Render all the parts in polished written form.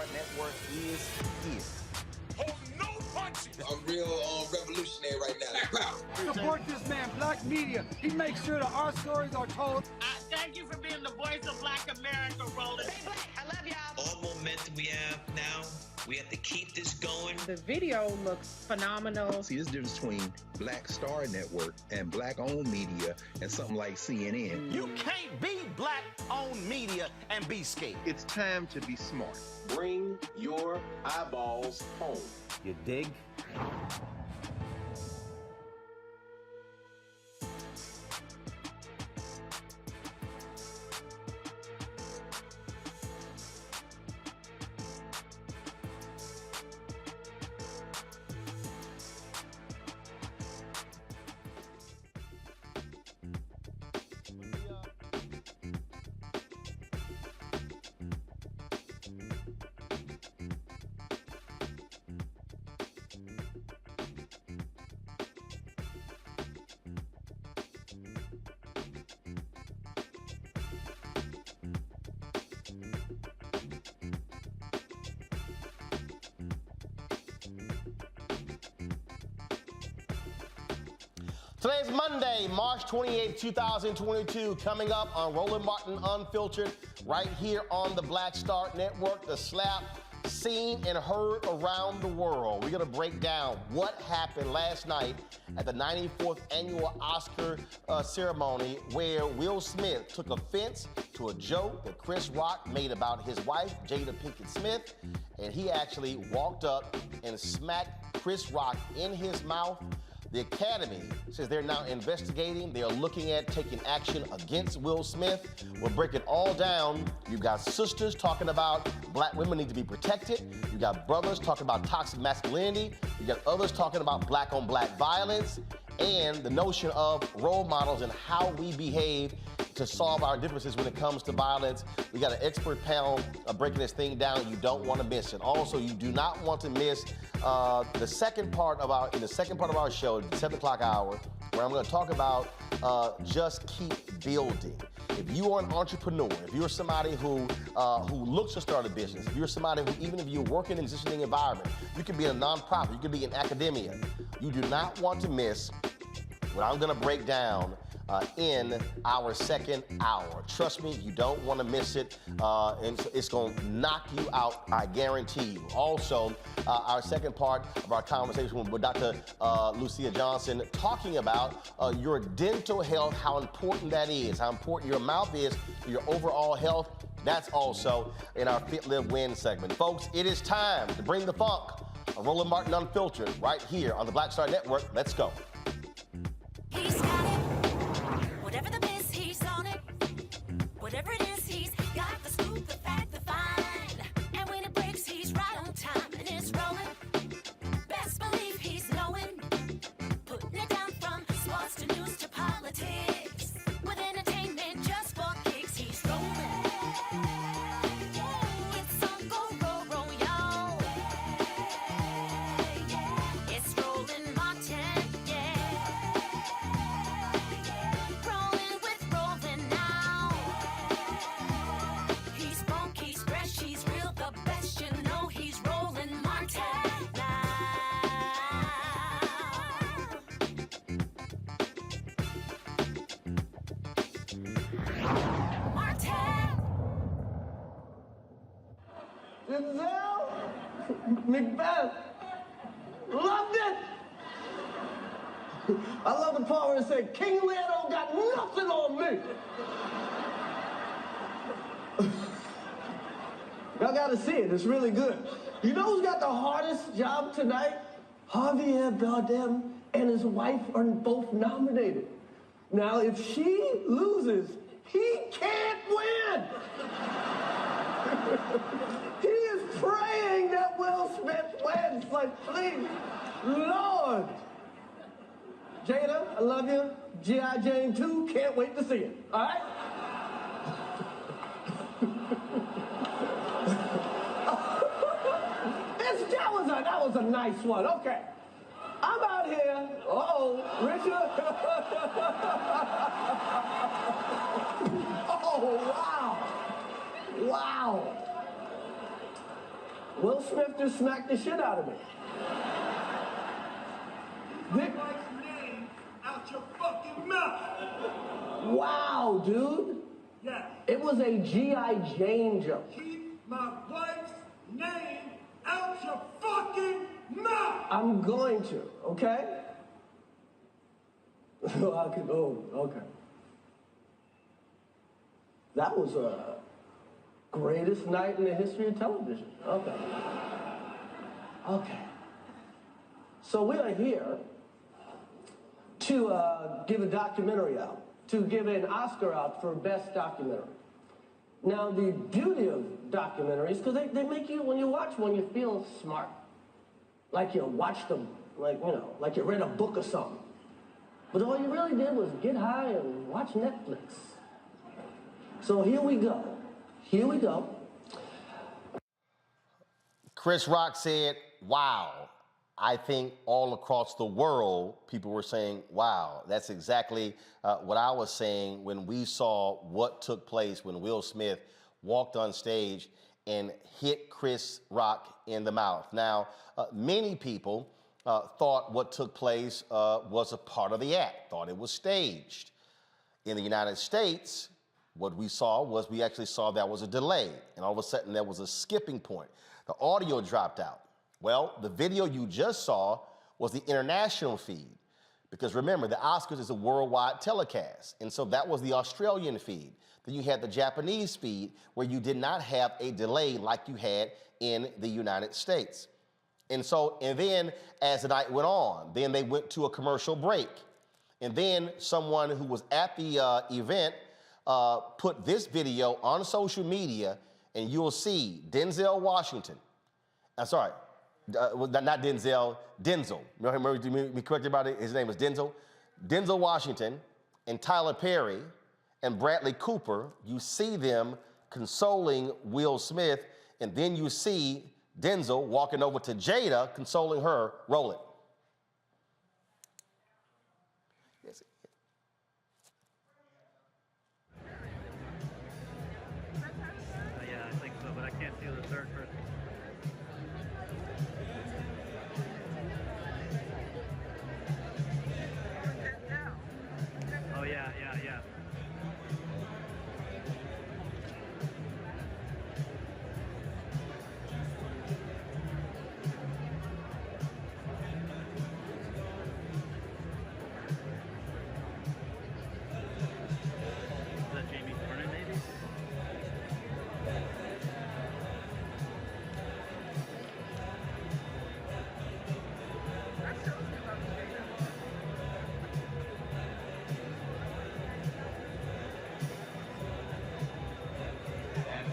Star Network is here. Hold no punches! I'm real revolutionary right now. Support this man, Black Media. He makes sure that our stories are told. Thank you for being the voice of Black America, Roland. Stay black. I love y'all. All momentum we have now, we have to keep this going. The video looks phenomenal. See, there's a difference between Black Star Network and Black-owned media and something like CNN. You can't be Black-owned media and be scared. It's time to be smart. Bring your eyeballs home. You dig? Today's Monday, March 28, 2022, coming up on Roland Martin Unfiltered, right here on the Black Star Network, the slap seen and heard around the world. We're going to break down what happened last night at the 94th annual Oscar ceremony, where Will Smith took offense to a joke that Chris Rock made about his wife, Jada Pinkett Smith, and he actually walked up and smacked Chris Rock in his mouth. The Academy says they're now investigating. They're looking at taking action against Will Smith. We'll break it all down. You've got sisters talking about Black women need to be protected. You've got brothers talking about toxic masculinity. You've got others talking about Black-on-Black violence and the notion of role models and how we behave to solve our differences when it comes to violence. We got an expert panel breaking this thing down. You don't want to miss it. Also, you do not want to miss the second part of our show, the 7 o'clock hour, where I'm going to talk about just keep building. If you are an entrepreneur, if you're somebody who looks to start a business, if you're somebody who, even if you work in an existing environment, you could be in a nonprofit, you could be in academia, you do not want to miss what I'm going to break down in our second hour. Trust me, you don't want to miss it, and so it's going to knock you out, I guarantee you. Also, our second part of our conversation with Dr. Lucia Johnson, talking about your dental health, how important that is, how important your mouth is for your overall health. That's also in our Fit, Live, Win segment. Folks, it is time to bring the funk. Roland Martin Unfiltered, right here on the Black Star Network. Let's go. He's got it. Whatever the miss, he's on it. Whatever it is, he's got the scoop, the fact, the find. And when it breaks, he's right on time and it's rolling. Best believe he's knowing. Putting it down from sports to news to politics. With entertainment just for kicks, he's rolling. It's on go, roll, y'all. It's Roland Martin, rolling with Roland now. He's funky, he's fresh, he's real, the best, you know he's Roland Martin now. Martin! Denzel, Macbeth, loved it. I love the part where it said, King Lear don't got nothing on me. Y'all gotta see it, it's really good. You know who's got the hardest job tonight? Javier Bardem and his wife are both nominated. Now, if she loses, he can't win. He is praying that Will Smith wins. Like, please, Lord. Jada, I love you. G.I. Jane 2, can't wait to see it. All right? That was a nice one. Okay. I'm out here. Uh-oh, Richard. Oh, wow. Wow. Will Smith just smacked the shit out of me. My wife's name out your fucking mouth. Wow, dude. Yeah. It was a G.I. Jane joke. Keep my wife's name out your fucking mouth. I'm going to, okay? Okay. That was a greatest night in the history of television. Okay. Okay. So we are here to give a documentary out, to give an Oscar out for Best Documentary. Now, the beauty of documentaries, because they make you, when you watch one, you feel smart. Like you watched them, like you read a book or something. But all you really did was get high and watch Netflix. So here we go. Here we go. Chris Rock said, wow. I think all across the world, people were saying, wow. That's exactly what I was saying when we saw what took place when Will Smith walked on stage and hit Chris Rock in the mouth. Now, many people thought what took place was a part of the act, thought it was staged. In the United States, what we saw was we actually saw there was a delay, and all of a sudden there was a skipping point. The audio dropped out. Well, the video you just saw was the international feed, because remember, the Oscars is a worldwide telecast, and so that was the Australian feed. Then you had the Japanese feed, where you did not have a delay like you had in the United States. And then as the night went on, then they went to a commercial break. And then someone who was at the event put this video on social media, and you'll see Denzel Washington. I'm sorry, not Denzel, Denzel. Remember me corrected about it? His name is Denzel. Denzel Washington and Tyler Perry and Bradley Cooper, you see them consoling Will Smith, and then you see Denzel walking over to Jada, consoling her, Roland. Yes. Yeah, I think so, but I can't see the third person. Oh, yeah.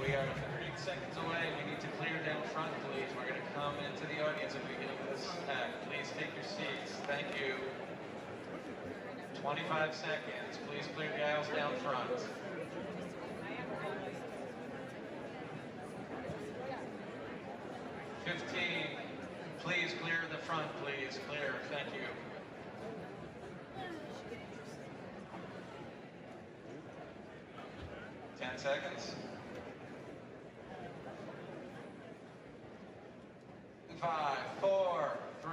30 seconds away. We need to clear down front, please. We're going to come into the audience at the beginning of this act. Please take your seats. Thank you. 25 seconds. Please clear the aisles down front. Please clear the front, please. Clear. Thank you. Seconds. 5, 4, 3.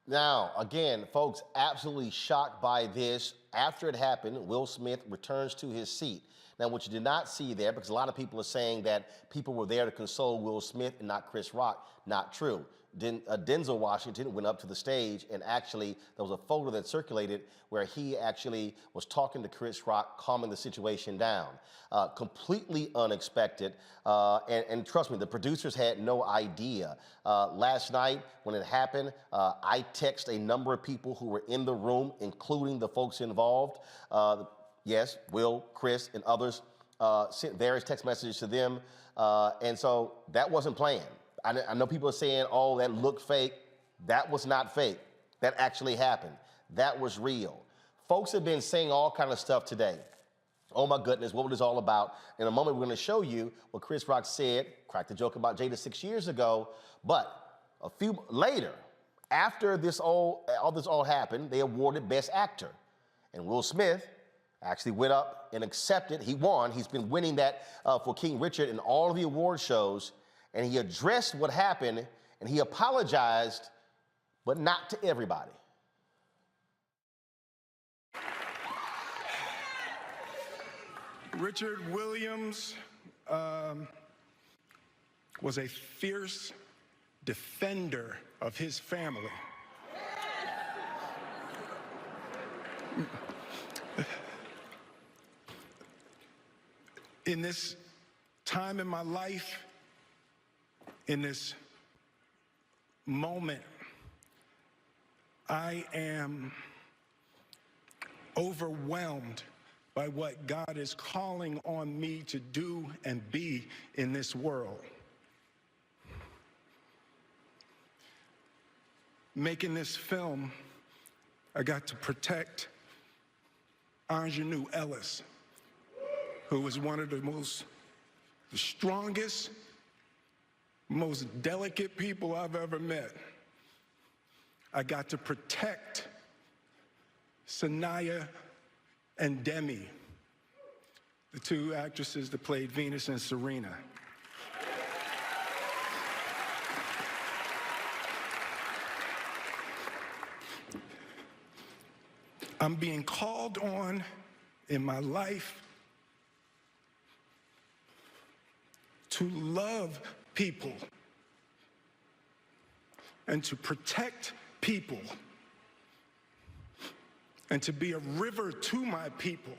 Now, again, folks, absolutely shocked by this. After it happened, Will Smith returns to his seat. Now, what you did not see there, because a lot of people are saying that people were there to console Will Smith and not Chris Rock, not true. Denzel Washington went up to the stage, and actually there was a photo that circulated where he actually was talking to Chris Rock, calming the situation down. Completely unexpected, and trust me, the producers had no idea. Last night when it happened, I texted a number of people who were in the room, including the folks involved. Yes, Will, Chris, and others sent various text messages to them, and so that wasn't planned. I know people are saying, oh, that looked fake. That was not fake. That actually happened. That was real. Folks have been saying all kind of stuff today. Oh my goodness, what was this all about? In a moment, we're going to show you what Chris Rock said, cracked the joke about Jada 6 years ago. But a few later, after all this all happened, they awarded Best Actor. And Will Smith actually went up and accepted. He won. He's been winning that for King Richard in all of the award shows. And he addressed what happened, and he apologized, but not to everybody. Richard Williams was a fierce defender of his family. In this time in my life, in this moment, I am overwhelmed by what God is calling on me to do and be in this world. Making this film, I got to protect Ingenue Ellis, who was one of the strongest, most delicate people I've ever met. I got to protect Sanaya and Demi, the two actresses that played Venus and Serena. I'm being called on in my life to love people and to protect people and to be a river to my people.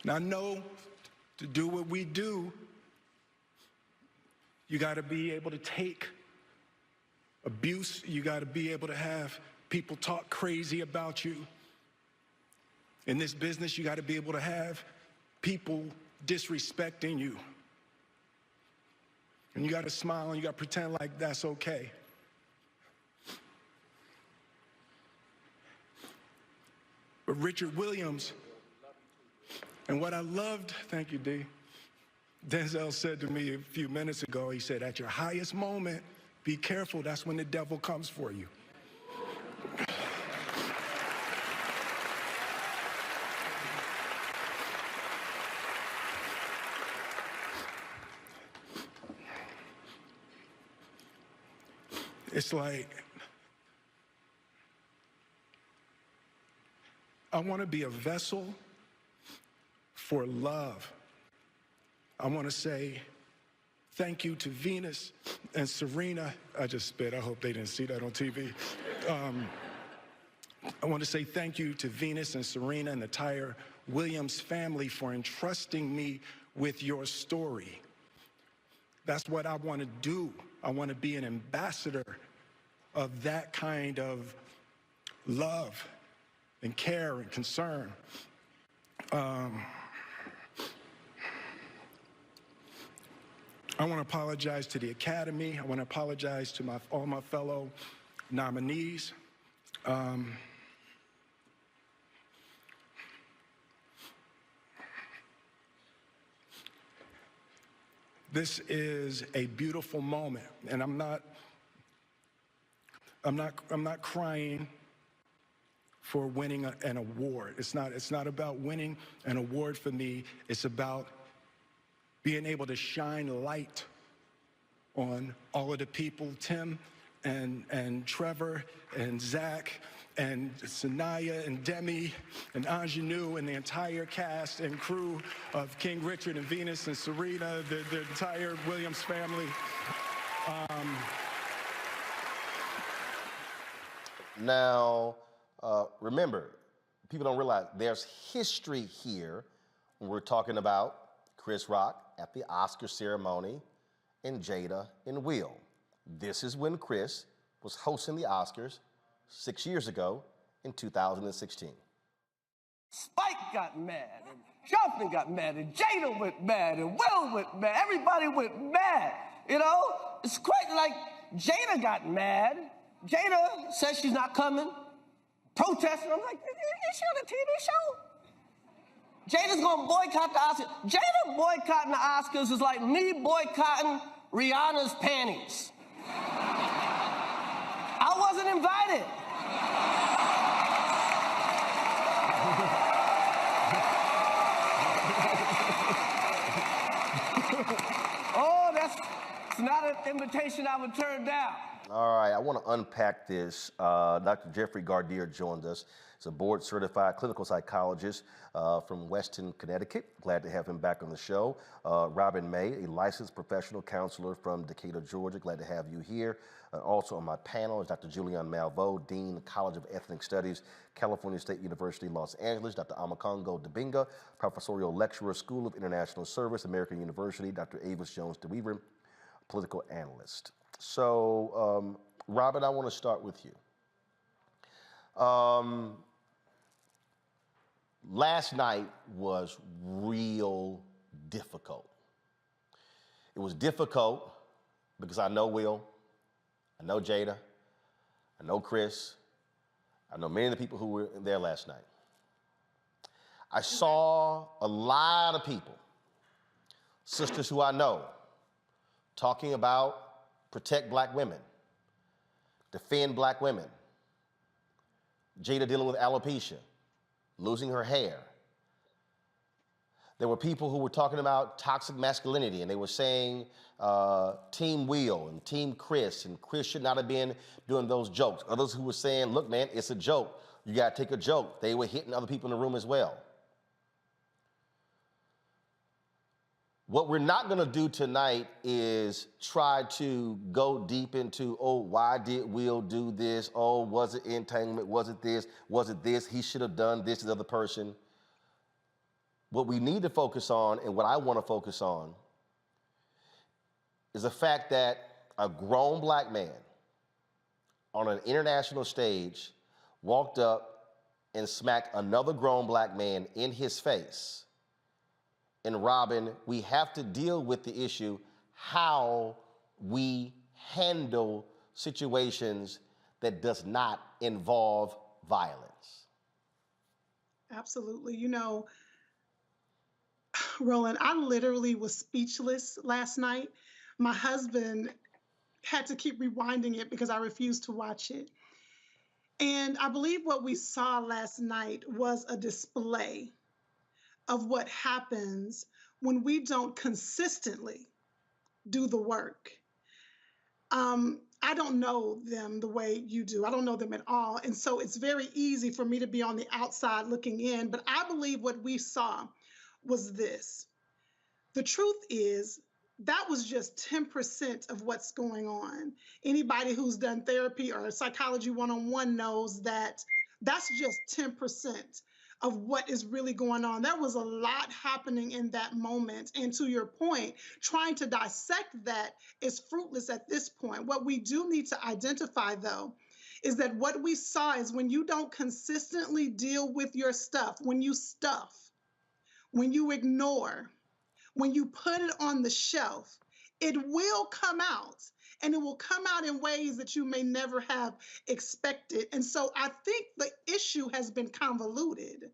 Now, I know to do what we do, you got to be able to take abuse. You got to be able to have people talk crazy about you. In this business, you got to be able to have people disrespecting you. And you got to smile and you got to pretend like that's okay. But Richard Williams, and what I loved, thank you, D. Denzel said to me a few minutes ago, he said, at your highest moment, be careful, that's when the devil comes for you. It's like, I want to be a vessel for love. I want to say thank you to Venus and Serena. I just spit. I hope they didn't see that on TV. I want to say thank you to Venus and Serena and the entire Williams family for entrusting me with your story. That's what I want to do. I want to be an ambassador of that kind of love and care and concern. I want to apologize to the Academy. I want to apologize to all my fellow nominees. This is a beautiful moment, and I'm not crying for winning an award. It's not about winning an award for me. It's about being able to shine light on all of the people, Tim and Trevor and Zach and Sanaya and Demi and Ingenue and the entire cast and crew of King Richard and Venus and Serena, the entire Williams family. Now, remember, people don't realize there's history here when we're talking about Chris Rock at the Oscar ceremony and Jada and Will. This is when Chris was hosting the Oscars 6 years ago in 2016. Spike got mad, and Jonathan got mad, and Jada went mad, and Will went mad. Everybody went mad, you know? It's quite like Jada got mad. Jada says she's not coming, protesting. I'm like, is she on a TV show? Jada's gonna boycott the Oscars. Jada boycotting the Oscars is like me boycotting Rihanna's panties. I wasn't invited. invitation I would turn down. All right, I want to unpack this. Dr. Jeffrey Gardier joined us. He's a board-certified clinical psychologist from Weston, Connecticut. Glad to have him back on the show. Robin May, a licensed professional counselor from Decatur, Georgia. Glad to have you here. Also on my panel is Dr. Julian Malveaux, Dean, College of Ethnic Studies, California State University, Los Angeles. Dr. Amakongo Dibinga, professorial lecturer, School of International Service, American University. Dr. Avis Jones-DeWeaver, political analyst. So, Robin, I want to start with you. Last night was real difficult. It was difficult because I know Will, I know Jada, I know Chris, I know many of the people who were there last night. I saw a lot of people, sisters who I know, talking about protect black women, defend black women. Jada dealing with alopecia, losing her hair. There were people who were talking about toxic masculinity, and they were saying Team Will and Team Chris, and Chris should not have been doing those jokes. Others who were saying, look, man, it's a joke. You got to take a joke. They were hitting other people in the room as well. What we're not going to do tonight is try to go deep into, oh, why did Will do this? Oh, was it entanglement? Was it this? Was it this? He should have done this to the other person. What we need to focus on, and what I want to focus on, is the fact that a grown black man on an international stage walked up and smacked another grown black man in his face. And Robin, we have to deal with the issue how we handle situations that does not involve violence. Absolutely. You know, Roland, I literally was speechless last night. My husband had to keep rewinding it because I refused to watch it. And I believe what we saw last night was a display of what happens when we don't consistently do the work. I don't know them the way you do. I don't know them at all. And so it's very easy for me to be on the outside looking in. But I believe what we saw was this. The truth is, that was just 10% of what's going on. Anybody who's done therapy or psychology one-on-one knows that that's just 10% of what is really going on. There was a lot happening in that moment. And to your point, trying to dissect that is fruitless at this point. What we do need to identify, though, is that what we saw is when you don't consistently deal with your stuff, when you stuff, when you ignore, when you put it on the shelf, it will come out. And it will come out in ways that you may never have expected. And so I think the issue has been convoluted.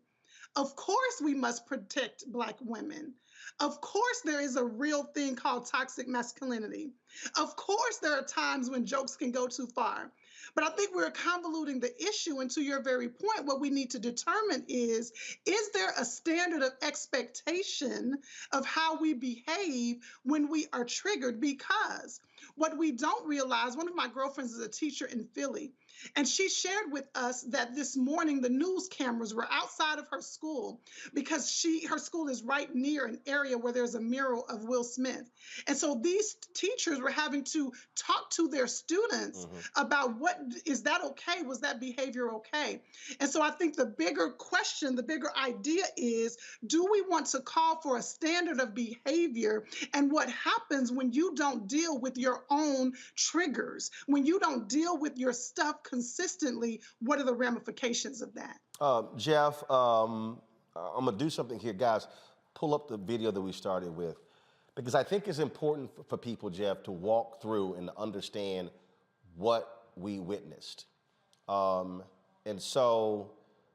Of course, we must protect Black women. Of course, there is a real thing called toxic masculinity. Of course, there are times when jokes can go too far. But I think we're convoluting the issue. And to your very point, what we need to determine is there a standard of expectation of how we behave when we are triggered? Because what we don't realize, one of my girlfriends is a teacher in Philly, and she shared with us that this morning the news cameras were outside of her school because her school is right near an area where there's a mural of Will Smith. And so these teachers were having to talk to their students about is that okay? Was that behavior okay? And so I think the bigger question, the bigger idea is, do we want to call for a standard of behavior? And what happens when you don't deal with your own triggers, when you don't deal with your stuff consistently? What are the ramifications of that? Jeff, I'm gonna do something here. Guys, pull up the video that we started with, because I think it's important for people, Jeff, to walk through and to understand what we witnessed. And so,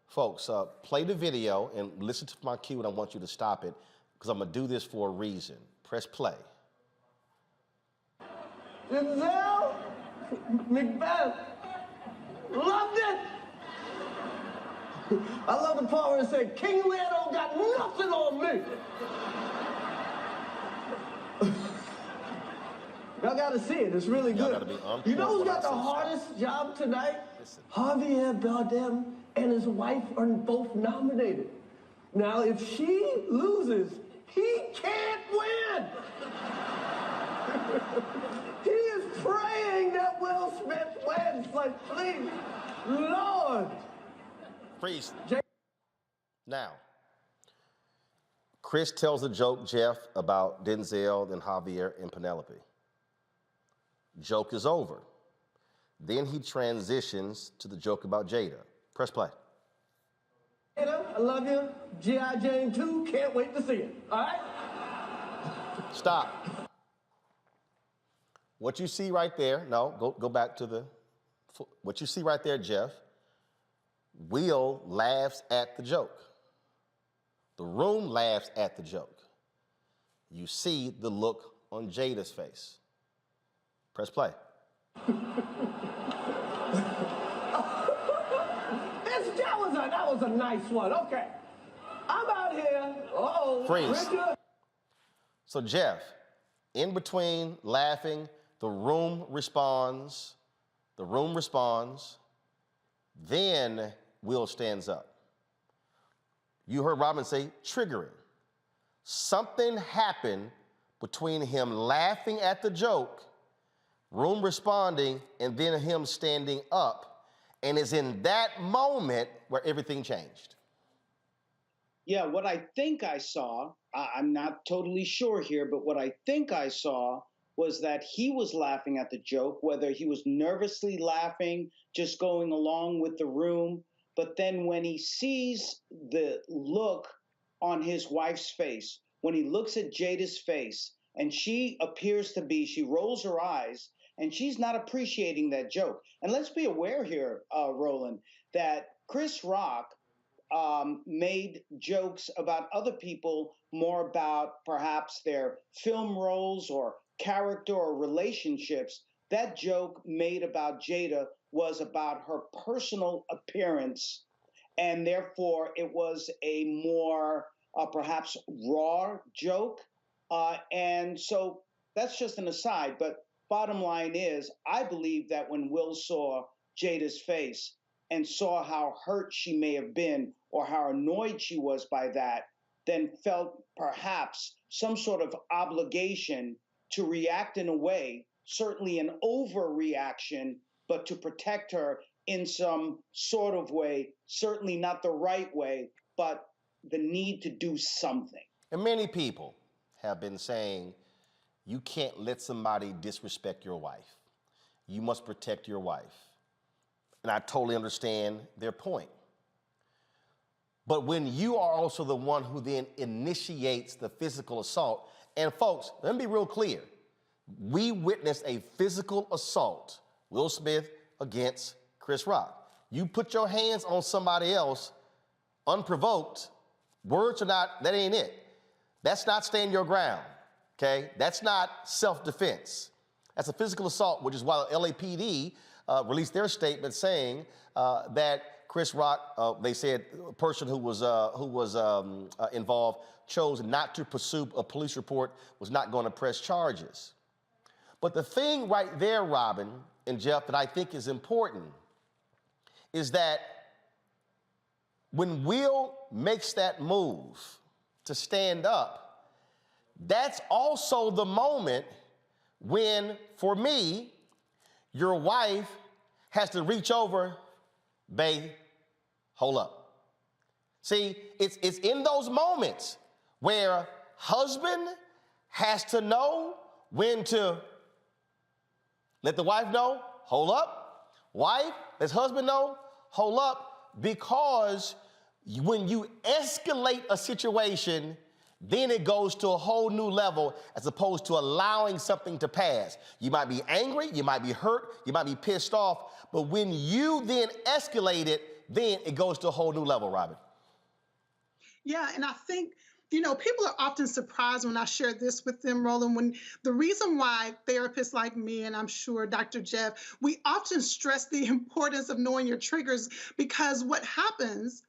folks, play the video and listen to my cue, and I want you to stop it, because I'm gonna do this for a reason. Press play. Denzel, Macbeth, loved it. I love the part where it said, King Lear don't got nothing on me. Y'all got to see it. It's really good. Gotta be You know who's got the stop. hardest job tonight? Listen. Javier Bardem and his wife are both nominated. Now, if she loses, he can't win. He is praying that Will Smith wins. Like, please, Lord. Freeze. Now, Chris tells a joke, Jeff, about Denzel, then Javier, and Penelope. Joke is over. Then he transitions to the joke about Jada. Press play. Jada, I love you. G.I. Jane 2, can't wait to see it. All right? Stop. What you see right there, no, go back to the, what you see right there, Jeff, Will laughs at the joke. The room laughs at the joke. You see the look on Jada's face. Press play. That was a nice one. Okay. I'm out here. Uh-oh. Freeze. Richard. So Jeff, in between laughing, the room responds. The room responds. Then Will stands up. You heard Robin say triggering. Something happened between him laughing at the joke, room responding, and then him standing up. And it's in that moment where everything changed. Yeah, what I think I saw, I'm not totally sure here, but what I think I saw was that he was laughing at the joke, whether he was nervously laughing, just going along with the room. But then when he sees the look on his wife's face, when he looks at Jada's face, and she appears to be, she rolls her eyes, and she's not appreciating that joke. And let's be aware here, Roland, that Chris Rock made jokes about other people more about perhaps their film roles or character or relationships. That joke made about Jada was about her personal appearance, and therefore it was a more perhaps raw joke. And so that's just an aside, but bottom line is, I believe that when Will saw Jada's face and saw how hurt she may have been or how annoyed she was by that, then felt perhaps some sort of obligation to react in a way, certainly an overreaction, but to protect her in some sort of way, certainly not the right way, but the need to do something. And many people have been saying, you can't let somebody disrespect your wife. You must protect your wife. And I totally understand their point. But when you are also the one who then initiates the physical assault, and folks, let me be real clear. We witnessed a physical assault, Will Smith against Chris Rock. You put your hands on somebody else unprovoked, words are not, that ain't it. That's not stand your ground. Okay, that's not self-defense. That's a physical assault, which is why the LAPD released their statement saying that Chris Rock, they said a person who was involved chose not to pursue a police report, was not going to press charges. But the thing right there, Robin and Jeff, that I think is important is that when Will makes that move to stand up, that's also the moment when, for me, your wife has to reach over, babe, hold up. See, it's in those moments where husband has to know when to let the wife know, hold up. Wife, lets husband know, hold up, because when you escalate a situation, then it goes to a whole new level as opposed to allowing something to pass. You might be angry, you might be hurt, you might be pissed off, but when you then escalate it, then it goes to a whole new level, Robin. Yeah, and I think, you know, people are often surprised when I share this with them, Roland, when the reason why therapists like me, and I'm sure Dr. Jeff, we often stress the importance of knowing your triggers, because what happens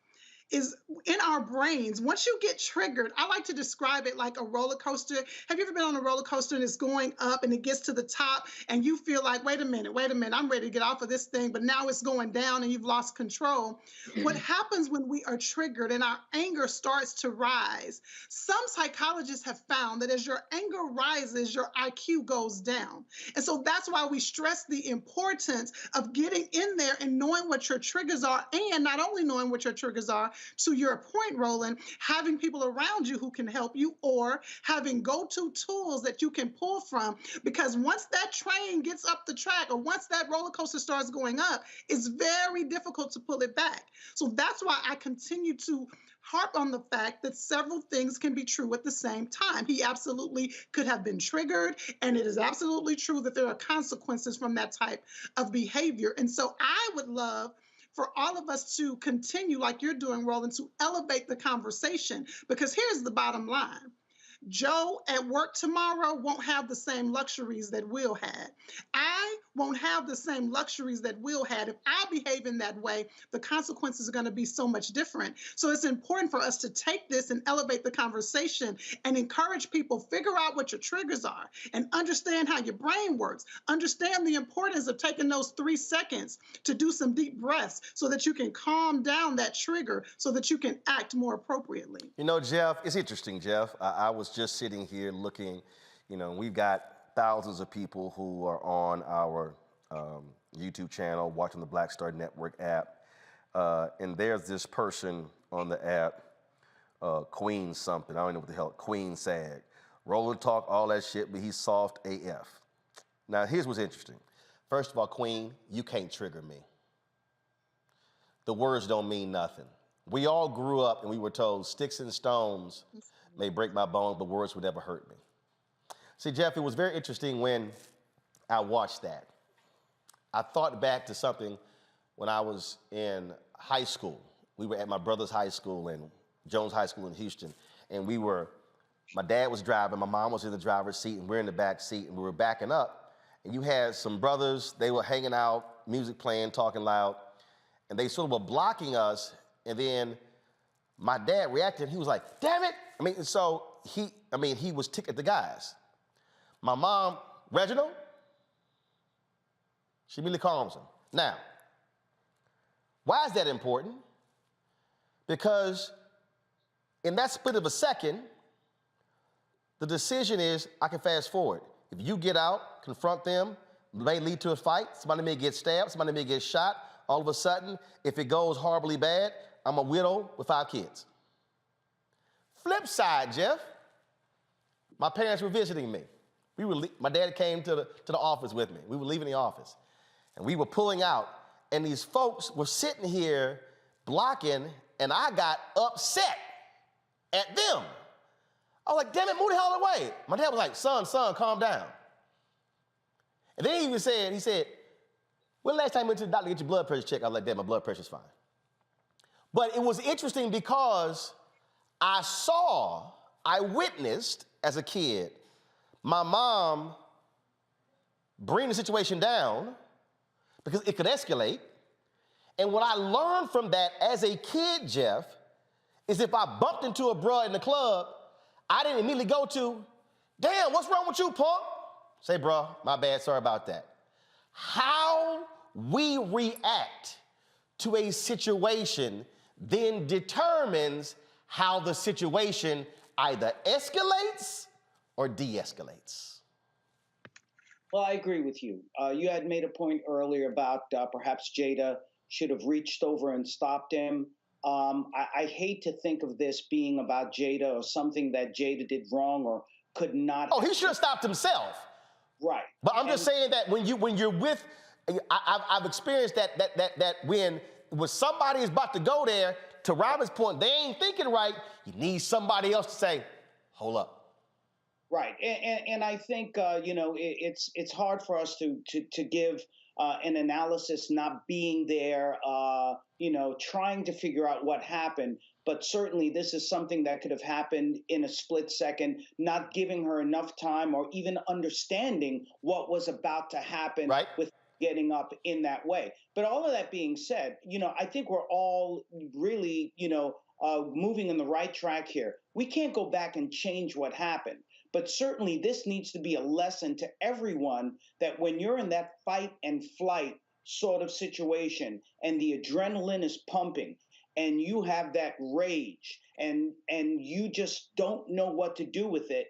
is in our brains. Once you get triggered, I like to describe it like a roller coaster. Have you ever been on a roller coaster and it's going up and it gets to the top and you feel like, wait a minute, I'm ready to get off of this thing, but now it's going down and you've lost control. What happens when we are triggered and our anger starts to rise? Some psychologists have found that as your anger rises, your IQ goes down. And so that's why we stress the importance of getting in there and knowing what your triggers are, and not only knowing what your triggers are, to your point, Roland, having people around you who can help you, or having go-to tools that you can pull from, because once that train gets up the track, or once that roller coaster starts going up, it's very difficult to pull it back. So that's why I continue to harp on the fact that several things can be true at the same time. He absolutely could have been triggered, and it is absolutely true that there are consequences from that type of behavior. And so I would love for all of us to continue, like you're doing, Roland, to elevate the conversation, because here's the bottom line. Joe at work tomorrow won't have the same luxuries that Will had. I won't have the same luxuries that Will had. If I behave in that way, the consequences are going to be so much different. So it's important for us to take this and elevate the conversation and encourage people, figure out what your triggers are and understand how your brain works. Understand the importance of taking those 3 seconds to do some deep breaths so that you can calm down that trigger so that you can act more appropriately. You know, Jeff, it's interesting, Jeff. I was just sitting here looking, we've got thousands of people who are on our YouTube channel, watching the Black Star Network app. And there's this person on the app, Queen something, I don't know what the hell, Queen Sag. Roland talk, all that shit, but he's soft AF. Now, here's what's interesting. First of all, Queen, you can't trigger me. The words don't mean nothing. We all grew up and we were told sticks and stones may break my bones, but words would never hurt me. See, Jeff, it was very interesting when I watched that. I thought back to something when I was in high school. We were at my brother's high school in Jones High School in Houston, and my dad was driving, my mom was in the driver's seat, and we're in the back seat, and we were backing up, and you had some brothers, they were hanging out, music playing, talking loud, and they sort of were blocking us, and then my dad reacted, he was like, damn it! So he was ticked at the guys. My mom, Reginald, she really calms him. Now, why is that important? Because in that split of a second, the decision is, I can fast forward. If you get out, confront them, may lead to a fight, somebody may get stabbed, somebody may get shot. All of a sudden, if it goes horribly bad, I'm a widow with 5 kids. Flip side, Jeff, my parents were visiting me. My dad came to the office with me. We were leaving the office, and we were pulling out, and these folks were sitting here blocking, and I got upset at them. I was like, damn it, move the hell away. My dad was like, son, calm down. And then he said, when the last time you went to the doctor to get your blood pressure checked? I was like, Dad, my blood pressure's fine. But it was interesting because I witnessed as a kid, my mom bring the situation down because it could escalate. And what I learned from that as a kid, Jeff, is if I bumped into a bruh in the club, I didn't immediately go to, damn, what's wrong with you, punk? Say, bruh, my bad, sorry about that. How we react to a situation then determines how the situation either escalates or de-escalates. Well, I agree with you. You had made a point earlier about perhaps Jada should have reached over and stopped him. I hate to think of this being about Jada or something that Jada did wrong or could not. Oh, he should have stopped himself. Right. But I'm just saying that when you're with, I've experienced that when somebody is about to go there, to Robin's point, they ain't thinking right. You need somebody else to say, hold up. Right, and I think it's hard for us to give an analysis, not being there, trying to figure out what happened. But certainly, this is something that could have happened in a split second, not giving her enough time or even understanding what was about to happen. Right. With getting up in that way. But all of that being said, I think we're all really, moving in the right track here. We can't go back and change what happened. But certainly this needs to be a lesson to everyone that when you're in that fight and flight sort of situation and the adrenaline is pumping and you have that rage and you just don't know what to do with it,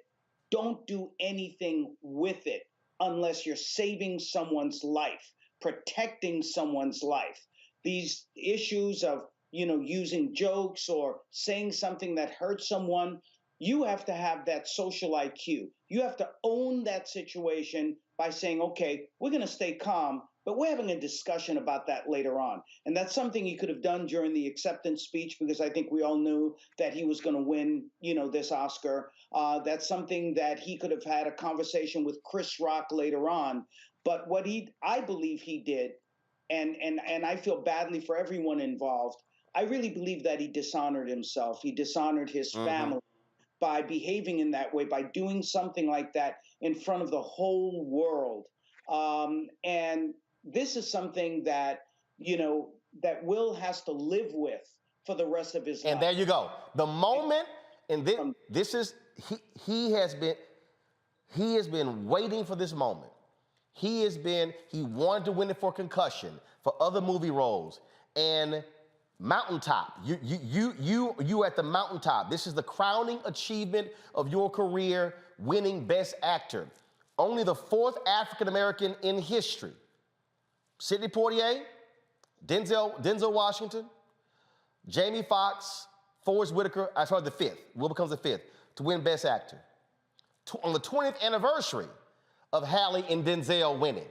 don't do anything with it unless you're saving someone's life, protecting someone's life. These issues of, using jokes or saying something that hurts someone, you have to have that social IQ. You have to own that situation by saying, okay, we're going to stay calm, but we're having a discussion about that later on. And that's something he could have done during the acceptance speech, because I think we all knew that he was going to win, this Oscar. That's something that he could have had a conversation with Chris Rock later on. But what I believe he did, and I feel badly for everyone involved, I really believe that he dishonored himself. He dishonored his family by behaving in that way, by doing something like that in front of the whole world. And this is something that, that Will has to live with for the rest of his life. And there you go. The moment, and this is, he has been waiting for this moment. He wanted to win it for Concussion, for other movie roles, and mountaintop. You at the mountaintop. This is the crowning achievement of your career, winning Best Actor. Only the 4th African American in history. Sidney Poitier, Denzel Washington, Jamie Foxx, Forrest Whitaker. The 5th. Will becomes the 5th to win Best Actor. On the 20th anniversary of Halle and Denzel winning.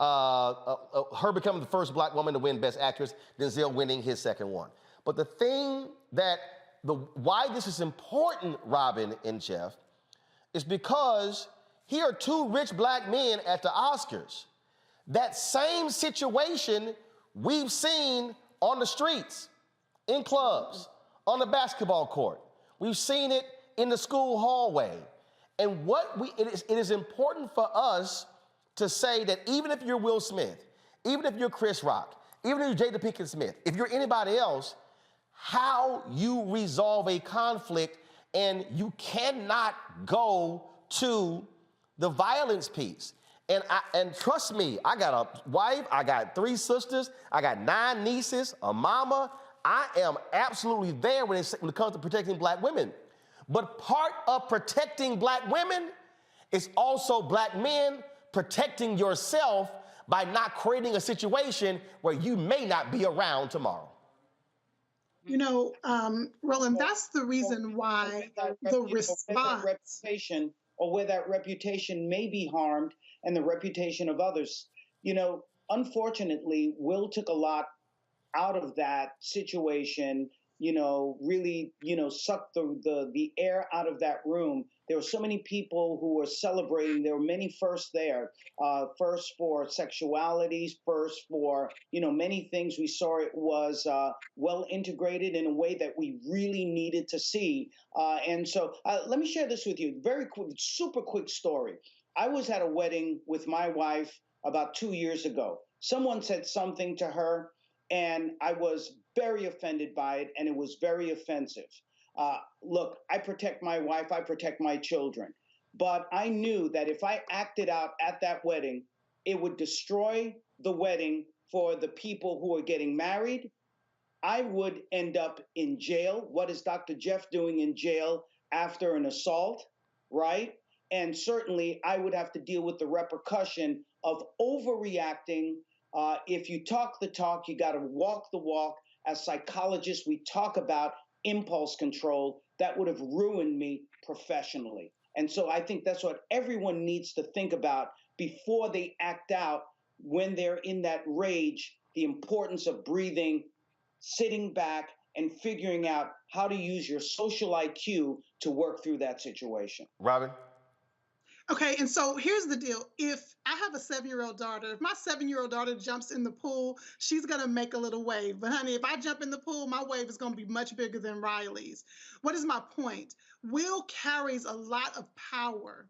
Her becoming the first black woman to win Best Actress, Denzel winning his second one. But the thing why this is important, Robin and Jeff, is because here are 2 rich black men at the Oscars. That same situation we've seen on the streets, in clubs, on the basketball court. We've seen it in the school hallway. And it is important for us to say that even if you're Will Smith, even if you're Chris Rock, even if you're Jada Pinkett Smith, if you're anybody else, how you resolve a conflict, and you cannot go to the violence piece. And trust me, I got a wife, I got 3 sisters, I got 9 nieces, a mama. I am absolutely there when it comes to protecting black women. But part of protecting black women is also black men protecting yourself by not creating a situation where you may not be around tomorrow. Roland, that's the reason why the response, reputation, or where that reputation may be harmed, and the reputation of others. Unfortunately, Will took a lot out of that situation, really, sucked the air out of that room. There were so many people who were celebrating. There were many firsts there. First for sexualities, first for, many things. We saw it was well integrated in a way that we really needed to see. And so let me share this with you. Very quick, super quick story. I was at a wedding with my wife about 2 years ago. Someone said something to her, and I was very offended by it, and it was very offensive. Look, I protect my wife, I protect my children. But I knew that if I acted out at that wedding, it would destroy the wedding for the people who are getting married. I would end up in jail. What is Dr. Jeff doing in jail after an assault, right? And certainly I would have to deal with the repercussion of overreacting. If you talk the talk, you got to walk the walk. As psychologists, we talk about impulse control. That would have ruined me professionally. And so I think that's what everyone needs to think about before they act out when they're in that rage, the importance of breathing, sitting back, and figuring out how to use your social IQ to work through that situation. Robin? Okay, and so here's the deal. If I have a 7-year-old daughter, if my 7-year-old daughter jumps in the pool, she's going to make a little wave. But honey, if I jump in the pool, my wave is going to be much bigger than Riley's. What is my point? Will carries a lot of power.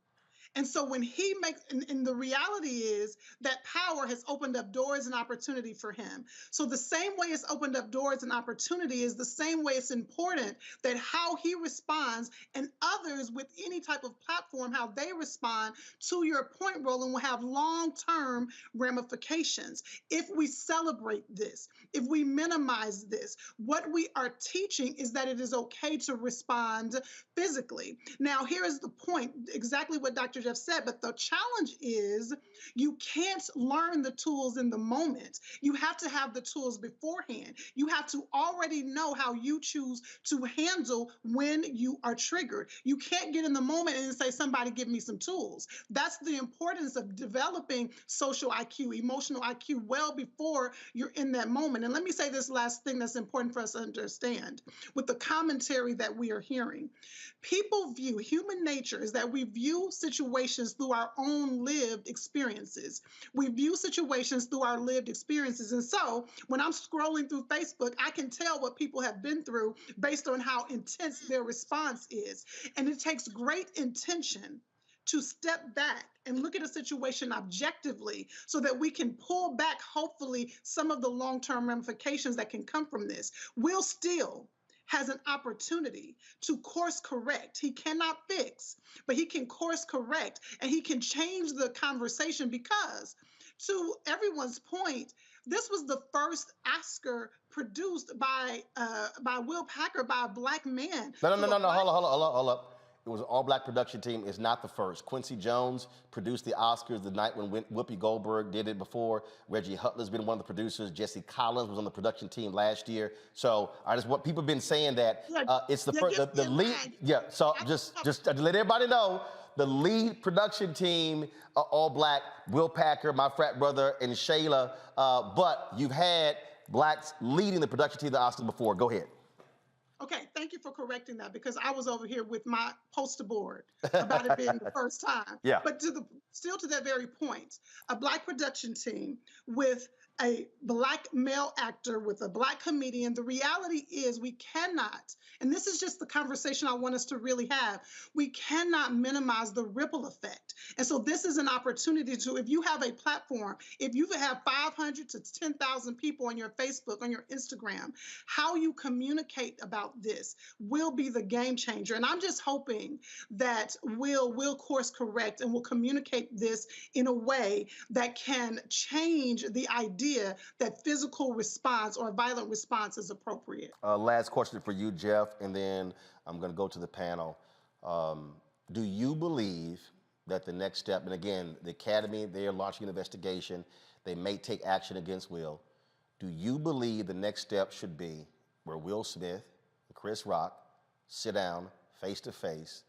And so when he makes, and the reality is that power has opened up doors and opportunity for him. So the same way it's opened up doors and opportunity is the same way it's important that how he responds and others with any type of platform, how they respond to your point, Roland, will have long-term ramifications. If we celebrate this, if we minimize this, what we are teaching is that it is okay to respond physically. Now, here is the point, exactly what Dr. Jeff said, but the challenge is you can't learn the tools in the moment. You have to have the tools beforehand. You have to already know how you choose to handle when you are triggered. You can't get in the moment and say, somebody give me some tools. That's the importance of developing social IQ, emotional IQ well before you're in that moment. And let me say this last thing that's important for us to understand with the commentary that we are hearing. People view, human nature is that we view situations through our own lived experiences. We view situations through our lived experiences. And so when I'm scrolling through Facebook, I can tell what people have been through based on how intense their response is. And it takes great intention to step back and look at a situation objectively so that we can pull back, hopefully, some of the long-term ramifications that can come from this. Will Steele has an opportunity to course correct. He cannot fix, but he can course correct and he can change the conversation because, to everyone's point, this was the first Oscar produced by Will Packer, by a Black man. No, hold up. It was an all-Black production team. It's not the first. Quincy Jones produced the Oscars the night when Whoopi Goldberg did it before. Reggie Hutler's been one of the producers. Jesse Collins was on the production team last year. So I just want people have been saying that it's the first, the lead. Yeah. So just to let everybody know, the lead production team, all Black, Will Packer, my frat brother, and Shayla. But you've had Blacks leading the production team of the Oscars before. Go ahead. Okay, thank you for correcting that because I was over here with my poster board about it being the first time. Yeah. But still to that very point, a Black production team with a Black male actor, with a Black comedian, the reality is we cannot, and this is just the conversation I want us to really have, we cannot minimize the ripple effect. And so this is an opportunity to, if you have a platform, if you have 500 to 10,000 people on your Facebook, on your Instagram, how you communicate about this will be the game changer. And I'm just hoping that will course correct and will communicate this in a way that can change the idea that physical response or violent response is appropriate. Last question for you, Jeff, and then I'm going to go to the panel. Do you believe that the next step, and again, the Academy, they're launching an investigation. They may take action against Will. Do you believe the next step should be where Will Smith and Chris Rock sit down face to face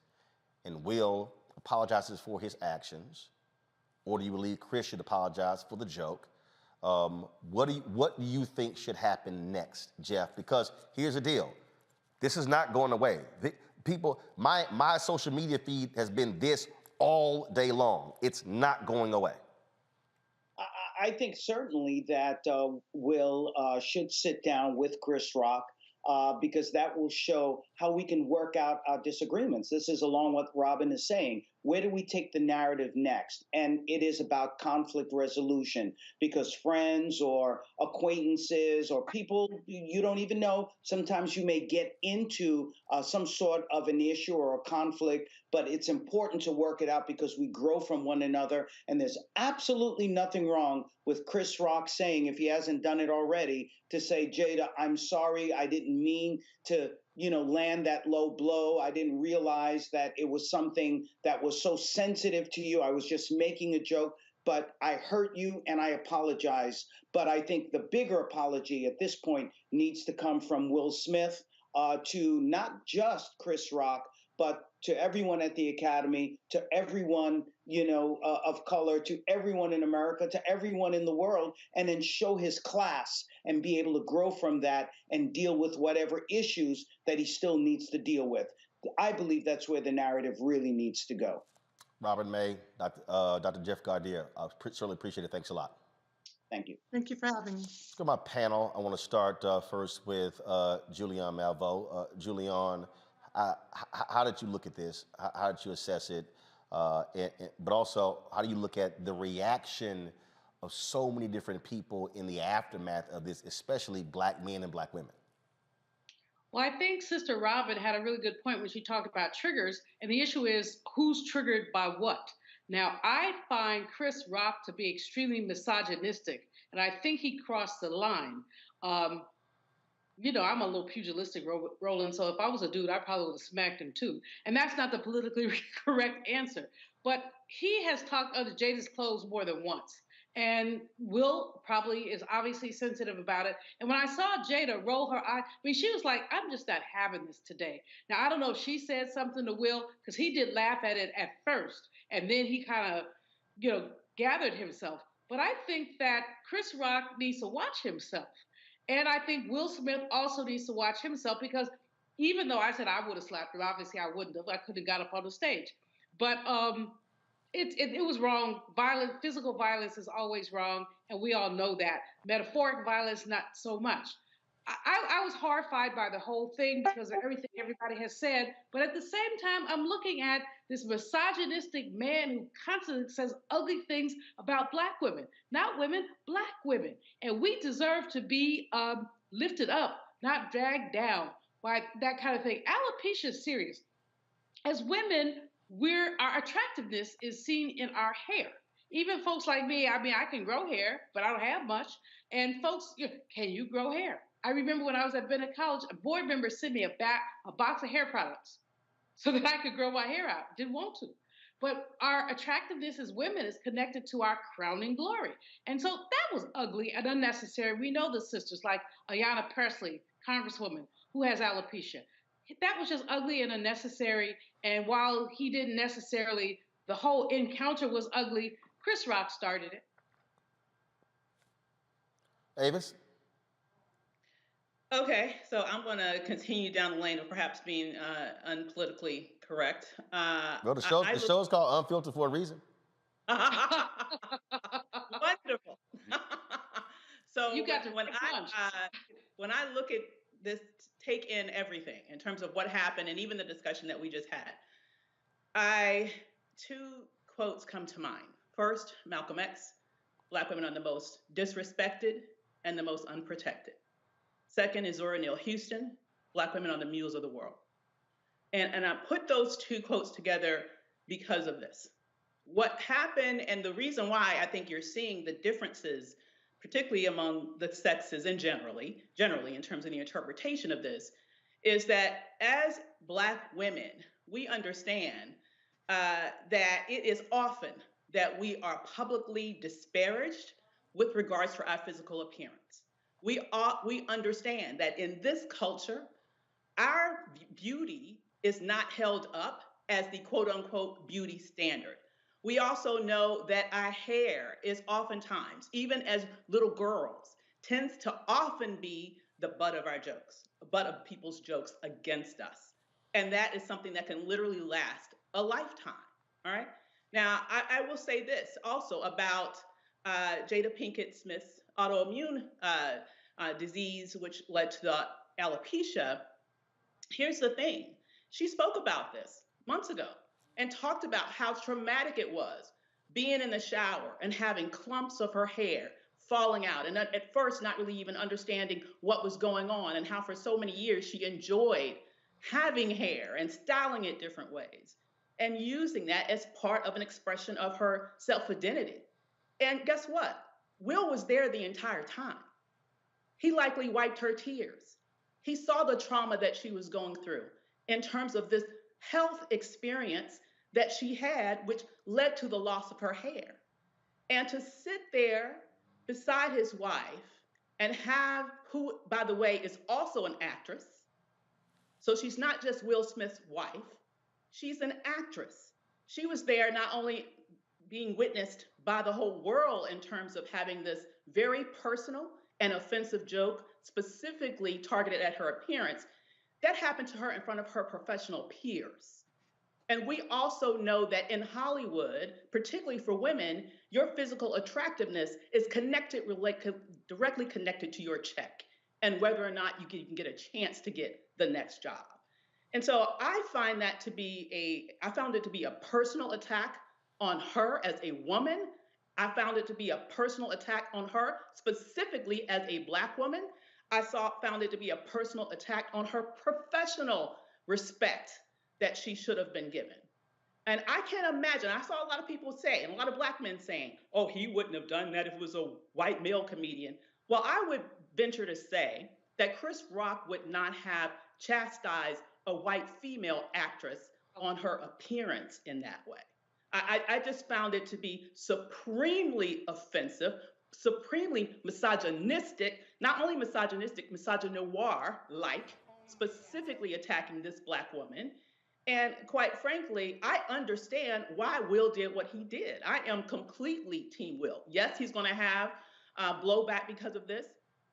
and Will apologizes for his actions? Or do you believe Chris should apologize for the joke? What do you think should happen next, Jeff? Because here's the deal. This is not going away. My social media feed has been this all day long. It's not going away. I think certainly that Will should sit down with Chris Rock because that will show how we can work out our disagreements. This is along what Robin is saying. Where do we take the narrative next? And it is about conflict resolution because friends or acquaintances or people you don't even know, sometimes you may get into some sort of an issue or a conflict, but it's important to work it out because we grow from one another. And there's absolutely nothing wrong with Chris Rock saying, if he hasn't done it already, to say, Jada, I'm sorry, I didn't mean to land that low blow. I didn't realize that it was something that was so sensitive to you. I was just making a joke, but I hurt you and I apologize. But I think the bigger apology at this point needs to come from Will Smith to not just Chris Rock, but to everyone at the Academy, to everyone, of color, to everyone in America, to everyone in the world, and then show his class and be able to grow from that and deal with whatever issues that he still needs to deal with. I believe that's where the narrative really needs to go. Robert May, Dr. Jeff Gardia, I certainly appreciate it. Thanks a lot. Thank you. Thank you for having me. Let's go to my panel. I want to start first with Julian Malveaux. Julian, how did you look at this? How did you assess it? But also, how do you look at the reaction of so many different people in the aftermath of this, especially black men and black women? Well, I think Sister Robin had a really good point when she talked about triggers, and the issue is who's triggered by what. Now, I find Chris Rock to be extremely misogynistic, and I think he crossed the line. You know, I'm a little pugilistic, Roland, so if I was a dude, I probably would have smacked him too. And that's not the politically correct answer. But he has talked under Jada's clothes more than once. And Will probably is obviously sensitive about it. And when I saw Jada roll her eye, I mean, she was like, I'm just not having this today. Now, I don't know if she said something to Will, because he did laugh at it at first. And then he kind of, you know, gathered himself. But I think that Chris Rock needs to watch himself. And I think Will Smith also needs to watch himself, because even though I said I would have slapped him, obviously I wouldn't have. I could have got up on the stage. But it was wrong. Physical violence is always wrong, and we all know that. Metaphoric violence, not so much. I was horrified by the whole thing because of everything everybody has said, but at the same time, I'm looking at this misogynistic man who constantly says ugly things about black women. Not women, black women. And we deserve to be lifted up, not dragged down by that kind of thing. Alopecia is serious. As women, our attractiveness is seen in our hair. Even folks like me, I mean, I can grow hair, but I don't have much. And folks, can you grow hair? I remember when I was at Bennett College, a board member sent me a box of hair products so that I could grow my hair out. Didn't want to. But our attractiveness as women is connected to our crowning glory. And so that was ugly and unnecessary. We know the sisters like Ayanna Pressley, Congresswoman, who has alopecia. That was just ugly and unnecessary. And while he didn't necessarily, the whole encounter was ugly, Chris Rock started it. Avis? Okay, so I'm going to continue down the lane of perhaps being unpolitically correct. Well, the show's called Unfiltered for a reason. Wonderful. So you got when I look at this, take in everything in terms of what happened and even the discussion that we just had, two quotes come to mind. First, Malcolm X, black women are the most disrespected and the most unprotected. Second is Zora Neale Houston, black women are the mules of the world. And I put those two quotes together because of this. What happened, and the reason why I think you're seeing the differences, particularly among the sexes and generally in terms of the interpretation of this, is that as black women, we understand that it is often that we are publicly disparaged with regards to our physical appearance. We understand that in this culture, our beauty is not held up as the quote unquote beauty standard. We also know that our hair is oftentimes, even as little girls, tends to often be the butt of our jokes, butt of people's jokes against us. And that is something that can literally last a lifetime, all right? Now, I will say this also about Jada Pinkett Smith's autoimmune disease, which led to the alopecia. Here's the thing. She spoke about this months ago and talked about how traumatic it was being in the shower and having clumps of her hair falling out. And at first, not really even understanding what was going on, and how for so many years she enjoyed having hair and styling it different ways and using that as part of an expression of her self-identity. And guess what? Will was there the entire time. He likely wiped her tears. He saw the trauma that she was going through in terms of this health experience that she had, which led to the loss of her hair. And to sit there beside his wife and have, who, by the way, is also an actress. So she's not just Will Smith's wife, she's an actress. She was there not only being witnessed by the whole world in terms of having this very personal and offensive joke specifically targeted at her appearance, that happened to her in front of her professional peers. And we also know that in Hollywood, particularly for women, your physical attractiveness is directly connected to your check and whether or not you can get a chance to get the next job. And so I found it to be a personal attack on her as a woman. I found it to be a personal attack on her specifically as a Black woman. Found it to be a personal attack on her professional respect that she should have been given. And I can't imagine, I saw a lot of people say, and a lot of Black men saying, oh, he wouldn't have done that if it was a white male comedian. Well, I would venture to say that Chris Rock would not have chastised a white female actress on her appearance in that way. I just found it to be supremely offensive, supremely misogynistic, not only misogynistic, misogynoir-like, specifically attacking this Black woman. And quite frankly, I understand why Will did what he did. I am completely Team Will. Yes, he's going to have blowback because of this.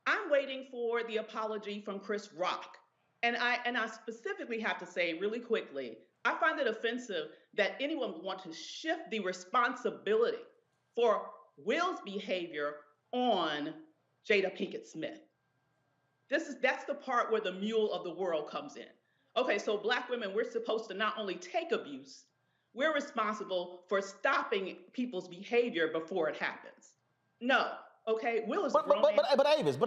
I'm waiting for the apology from Chris Rock. And I specifically have to say really quickly, I find it offensive that anyone would want to shift the responsibility for Will's behavior on Jada Pinkett Smith. That's the part where the mule of the world comes in. Okay, so Black women, we're supposed to not only take abuse, we're responsible for stopping people's behavior before it happens. No, okay, Will is but Avis,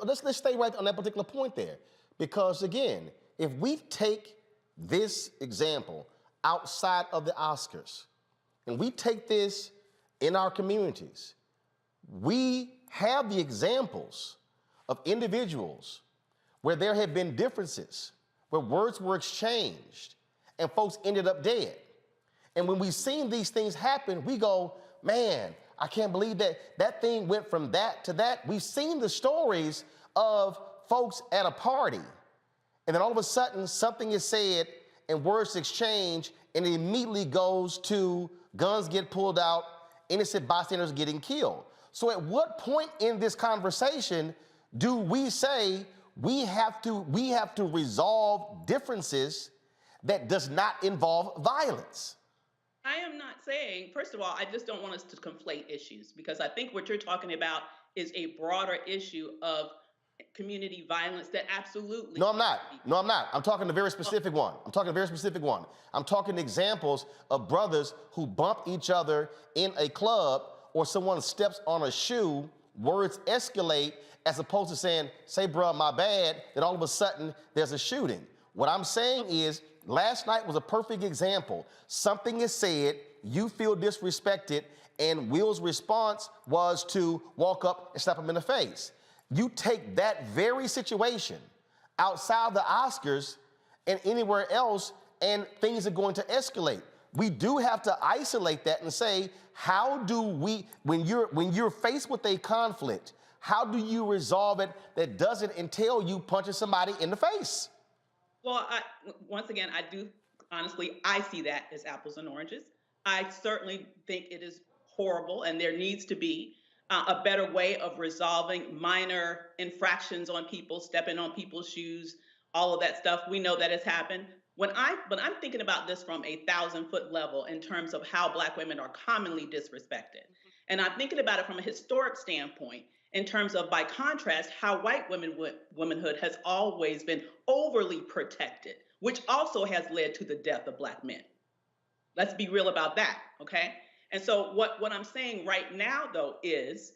let's stay right on that particular point there. Because again, if we take this example outside of the Oscars, and we take this in our communities, we have the examples of individuals where there have been differences, where words were exchanged, and folks ended up dead. And when we've seen these things happen, we go, man, I can't believe that thing went from that to that. We've seen the stories of folks at a party, and then all of a sudden something is said and words exchange, and it immediately goes to guns get pulled out, innocent bystanders getting killed. So at what point in this conversation do we say we have to resolve differences that does not involve violence? I am not saying, first of all, I just don't want us to conflate issues, because I think what you're talking about is a broader issue of community violence that absolutely... No, I'm not. I'm talking a very specific one. I'm talking examples of brothers who bump each other in a club, or someone steps on a shoe, words escalate, as opposed to saying, say, bruh, my bad, then all of a sudden there's a shooting. What I'm saying is, last night was a perfect example. Something is said, you feel disrespected, and Will's response was to walk up and slap him in the face. You take that very situation outside the Oscars and anywhere else, and things are going to escalate. We do have to isolate that and say, how do we, when you're faced with a conflict, how do you resolve it that doesn't entail you punching somebody in the face? Well, once again, I see that as apples and oranges. I certainly think it is horrible, and there needs to be a better way of resolving minor infractions on people, stepping on people's shoes, all of that stuff. We know that has happened. But I'm thinking about this from a 1,000-foot level in terms of how Black women are commonly disrespected. And I'm thinking about it from a historic standpoint in terms of, by contrast, how white womanhood has always been overly protected, which also has led to the death of Black men. Let's be real about that, okay? And so what I'm saying right now, though, is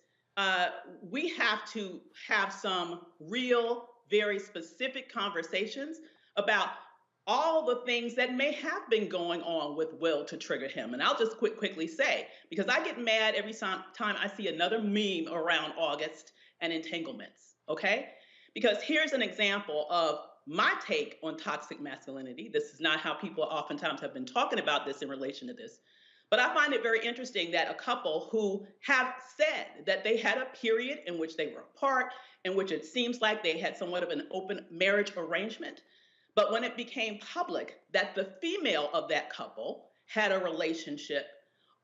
we have to have some real, very specific conversations about all the things that may have been going on with Will to trigger him. And I'll just quickly say, because I get mad every time I see another meme around August and entanglements, okay? Because here's an example of my take on toxic masculinity. This is not how people oftentimes have been talking about this in relation to this. But I find it very interesting that a couple who have said that they had a period in which they were apart, in which it seems like they had somewhat of an open marriage arrangement, but when it became public that the female of that couple had a relationship,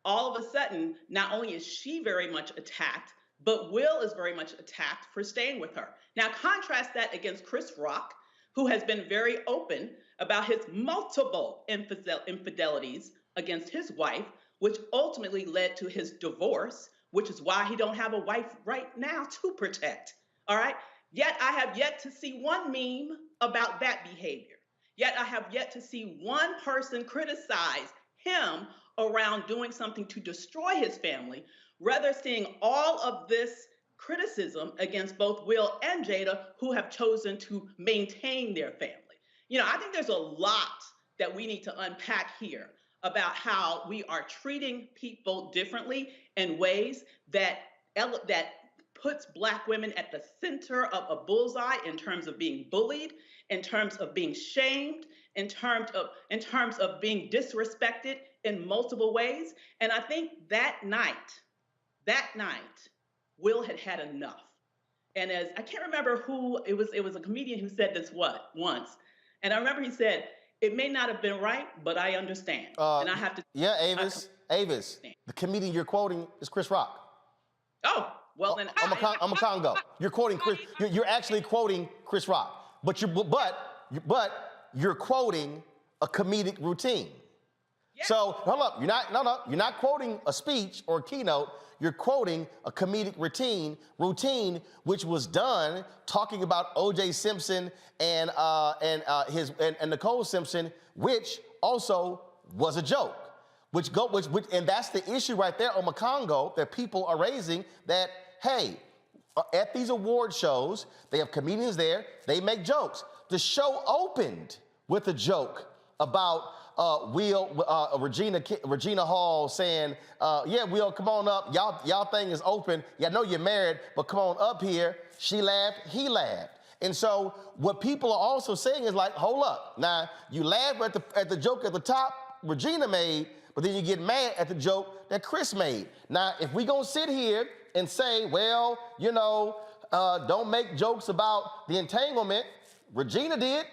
all of a sudden, not only is she very much attacked, but Will is very much attacked for staying with her. Now, contrast that against Chris Rock, who has been very open about his multiple infidelities against his wife, which ultimately led to his divorce, which is why he don't have a wife right now to protect, all right? Yet I have yet to see one meme about that behavior. Yet I have yet to see one person criticize him around doing something to destroy his family, rather seeing all of this criticism against both Will and Jada, who have chosen to maintain their family. You know, I think there's a lot that we need to unpack here about how we are treating people differently in ways that puts Black women at the center of a bullseye in terms of being bullied, in terms of being shamed, in terms of being disrespected in multiple ways. And I think that night, Will had had enough. And as I can't remember who it was a comedian who said this once. And I remember he said, "It may not have been right, but I understand." And I have to. Yeah, Avis. The comedian you're quoting is Chris Rock. Oh, well then. I'm a Congo. You're quoting Chris. You're actually quoting Chris Rock, but you're quoting a comedic routine. Yeah. So hold up. You're not quoting a speech or a keynote. You're quoting a comedic routine which was done talking about O.J. Simpson and Nicole Simpson, which also was a joke. And that's the issue right there on Congo that people are raising, that, hey, at these award shows, they have comedians there, they make jokes. The show opened with a joke about Regina Hall saying, yeah, Will, come on up. Y'all thing is open. Yeah, I know you're married, but come on up here. She laughed, he laughed. And so what people are also saying is like, hold up. Now, you laugh at the joke at the top Regina made, but then you get mad at the joke that Chris made. Now, if we gonna sit here and say, well, you know, don't make jokes about the entanglement, Regina did,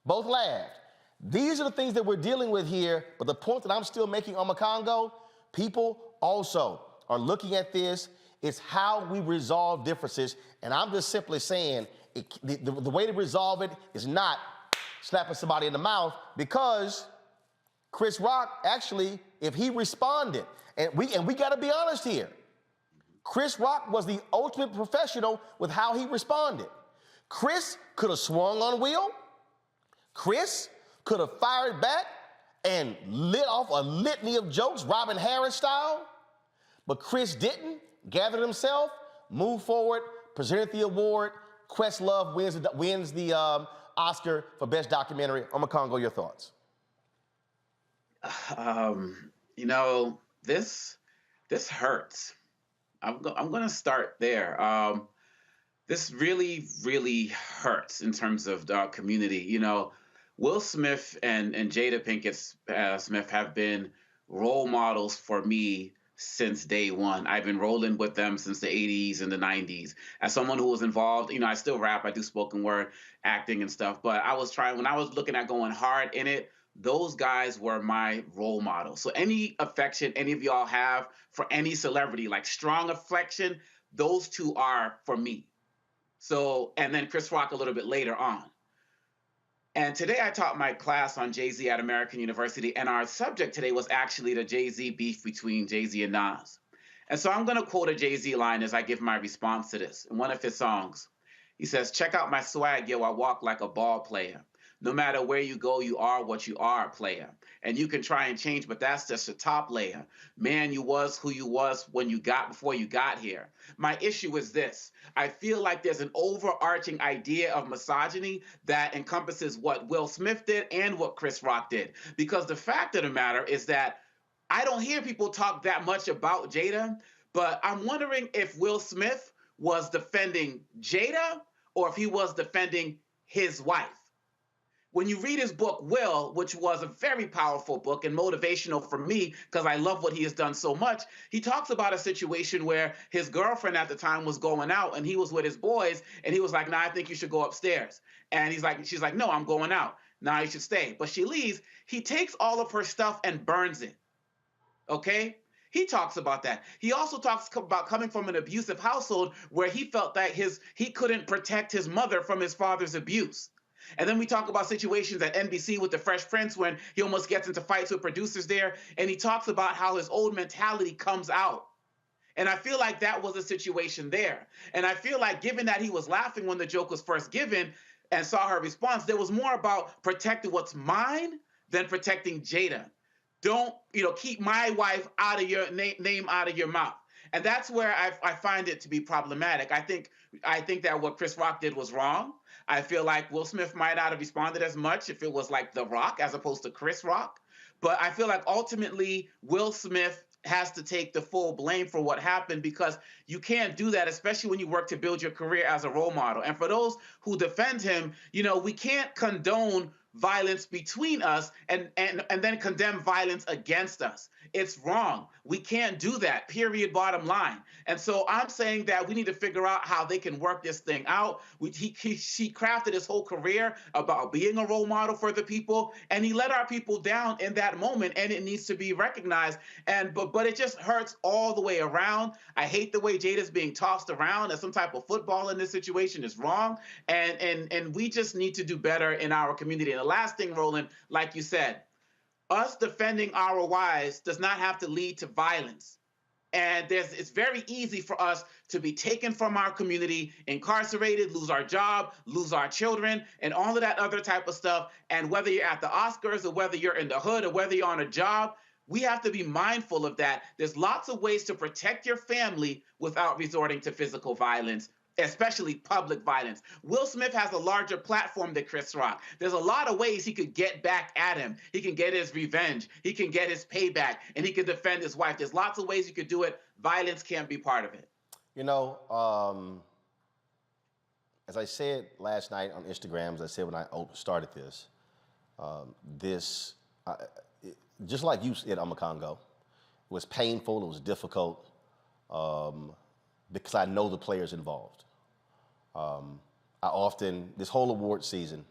both laughed. These are the things that we're dealing with here, but the point that I'm still making on Congo, people also are looking at this. It's how we resolve differences, and I'm just simply saying the way to resolve it is not slapping somebody in the mouth, because Chris Rock, actually, if he responded, and we got to be honest here, Chris Rock was the ultimate professional with how he responded. Chris could have swung on Will. Chris could have fired back and lit off a litany of jokes, Robin Harris style. But Chris didn't, gathered himself, moved forward, presented the award. Questlove wins the Oscar for Best Documentary. Congo, your thoughts? You know, this hurts. I'm going to start there. This really, really hurts in terms of the community. You know, Will Smith and Jada Pinkett Smith have been role models for me since day one. I've been rolling with them since the 80s and the 90s. As someone who was involved, you know, I still rap, I do spoken word acting and stuff, but when I was looking at going hard in it, those guys were my role models. So any affection any of y'all have for any celebrity, like strong affection, those two are for me. So, and then Chris Rock a little bit later on. And today I taught my class on Jay-Z at American University, and our subject today was actually the Jay-Z beef between Jay-Z and Nas. And so I'm going to quote a Jay-Z line as I give my response to this. In one of his songs, he says, "Check out my swag, yo, I walk like a ball player. No matter where you go, you are what you are, player. And you can try and change, but that's just the top layer. Man, you was who you was before you got here. My issue is this. I feel like there's an overarching idea of misogyny that encompasses what Will Smith did and what Chris Rock did. Because the fact of the matter is that I don't hear people talk that much about Jada, but I'm wondering if Will Smith was defending Jada or if he was defending his wife. When you read his book, Will, which was a very powerful book and motivational for me because I love what he has done so much, he talks about a situation where his girlfriend at the time was going out and he was with his boys and he was like, "Nah, I think you should go upstairs." And she's like, "No, I'm going out. Nah, you should stay." But she leaves. He takes all of her stuff and burns it. Okay? He talks about that. He also talks about coming from an abusive household where he felt that he couldn't protect his mother from his father's abuse. And then we talk about situations at NBC with the Fresh Prince when he almost gets into fights with producers there. And he talks about how his old mentality comes out. And I feel like that was a situation there. And I feel like given that he was laughing when the joke was first given, and saw her response, there was more about protecting what's mine than protecting Jada. Don't, keep my wife out of your name out of your mouth. And that's where I find it to be problematic. I think that what Chris Rock did was wrong. I feel like Will Smith might not have responded as much if it was like The Rock as opposed to Chris Rock. But I feel like ultimately Will Smith has to take the full blame for what happened, because you can't do that, especially when you work to build your career as a role model. And for those who defend him, we can't condone violence between us and then condemn violence against us. It's wrong. We can't do that, period, bottom line. And so I'm saying that we need to figure out how they can work this thing out. She crafted his whole career about being a role model for the people, and he let our people down in that moment, and it needs to be recognized. But it just hurts all the way around. I hate the way Jada's being tossed around as some type of football in this situation is wrong. And we just need to do better in our community. And the last thing, Roland, like you said, us defending our wives does not have to lead to violence. And it's very easy for us to be taken from our community, incarcerated, lose our job, lose our children, and all of that other type of stuff. And whether you're at the Oscars or whether you're in the hood or whether you're on a job, we have to be mindful of that. There's lots of ways to protect your family without resorting to physical violence, especially public violence. Will Smith has a larger platform than Chris Rock. There's a lot of ways he could get back at him. He can get his revenge. He can get his payback, and he can defend his wife. There's lots of ways you could do it. Violence can't be part of it. As I said last night on Instagram, as I said when I started this, just like you said, Congo, it was painful, it was difficult, because I know the players involved. This whole award season,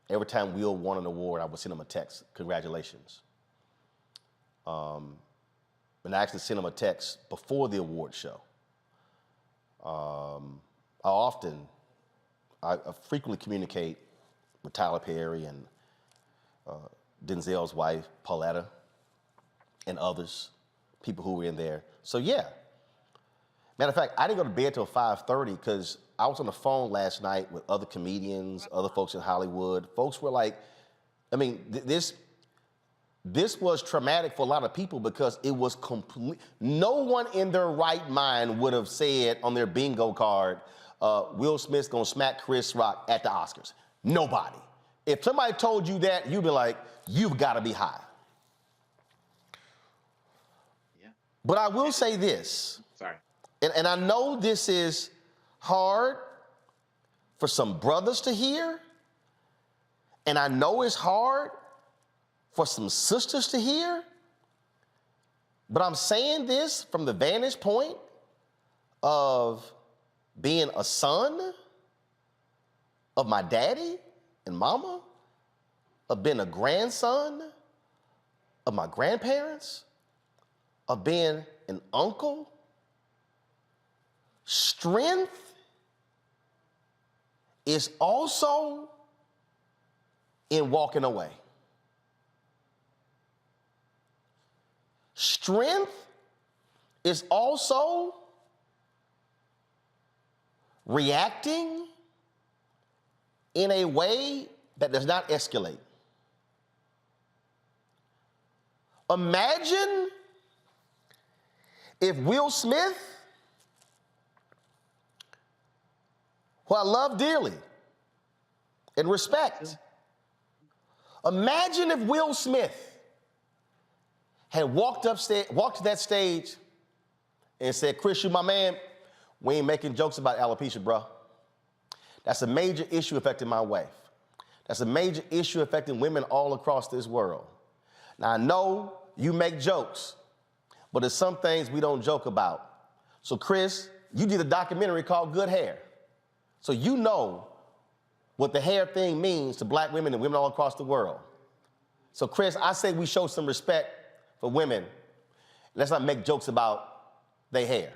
every time Will won an award, I would send him a text, congratulations. And I actually sent him a text before the award show. I frequently communicate with Tyler Perry and Denzel's wife, Pauletta, and others, people who were in there. So yeah. Matter of fact, I didn't go to bed till 5:30 because I was on the phone last night with other comedians, other folks in Hollywood. Folks were like, this was traumatic for a lot of people because it was complete. No one in their right mind would have said on their bingo card, Will Smith's gonna smack Chris Rock at the Oscars. Nobody. If somebody told you that, you'd be like, you've got to be high. Yeah. But I will say this. Sorry. And I know this is hard for some brothers to hear, and I know it's hard for some sisters to hear, but I'm saying this from the vantage point of being a son of my daddy and mama, of being a grandson of my grandparents, of being an uncle. Strength is also in walking away. Strength is also reacting in a way that does not escalate. Imagine if Will Smith, who I love dearly and respect, imagine if Will Smith had walked to that stage and said, Chris, you my man, we ain't making jokes about alopecia, bro. That's a major issue affecting my wife. That's a major issue affecting women all across this world. Now, I know you make jokes, but there's some things we don't joke about. So, Chris, you did a documentary called Good Hair. So you know what the hair thing means to black women and women all across the world. So, Chris, I say we show some respect for women. Let's not make jokes about their hair.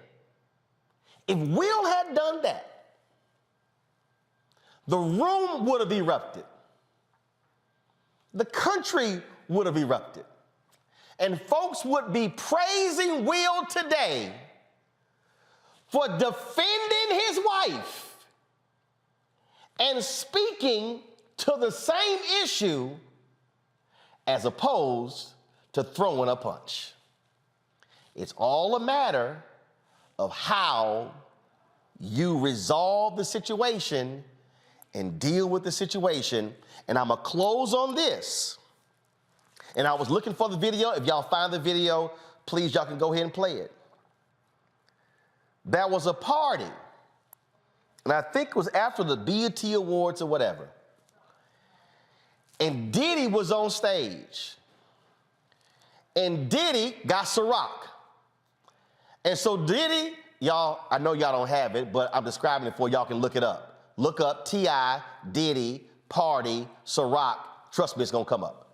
If Will had done that, the room would have erupted. The country would have erupted. And folks would be praising Will today for defending his wife and speaking to the same issue as opposed to throwing a punch. It's all a matter of how you resolve the situation and deal with the situation. And I'm gonna close on this. And I was looking for the video. If y'all find the video, please, y'all can go ahead and play it. There was a party, and I think it was after the BET Awards or whatever. And Diddy was on stage. And Diddy got Ciroc. And so Diddy, y'all, I know y'all don't have it, but I'm describing it for y'all can look it up. Look up T.I., Diddy, party, Ciroc. Trust me, it's gonna come up.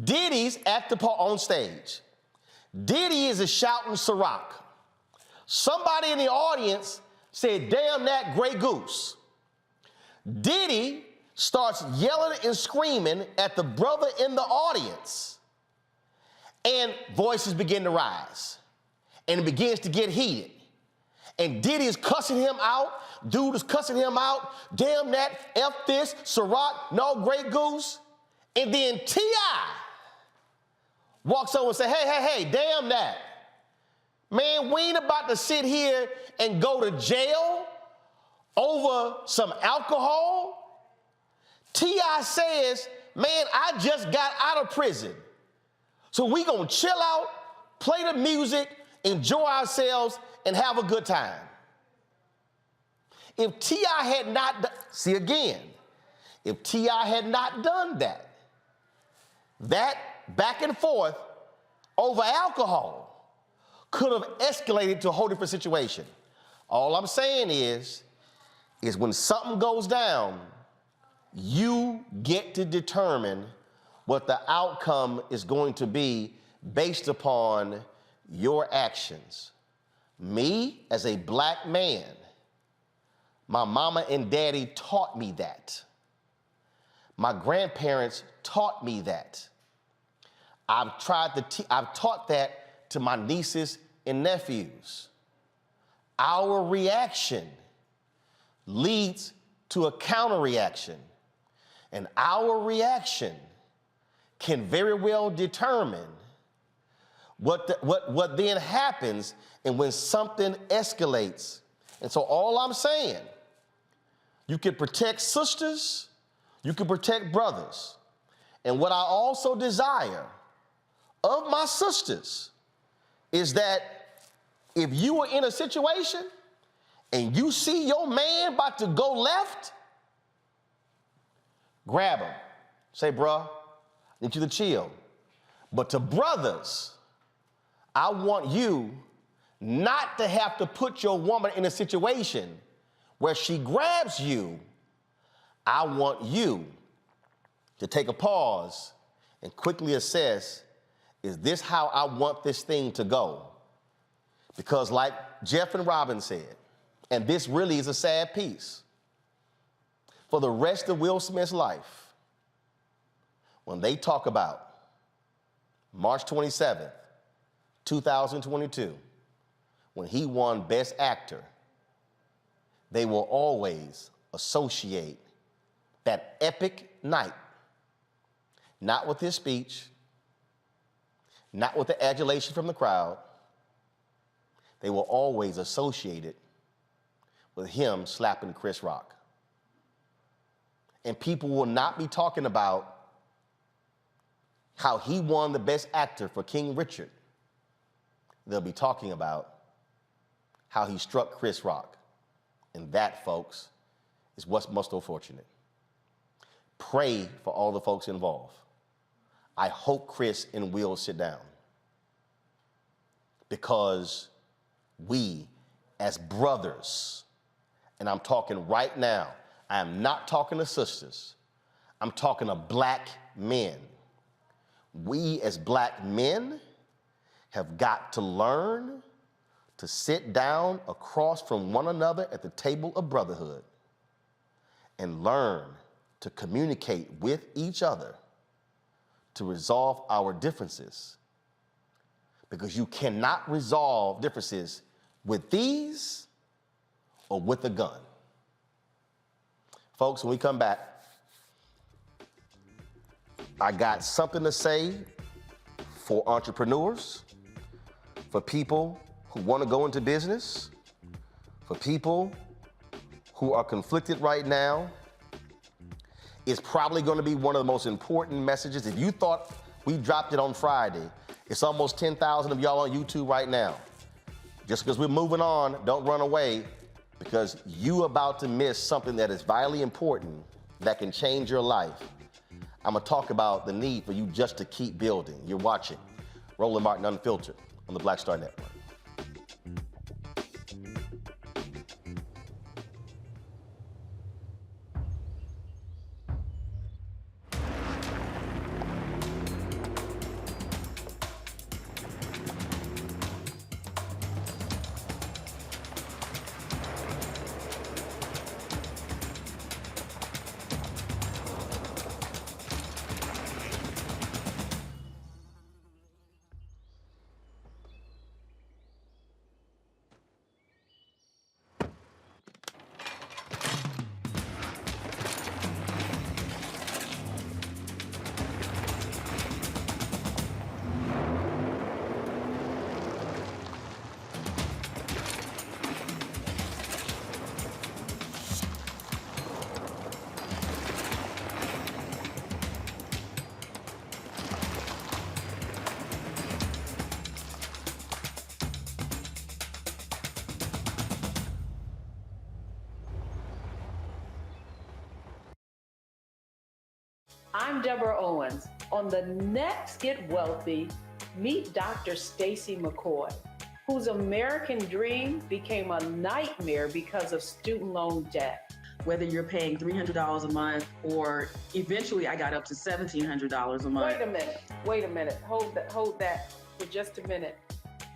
Diddy's at the on stage. Diddy is shouting Ciroc. Somebody in the audience said, "Damn that Grey Goose." Diddy starts yelling and screaming at the brother in the audience. And voices begin to rise. And it begins to get heated. And Diddy is cussing him out. Dude is cussing him out. Damn that, F this, Ciroc, no Grey Goose. And then T.I. walks over and says, hey, damn that. Man, we ain't about to sit here and go to jail over some alcohol. T.I. says, man, I just got out of prison. So we gonna chill out, play the music, enjoy ourselves, and have a good time. If T.I. had not, see again, if T.I. had not done that, that back and forth over alcohol could have escalated to a whole different situation. All I'm saying is when something goes down, you get to determine what the outcome is going to be based upon your actions. Me, as a black man, my mama and daddy taught me that. My grandparents taught me that. I've taught that to my nieces and nephews. Our reaction leads to a counter reaction, and our reaction can very well determine what then happens and when something escalates. And so all I'm saying, you can protect sisters, you can protect brothers. And what I also desire of my sisters is that if you are in a situation and you see your man about to go left, grab him. Say, bruh, I need you to chill. But to brothers, I want you not to have to put your woman in a situation where she grabs you. I want you to take a pause and quickly assess, is this how I want this thing to go? Because like Jeff and Robin said, and this really is a sad piece, for the rest of Will Smith's life, when they talk about March 27th, 2022, when he won Best Actor, they will always associate that epic night, not with his speech, not with the adulation from the crowd. They will always associate it with him slapping Chris Rock. And people will not be talking about how he won the Best Actor for King Richard. They'll be talking about how he struck Chris Rock. And that, folks, is what's most unfortunate. Pray for all the folks involved. I hope Chris and Will sit down, because we as brothers, and I'm talking right now, I am not talking to sisters, I'm talking to black men. We as black men have got to learn to sit down across from one another at the table of brotherhood and learn to communicate with each other to resolve our differences. Because you cannot resolve differences with these or with a gun. Folks, when we come back, I got something to say for entrepreneurs, for people who want to go into business, for people who are conflicted right now. It's probably going to be one of the most important messages. If you thought we dropped it on Friday, it's almost 10,000 of y'all on YouTube right now. Just because we're moving on, don't run away, because you about to miss something that is vitally important that can change your life. I'm gonna talk about the need for you just to keep building. You're watching Roland Martin Unfiltered on the Black Star Network. I'm Deborah Owens. On the next Get Wealthy, meet Dr. Stacy McCoy, whose American dream became a nightmare because of student loan debt. Whether you're paying $300 a month or eventually I got up to $1,700 a month. Wait a minute. Hold that for just a minute.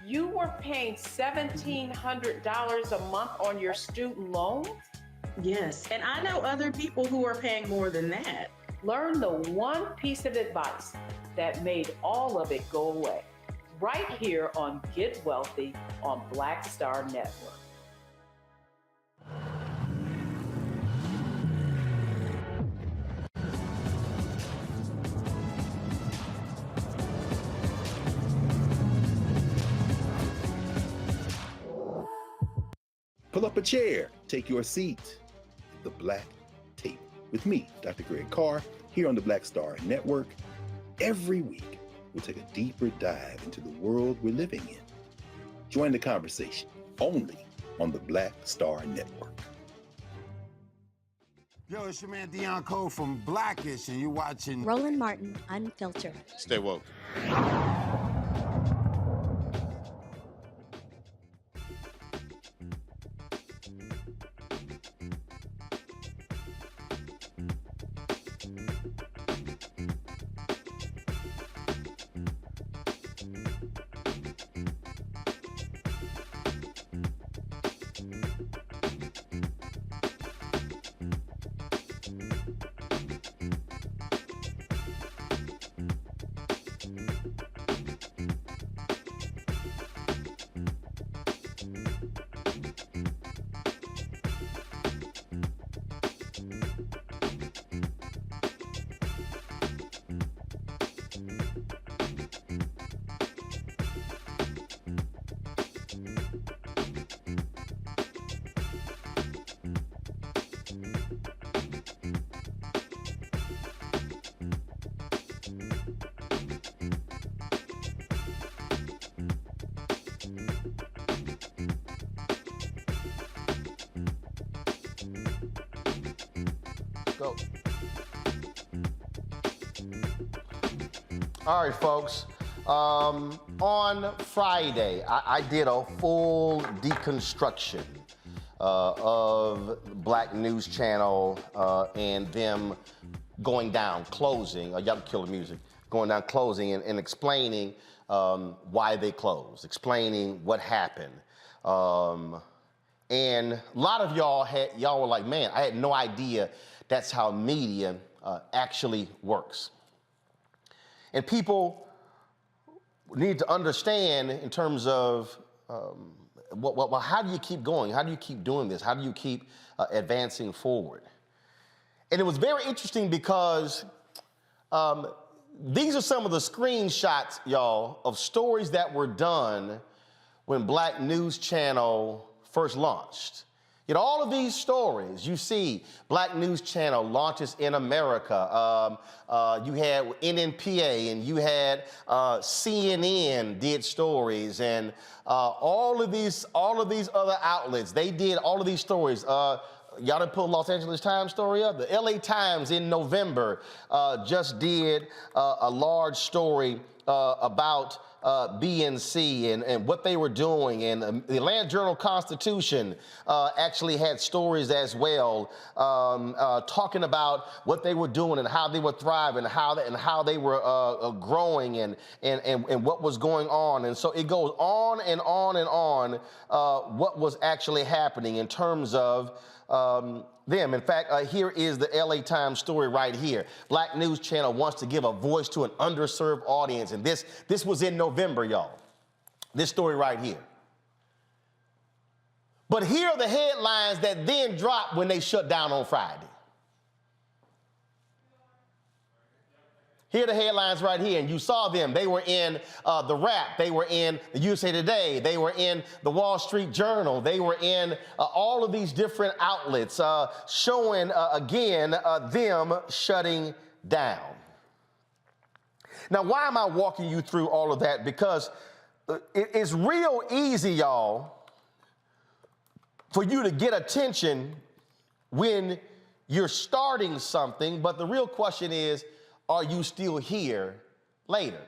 You were paying $1,700 a month on your student loans? Yes, and I know other people who are paying more than that. Learn the one piece of advice that made all of it go away. Right here on Get Wealthy on Black Star Network. Pull up a chair, take your seat. The Black Tape with me, Dr. Greg Carr, here on the Black Star Network. Every week, we'll take a deeper dive into the world we're living in. Join the conversation only on the Black Star Network. Yo, it's your man Dion Cole from Blackish, and you're watching Roland Martin Unfiltered. Stay woke. Go. All right, folks. On Friday, I did a full deconstruction of Black News Channel and them going down, closing. Y'all can kill the music. Going down, closing, and explaining why they closed, explaining what happened. And a lot of y'all were like, man, I had no idea that's how media actually works. And people need to understand in terms of, well, how do you keep going? How do you keep doing this? How do you keep advancing forward? And it was very interesting because these are some of the screenshots, y'all, of stories that were done when Black News Channel first launched. You know, all of these stories, you see Black News Channel launches in America. You had NNPA and you had CNN did stories, and all of these other outlets, they did all of these stories. Y'all didn't pull Los Angeles Times story up? The LA Times in November just did a large story about BNC and what they were doing, and the Atlanta Journal-Constitution actually had stories as well, talking about what they were doing and how they were thriving, and how they were growing, and what was going on. And so it goes on and on and on what was actually happening in terms of them. In fact, here is the LA Times story right here. Black News Channel wants to give a voice to an underserved audience. And this was in November, y'all. This story right here. But here are the headlines that then dropped when they shut down on Friday. Here are the headlines right here, and you saw them. They were in The Wrap. They were in the USA Today. They were in the Wall Street Journal. They were in all of these different outlets showing, again, them shutting down. Now, why am I walking you through all of that? Because it's real easy, y'all, for you to get attention when you're starting something, but the real question is, are you still here later?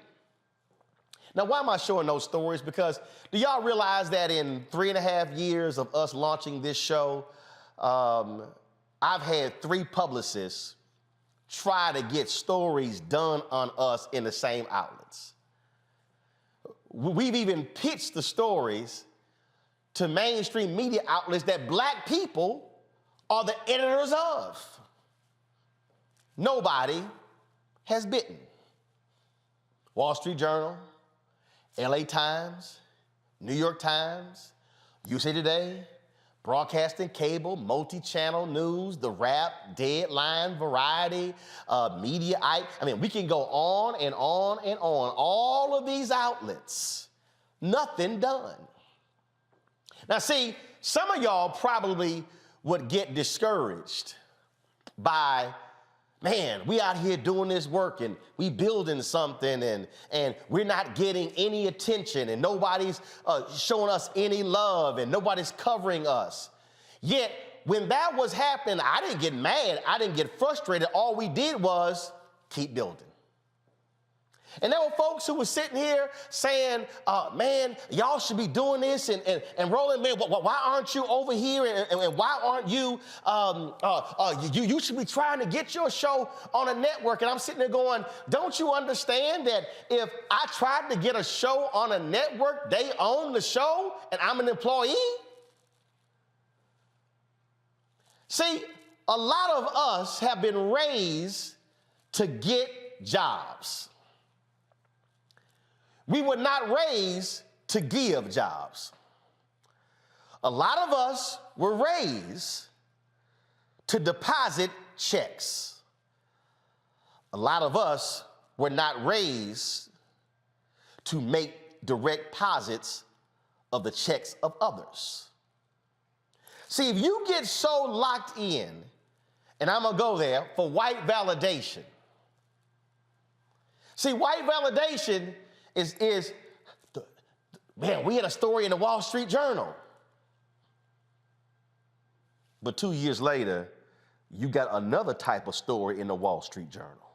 Now, why am I showing those stories? Because do y'all realize that in 3.5 years of us launching this show, I've had 3 publicists try to get stories done on us in the same outlets. We've even pitched the stories to mainstream media outlets that Black people are the editors of. Nobody has bitten. Wall Street Journal, LA Times, New York Times, USA Today, Broadcasting, Cable, Multi-Channel News, The Wrap, Deadline, Variety, Media. I mean, we can go on and on and on. All of these outlets, nothing done. Now see, some of y'all probably would get discouraged by, man, we out here doing this work and we building something and we're not getting any attention and nobody's showing us any love and nobody's covering us. Yet, when that was happening, I didn't get mad. I didn't get frustrated. All we did was keep building. And there were folks who were sitting here saying, man, y'all should be doing this, and Roland, man, why aren't you over here, and why aren't you, you should be trying to get your show on a network. And I'm sitting there going, don't you understand that if I tried to get a show on a network, they own the show, and I'm an employee? See, a lot of us have been raised to get jobs. We were not raised to give jobs. A lot of us were raised to deposit checks. A lot of us were not raised to make direct deposits of the checks of others. See, if you get so locked in, and I'm gonna go there, for white validation. See, white validation is man, we had a story in the Wall Street Journal. But 2 years later, you got another type of story in the Wall Street Journal.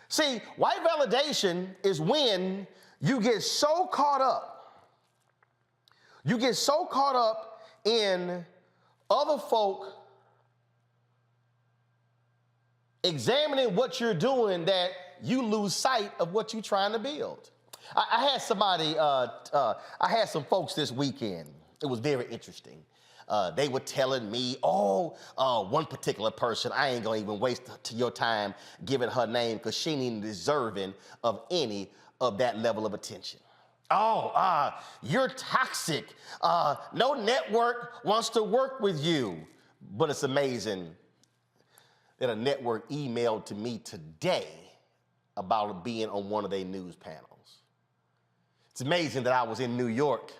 See, white validation is when you get so caught up. You get so caught up in other folk examining what you're doing that you lose sight of what you're trying to build. I had somebody, I had some folks this weekend. It was very interesting. They were telling me, one particular person, I ain't gonna even waste your time giving her name because she ain't even deserving of any of that level of attention. You're toxic. No network wants to work with you. But it's amazing that a network emailed to me today about being on one of their news panels. It's amazing that I was in New York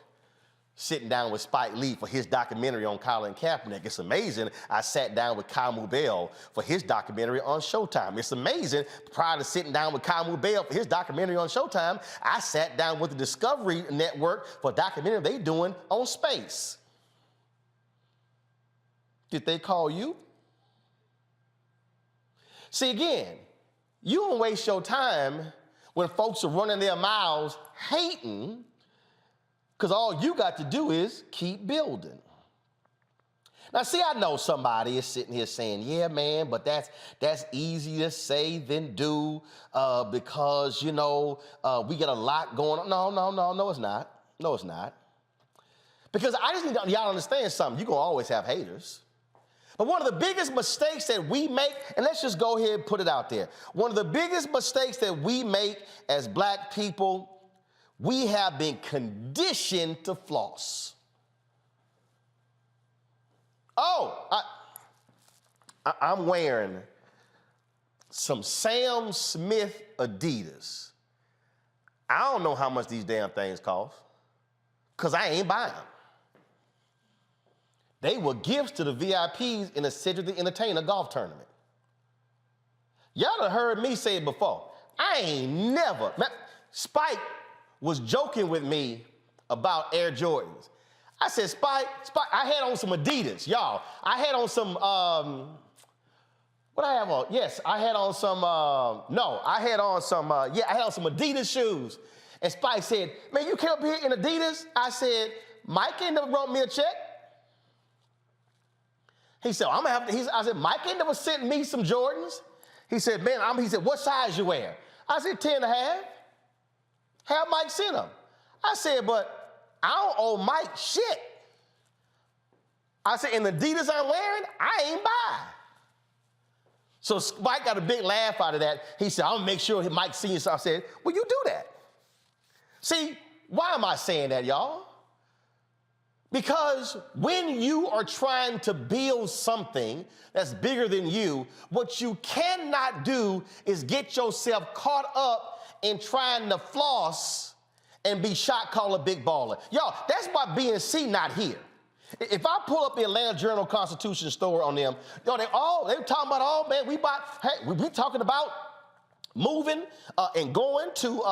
sitting down with Spike Lee for his documentary on Colin Kaepernick. It's amazing I sat down with Kamu Bell for his documentary on Showtime. It's amazing prior to sitting down with Kamu Bell for his documentary on Showtime, I sat down with the Discovery Network for a documentary they doing on space. Did they call you? See, again, you don't waste your time when folks are running their mouths hating, because all you got to do is keep building. Now, see, I know somebody is sitting here saying, yeah, man, but that's easier to say than do because, you know, we get a lot going on. No, it's not. No, it's not. Because I just need y'all to understand something. You're going to always have haters. But one of the biggest mistakes that we make, and let's just go ahead and put it out there. One of the biggest mistakes that we make as black people, we have been conditioned to floss. Oh, I'm wearing some Sam Smith Adidas. I don't know how much these damn things cost, because I ain't buying them. They were gifts to the VIPs in a Cedric the Entertainer golf tournament. Y'all done heard me say it before. I ain't never. Spike was joking with me about Air Jordans. I said, Spike, I had on some Adidas, y'all. I had on some, what I have on? Yes, I had on some, I had on some Adidas shoes. And Spike said, man, you came up here in Adidas? I said, Mike ain't never wrote me a check. He said, I'm gonna have to, I said, Mike ain't never sent me some Jordans. He said, man, he said, what size you wear? I said, 10 and a half. Have Mike send them. I said, but I don't owe Mike shit. I said, and the Adidas I'm wearing, I ain't buy. So Mike got a big laugh out of that. He said, I'm gonna make sure Mike sees you. So I said, well, you do that. See, why am I saying that, y'all? Because when you are trying to build something that's bigger than you, what you cannot do is get yourself caught up in trying to floss and be shot caller big baller. Y'all, that's why BNC not here. If I pull up the Atlanta Journal-Constitution store on them, yo, they talking about, oh man, we talking about moving and going to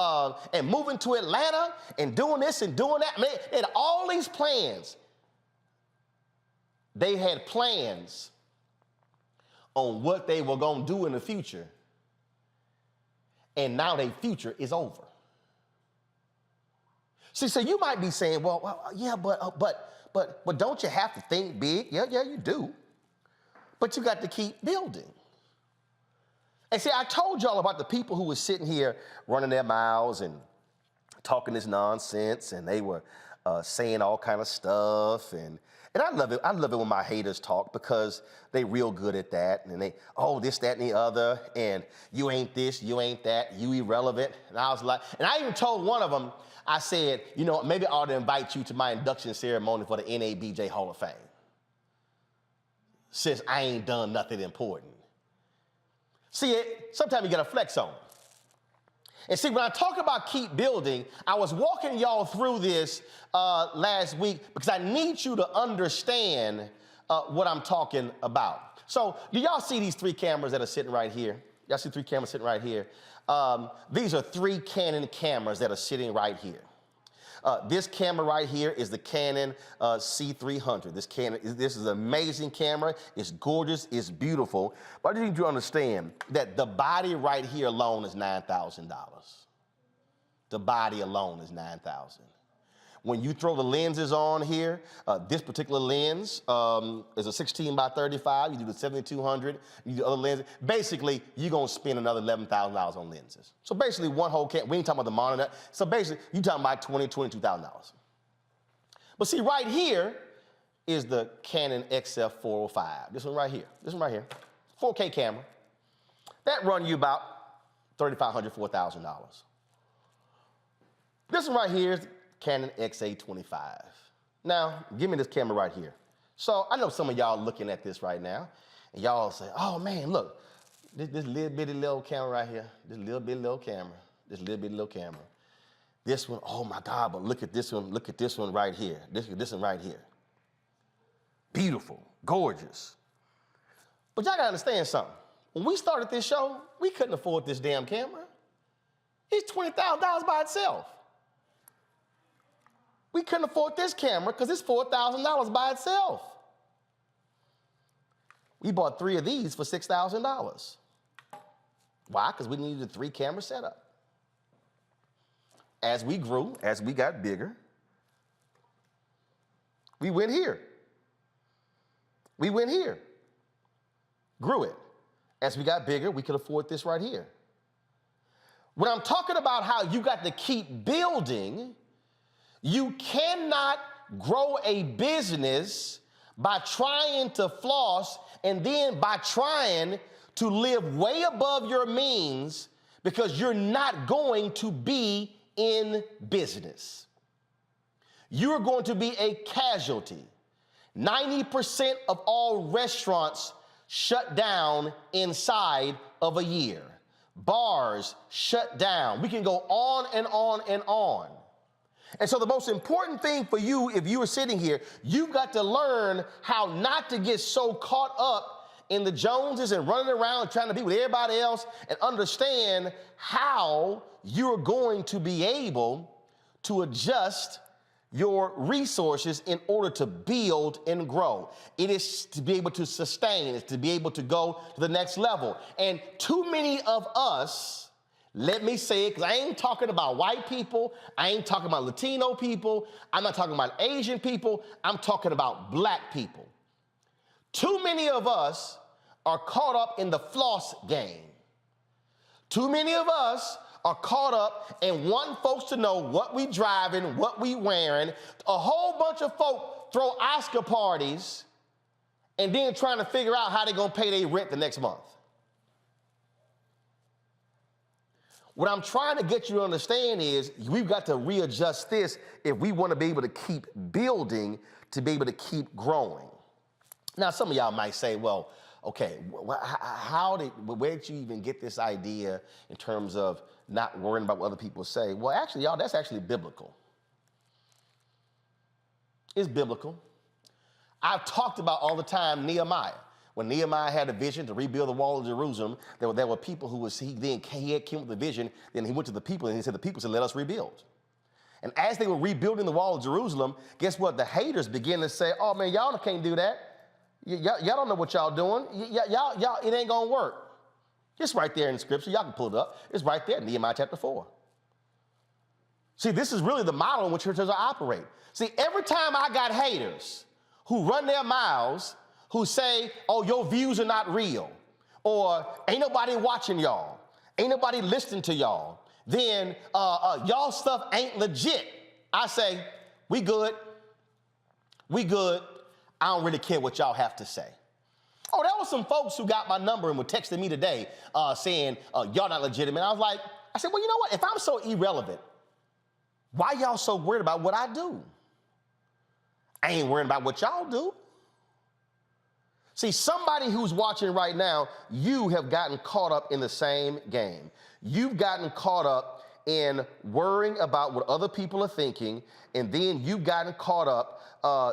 and moving to Atlanta and doing this and doing that. Man, they had all these plans. They had plans on what they were going to do in the future. And now their future is over. See, so you might be saying, well yeah, but don't you have to think big? Yeah, you do. But you got to keep building. And see, I told y'all about the people who were sitting here running their mouths and talking this nonsense, and they were saying all kind of stuff. And I love it. I love it when my haters talk, because they real good at that. And they, oh, this, that, and the other. And you ain't this, you ain't that, you irrelevant. And I was like, and I even told one of them, I said, you know, maybe I ought to invite you to my induction ceremony for the NABJ Hall of Fame, since I ain't done nothing important. See, sometimes you got to flex on it. And see, when I talk about keep building, I was walking y'all through this last week because I need you to understand what I'm talking about. So do y'all see these three cameras that are sitting right here? Y'all see three cameras sitting right here? These are three Canon cameras that are sitting right here. This camera right here is the Canon C300. This is an amazing camera. It's gorgeous. It's beautiful. But I just need you to understand that the body right here alone is $9,000. The body alone is $9,000. When you throw the lenses on here, this particular lens is a 16 by 35. You do the 7200, you do the other lenses. Basically, you're gonna spend another $11,000 on lenses. So basically, one whole camera, we ain't talking about the monitor. So basically, you're talking about $22,000. But see, right here is the Canon XF405. This one right here, 4K camera. That run you about $3,500, $4,000. This one right here is Canon XA25. Now, give me this camera right here. So I know some of y'all looking at this right now, And y'all say, oh man, look, this little bitty little camera right here, this little bitty little camera, this little bitty little camera. This one, oh my God, but look at this one right here. This one right here. Beautiful, gorgeous. But y'all gotta understand something. When we started this show, we couldn't afford this damn camera. It's $20,000 by itself. We couldn't afford this camera because it's $4,000 by itself. We bought 3 of these for $6,000. Why? Because we needed a 3-camera setup. As we grew, as we got bigger, we went here. We went here. Grew it. As we got bigger, we could afford this right here. When I'm talking about how you got to keep building, you cannot grow a business by trying to floss and then by trying to live way above your means, because you're not going to be in business. You're going to be a casualty. 90% of all restaurants shut down inside of a year. Bars shut down. We can go on and on and on. And so the most important thing for you, if you are sitting here, you've got to learn how not to get so caught up in the Joneses and running around trying to be with everybody else, and understand how you're going to be able to adjust your resources in order to build and grow. It is to be able to sustain. It's to be able to go to the next level. And too many of us, let me say it, because I ain't talking about white people, I ain't talking about Latino people, I'm not talking about Asian people, I'm talking about black people. Too many of us are caught up in the floss game. Too many of us are caught up and want folks to know what we driving, what we wearing. A whole bunch of folk throw Oscar parties and then trying to figure out how they're gonna pay their rent the next month. What I'm trying to get you to understand is we've got to readjust this if we want to be able to keep building, to be able to keep growing. Now, some of y'all might say, well, okay, where did you even get this idea in terms of not worrying about what other people say? Well, actually, y'all, that's actually biblical. It's biblical. I've talked about all the time Nehemiah. When Nehemiah had a vision to rebuild the wall of Jerusalem, there were people who came with the vision, then he went to the people and he said, the people said, let us rebuild. And as they were rebuilding the wall of Jerusalem, guess what? The haters began to say, oh man, y'all can't do that. Y'all don't know what y'all doing. Y'all, it ain't gonna work. It's right there in the scripture. Y'all can pull it up. It's right there in Nehemiah chapter 4. See, this is really the model in which churches operate. See, every time I got haters who run their mouths, who say, oh, your views are not real, or ain't nobody watching y'all, ain't nobody listening to y'all, then y'all stuff ain't legit. I say, we good. We good. I don't really care what y'all have to say. Oh, there were some folks who got my number and were texting me today saying, y'all not legitimate. I said, well, you know what? If I'm so irrelevant, why y'all so worried about what I do? I ain't worried about what y'all do. See, somebody who's watching right now, you have gotten caught up in the same game. You've gotten caught up in worrying about what other people are thinking, and then you've gotten caught up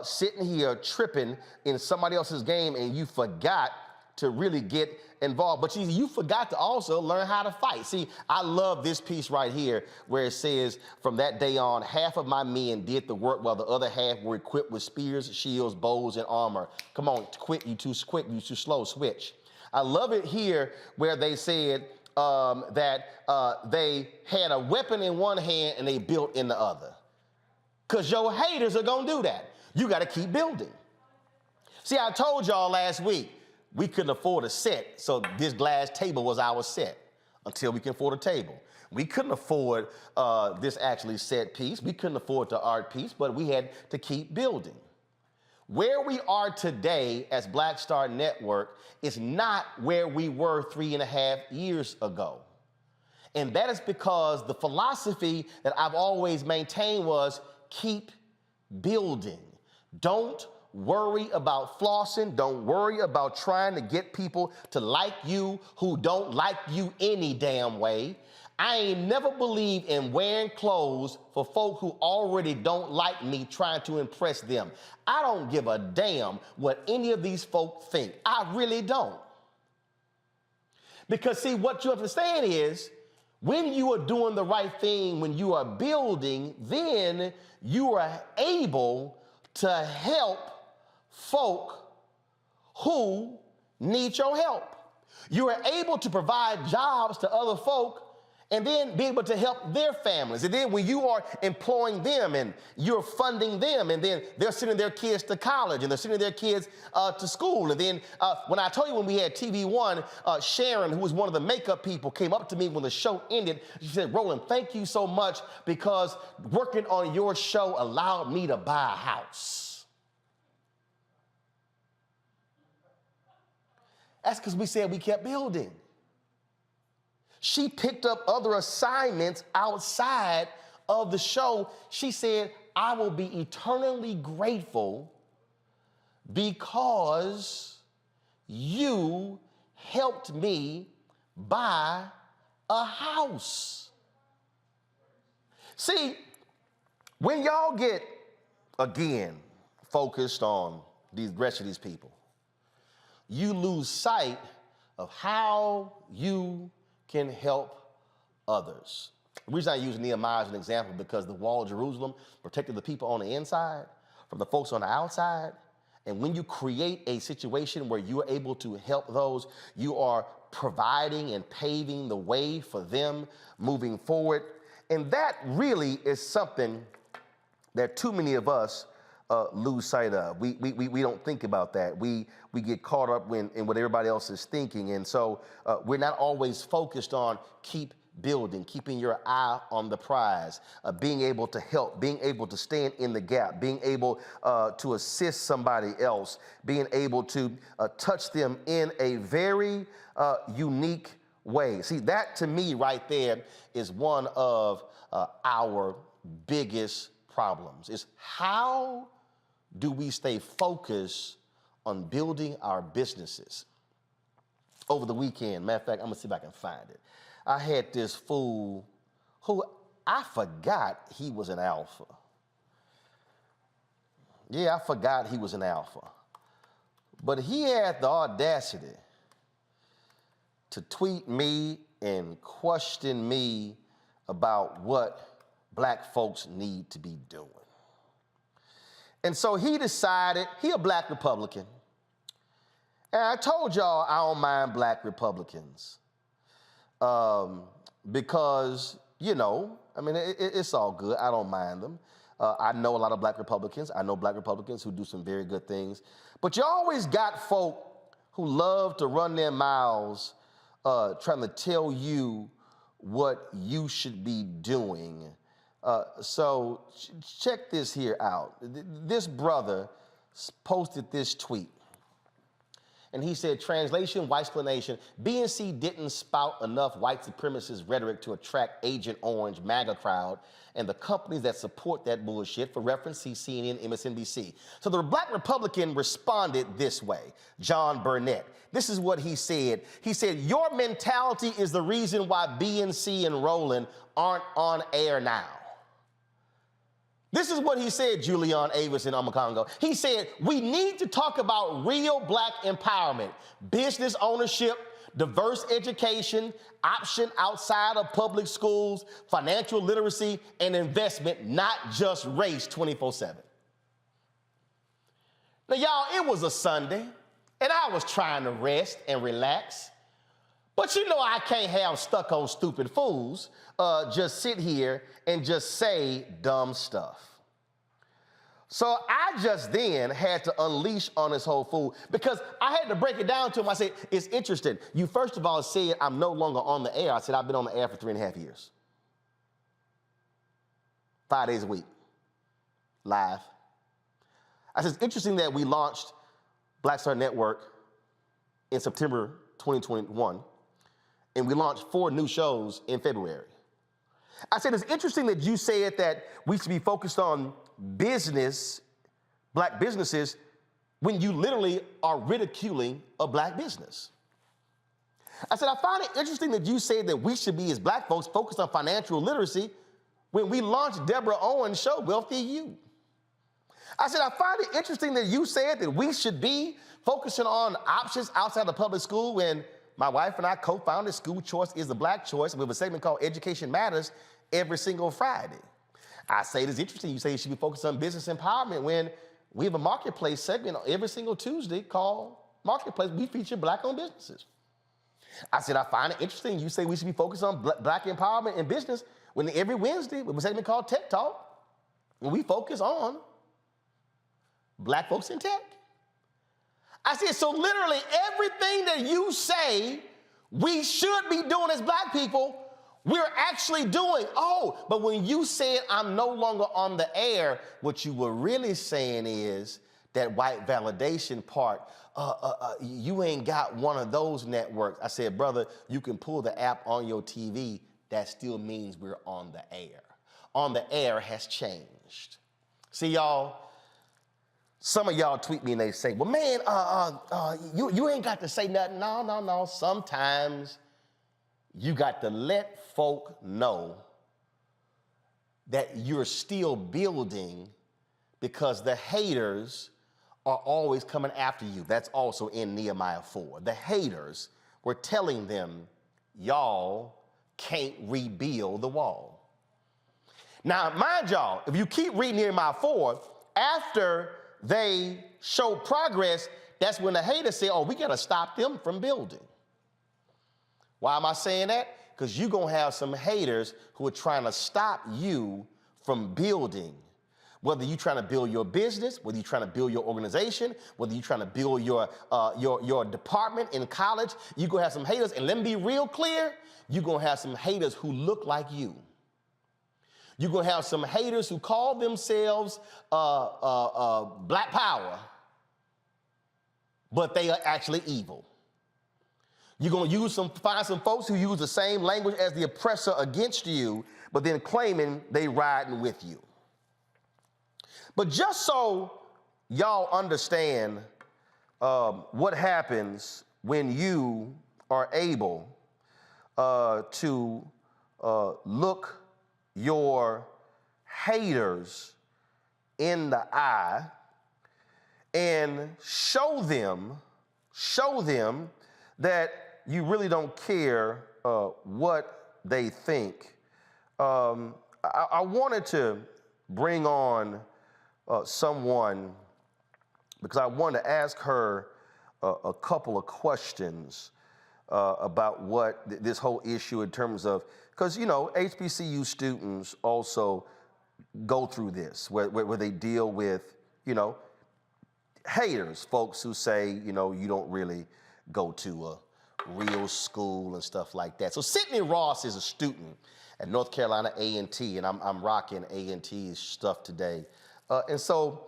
sitting here tripping in somebody else's game, and you forgot to really get involved. But you forgot to also learn how to fight. See, I love this piece right here where it says, from that day on, half of my men did the work while the other half were equipped with spears, shields, bows, and armor. Come on, quit, you too quick, you too slow, switch. I love it here where they said that they had a weapon in one hand and they built in the other. Because your haters are going to do that. You got to keep building. See, I told y'all last week, we couldn't afford a set, so this glass table was our set until we can afford a table. We couldn't afford this actually set piece. We couldn't afford the art piece, but we had to keep building. Where we are today as Black Star Network is not where we were 3.5 years ago. And that is because the philosophy that I've always maintained was keep building. Don't worry about flossing. Don't worry about trying to get people to like you who don't like you any damn way. I ain't never believed in wearing clothes for folk who already don't like me, trying to impress them. I don't give a damn what any of these folk think. I really don't. Because see, what you understand is, when you are doing the right thing, when you are building, then you are able to help folk who need your help. You are able to provide jobs to other folk and then be able to help their families. And then when you are employing them and you're funding them, and then they're sending their kids to college and they're sending their kids to school. And then when I told you when we had TV One, Sharon, who was one of the makeup people, came up to me when the show ended. She said, Roland, thank you so much, because working on your show allowed me to buy a house. That's because we said we kept building. She picked up other assignments outside of the show. She said, I will be eternally grateful because you helped me buy a house. See, when y'all get, again, focused on the rest of these people, you lose sight of how you can help others. The reason I use Nehemiah as an example, because the wall of Jerusalem protected the people on the inside from the folks on the outside. And when you create a situation where you are able to help those, you are providing and paving the way for them moving forward. And that really is something that too many of us lose sight of. We don't think about that. We get caught up in what everybody else is thinking. And so we're not always focused on keep building, keeping your eye on the prize, being able to help, being able to stand in the gap, being able to assist somebody else, being able to touch them in a very unique way. See, that to me right there is one of our biggest problems, is how do we stay focused on building our businesses? Over the weekend, matter of fact, I'm gonna see if I can find it. I had this fool who I forgot he was an alpha. Yeah, I forgot he was an alpha. But he had the audacity to tweet me and question me about what black folks need to be doing. And so he decided, he a black Republican. And I told y'all I don't mind black Republicans. Because, you know, I mean, it's all good. I don't mind them. I know a lot of black Republicans. I know black Republicans who do some very good things. But you always got folk who love to run their mouths trying to tell you what you should be doing. So check this here out. This brother posted this tweet. And he said, translation, white explanation, BNC didn't spout enough white supremacist rhetoric to attract Agent Orange MAGA crowd and the companies that support that bullshit. For reference, see CNN, MSNBC. So the black Republican responded this way, John Burnett. This is what he said. He said, your mentality is the reason why BNC and Roland aren't on air now. This is what he said, Julian Avis in Amakongo. He said, we need to talk about real black empowerment, business ownership, diverse education, option outside of public schools, financial literacy, and investment, not just race 24/7. Now, y'all, it was a Sunday, and I was trying to rest and relax. But you know I can't have stuck-on stupid fools just sit here and just say dumb stuff. So I just then had to unleash on this whole fool, because I had to break it down to him. I said, it's interesting. You first of all said I'm no longer on the air. I said I've been on the air for 3.5 years. 5 days a week, live. I said, it's interesting that we launched Black Star Network in September 2021, and we launched 4 new shows in February. I said, it's interesting that you said that we should be focused on business, black businesses, when you literally are ridiculing a black business? I said, I find it interesting that you say that we should be, as black folks, focused on financial literacy when we launched Deborah Owens' show, Wealthy You. I said, I find it interesting that you said that we should be focusing on options outside of public school when my wife and I co-founded School Choice is the Black Choice. We have a segment called Education Matters every single Friday. I say it is interesting. You say you should be focused on business empowerment when we have a marketplace segment every single Tuesday called Marketplace. We feature black-owned businesses. I said, I find it interesting. You say we should be focused on black empowerment in business when every Wednesday we have a segment called Tech Talk, when we focus on black folks in tech. I said, so literally everything that you say we should be doing as black people, we're actually doing. Oh, but when you said I'm no longer on the air, what you were really saying is that white validation part, you ain't got one of those networks. I said, brother, you can pull the app on your TV. That still means we're on the air. On the air has changed. See, y'all, some of y'all tweet me and they say, well, man, you ain't got to say nothing. No. Sometimes you got to let folk know that you're still building because the haters are always coming after you. That's also in Nehemiah 4. The haters were telling them, y'all can't rebuild the wall. Now, mind y'all, if you keep reading Nehemiah 4, after they show progress, that's when the haters say, oh, we got to stop them from building. Why am I saying that? Because you're going to have some haters who are trying to stop you from building. Whether you're trying to build your business, whether you're trying to build your organization, whether you're trying to build your department in college, you're going to have some haters. And let me be real clear, you're going to have some haters who look like you. You're going to have some haters who call themselves black power, but they are actually evil. You're going to find some folks who use the same language as the oppressor against you, but then claiming they riding with you. But just so y'all understand what happens when you are able to look your haters in the eye and show them that you really don't care what they think. I wanted to bring on someone because I wanted to ask her a couple of questions about what this whole issue in terms of, because, you know, HBCU students also go through this, where they deal with, you know, haters, folks who say, you know, you don't really go to a real school and stuff like that. So Sydney Ross is a student at North Carolina A&T, and I'm rocking A&T's stuff today. And so,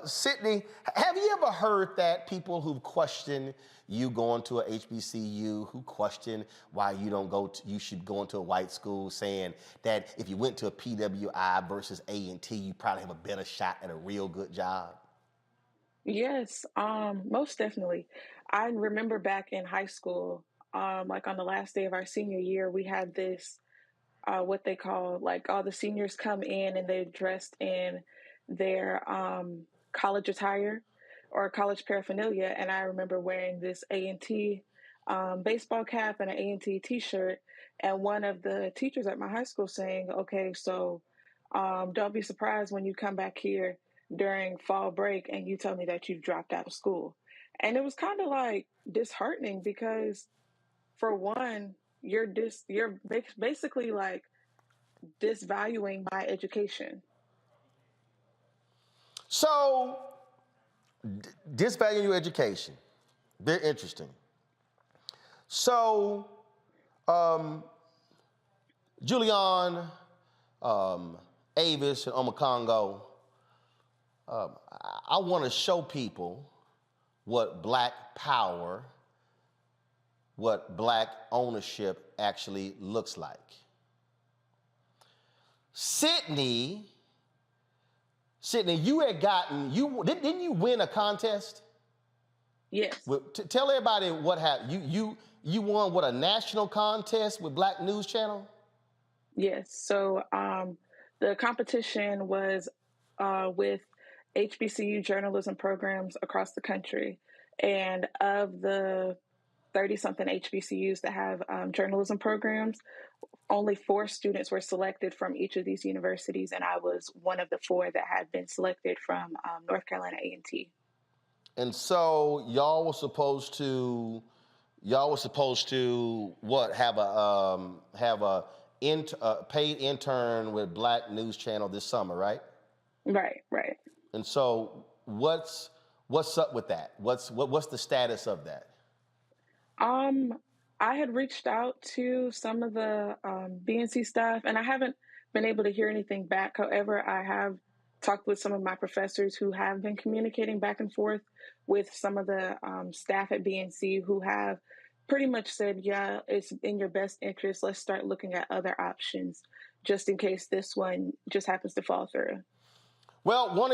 Sydney, have you ever heard that people who question you going to a HBCU, who question why you should go into a white school, saying that if you went to a PWI versus A&T, you probably have a better shot at a real good job? Yes, most definitely. I remember back in high school, like on the last day of our senior year, we had this, what they call, like, all the seniors come in and they're dressed in their college attire or college paraphernalia. And I remember wearing this A&T baseball cap and an A&T t-shirt. And one of the teachers at my high school saying, okay, so don't be surprised when you come back here during fall break and you tell me that you've dropped out of school. And it was kind of like disheartening because, for one, you're basically like disvaluing my education. So, disvaluing your education, very interesting. So, Julian, Avis, and Omakongo, I want to show people what black power, what black ownership actually looks like. Sydney, you had gotten, didn't you win a contest? Yes. Well, tell everybody what happened. You won what, a national contest with Black News Channel? Yes. So the competition was with HBCU journalism programs across the country. And of the 30-something HBCUs that have journalism programs, only 4 students were selected from each of these universities, and I was one of the 4 that had been selected from North Carolina A&T. And so y'all were supposed to what, have a paid intern with Black News Channel this summer, right? Right. And so what's up with that? What's the status of that? I had reached out to some of the BNC staff, and I haven't been able to hear anything back. However, I have talked with some of my professors who have been communicating back and forth with some of the staff at BNC who have pretty much said, yeah, it's in your best interest. Let's start looking at other options just in case this one just happens to fall through. Well, one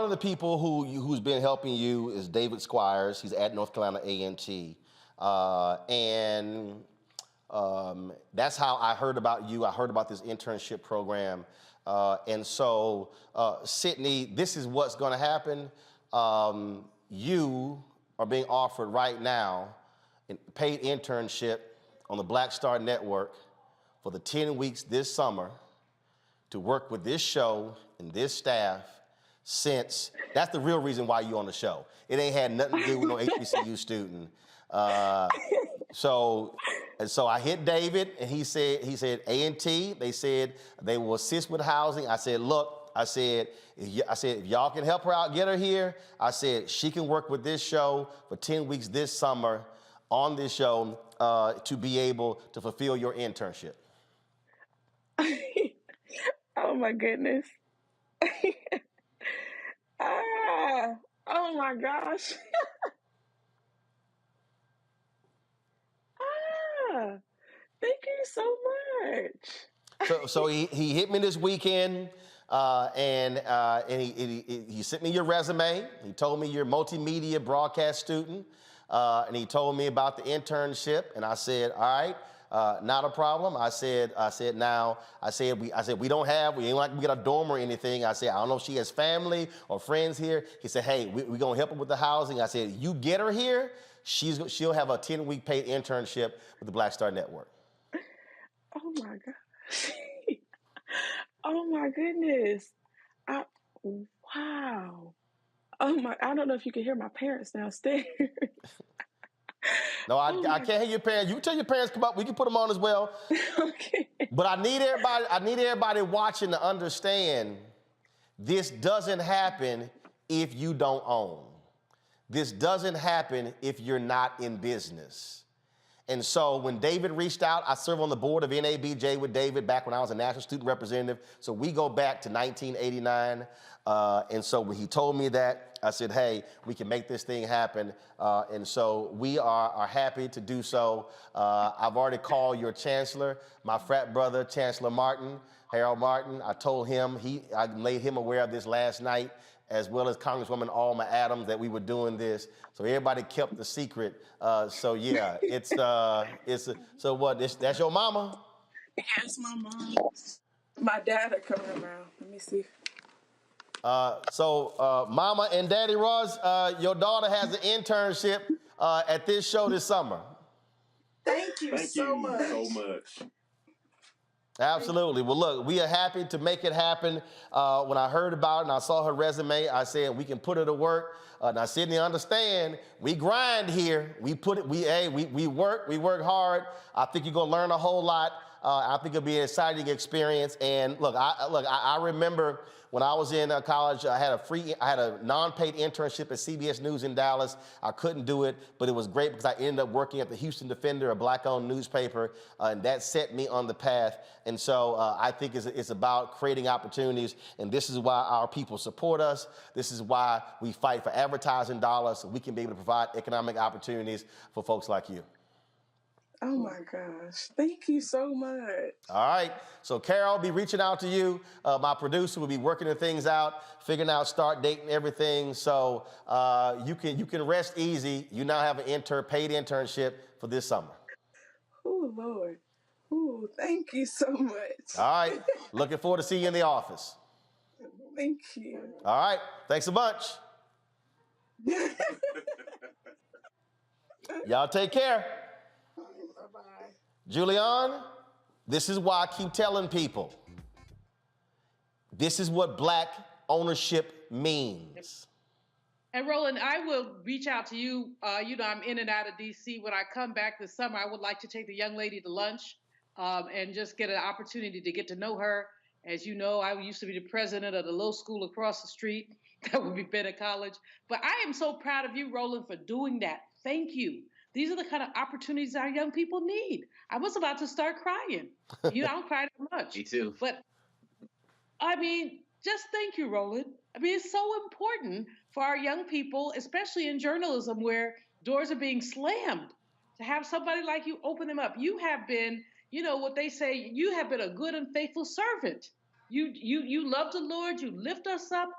of the people who's been helping you is David Squires. He's at North Carolina A&T. And that's how I heard about you. I heard about this internship program. And so, Sydney, this is what's going to happen. You are being offered right now a paid internship on the Black Star Network for the 10 weeks this summer to work with this show and this staff since, that's the real reason why you're on the show. It ain't had nothing to do with no HBCU student. So I hit David, and he said A&T, they said they will assist with housing. I said, look, if y'all can help her out, get her here. I said, she can work with this show for 10 weeks this summer on this show to be able to fulfill your internship. Oh my goodness. Oh my gosh. Thank you so much. So he hit me this weekend, and he sent me your resume. He told me you're a multimedia broadcast student, and he told me about the internship. And I said, all right, not a problem. I said we don't have, we ain't like we get a dorm or anything. I said, I don't know if she has family or friends here. He said, hey, we're gonna help her with the housing. I said, you get her here, she'll have a 10-week paid internship with the Black Star Network. Oh my gosh. Oh my goodness. Wow. Oh my, I don't know if you can hear my parents downstairs. No, I can't hear your parents. You can tell your parents come up. We can put them on as well. Okay. But I need everybody watching to understand this doesn't happen if you don't own. This doesn't happen if you're not in business. And so when David reached out, I served on the board of NABJ with David back when I was a national student representative. So we go back to 1989. And so when he told me that, I said, hey, we can make this thing happen. And so we are happy to do so. I've already called your chancellor, my frat brother, Chancellor Martin, Harold Martin. I told him, I made him aware of this last night, as well as Congresswoman Alma Adams, that we were doing this. So everybody kept the secret. So yeah, so what, that's your mama? Yeah, it's my mom. My dad are coming around. Let me see. So Mama and Daddy Ross, your daughter has an internship at this show this summer. Thank you so much. Absolutely. Well, look, we are happy to make it happen. When I heard about it and I saw her resume, I said we can put her to work. Now, Sydney, understand, we grind here. We work hard. I think you're gonna learn a whole lot. I think it'll be an exciting experience. And look, I remember when I was in college, I had a non-paid internship at CBS News in Dallas. I couldn't do it, but it was great because I ended up working at the Houston Defender, a Black-owned newspaper, and that set me on the path. And so I think it's about creating opportunities, and this is why our people support us. This is why we fight for advertising dollars so we can be able to provide economic opportunities for folks like you. Oh my gosh. Thank you so much. All right. So Carol will be reaching out to you. My producer will be working the things out, figuring out start date and everything. So you can rest easy. You now have an paid internship for this summer. Oh, Lord. Oh, thank you so much. All right. Looking forward to seeing you in the office. Thank you. All right. Thanks a bunch. Y'all take care. Bye-bye. Julian, this is why I keep telling people. This is what Black ownership means. And Roland, I will reach out to you. I'm in and out of DC. When I come back this summer, I would like to take the young lady to lunch and just get an opportunity to get to know her. As you know, I used to be the president of the low school across the street. That would be Bennett College. But I am so proud of you, Roland, for doing that. Thank you. These are the kind of opportunities our young people need. I was about to start crying. I don't cry that much. Me too. But, just thank you, Roland. It's so important for our young people, especially in journalism where doors are being slammed, to have somebody like you open them up. You have been, what they say, you have been a good and faithful servant. You love the Lord. You lift us up.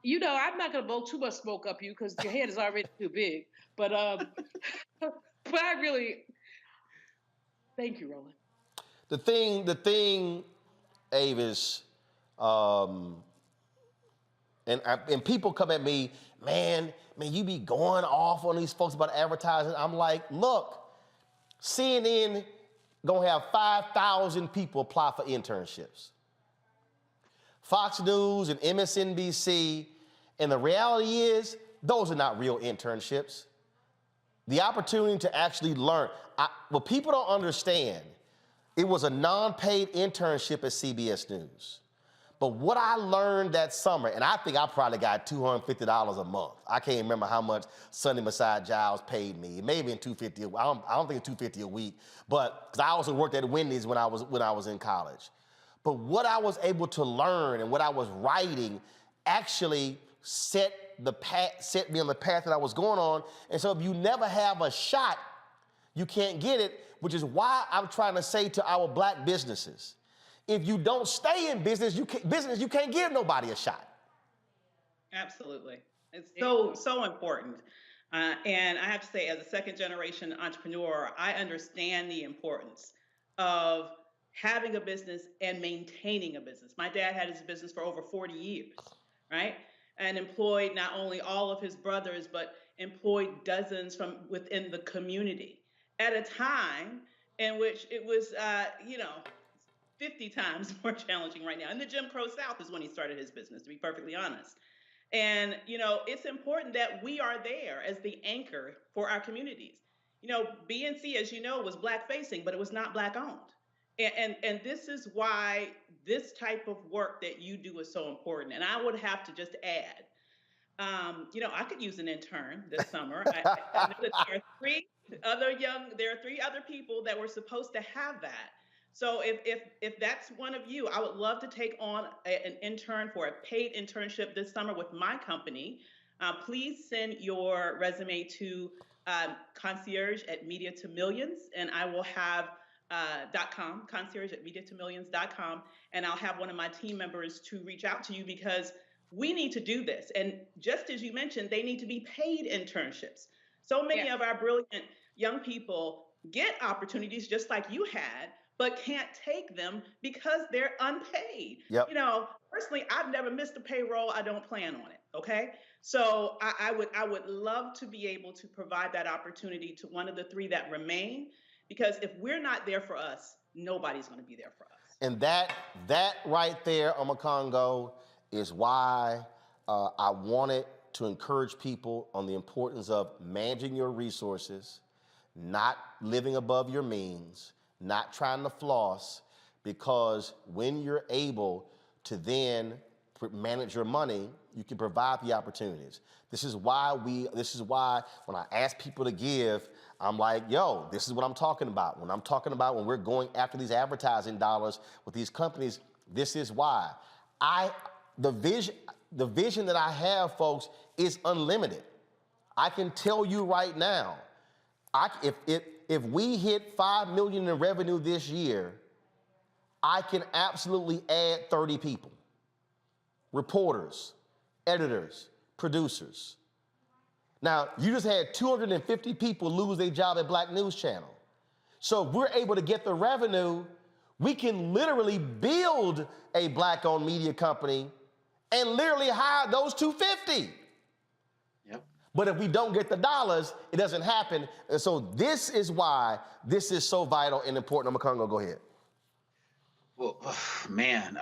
I'm not going to blow too much smoke up you because your head is already too big. But but I really, thank you, Roland. The thing, Avis, and people come at me, man, you be going off on these folks about advertising. I'm like, look, CNN gonna have 5,000 people apply for internships. Fox News and MSNBC, and the reality is, those are not real internships. The opportunity to actually learn. What people don't understand, it was a non-paid internship at CBS News. But what I learned that summer, and I think I probably got $250 a month. I can't remember how much Sonny Masai Giles paid me. It may have been $250. I don't think it's $250 a week, but because I also worked at Wendy's when I was in college. But what I was able to learn and what I was writing actually set me on the path that I was going on. And so if you never have a shot, you can't get it, which is why I'm trying to say to our Black businesses, if you don't stay in business, you can't give nobody a shot. Absolutely. It's so important. And I have to say, as a second generation entrepreneur, I understand the importance of having a business and maintaining a business. My dad had his business for over 40 years, right? And employed not only all of his brothers, but employed dozens from within the community at a time in which it was, 50 times more challenging right now. In the Jim Crow South is when he started his business, to be perfectly honest. And, it's important that we are there as the anchor for our communities. BNC, as you know, was Black facing, but it was not Black owned. And this is why this type of work that you do is so important. And I would have to just add, I could use an intern this summer. I know that there are three other people that were supposed to have that. So if that's one of you, I would love to take on an intern for a paid internship this summer with my company. Please send your resume to concierge@media2millions, and I will have .com, concierge@media2millions.com, and I'll have one of my team members to reach out to you because we need to do this. And just as you mentioned, they need to be paid internships. So many of our brilliant young people get opportunities just like you had, but can't take them because they're unpaid. Yep. Personally, I've never missed a payroll. I don't plan on it. Okay. So I would love to be able to provide that opportunity to one of the three that remain, because if we're not there for us, nobody's going to be there for us. And that right there, Omakongo, is why I wanted to encourage people on the importance of managing your resources, not living above your means, not trying to floss, because when you're able to then manage your money, you can provide the opportunities. This is why when I ask people to give, I'm like, yo, this is what I'm talking about. When I'm talking about when we're going after these advertising dollars with these companies, this is why. The vision that I have, folks, is unlimited. I can tell you right now, If we hit 5 million in revenue this year, I can absolutely add 30 people. Reporters, editors, producers. Now, you just had 250 people lose their job at Black News Channel. So if we're able to get the revenue, we can literally build a Black-owned media company and literally hire those 250. Yep. But if we don't get the dollars, it doesn't happen. And so this is why this is so vital and important. Go ahead. Well, man,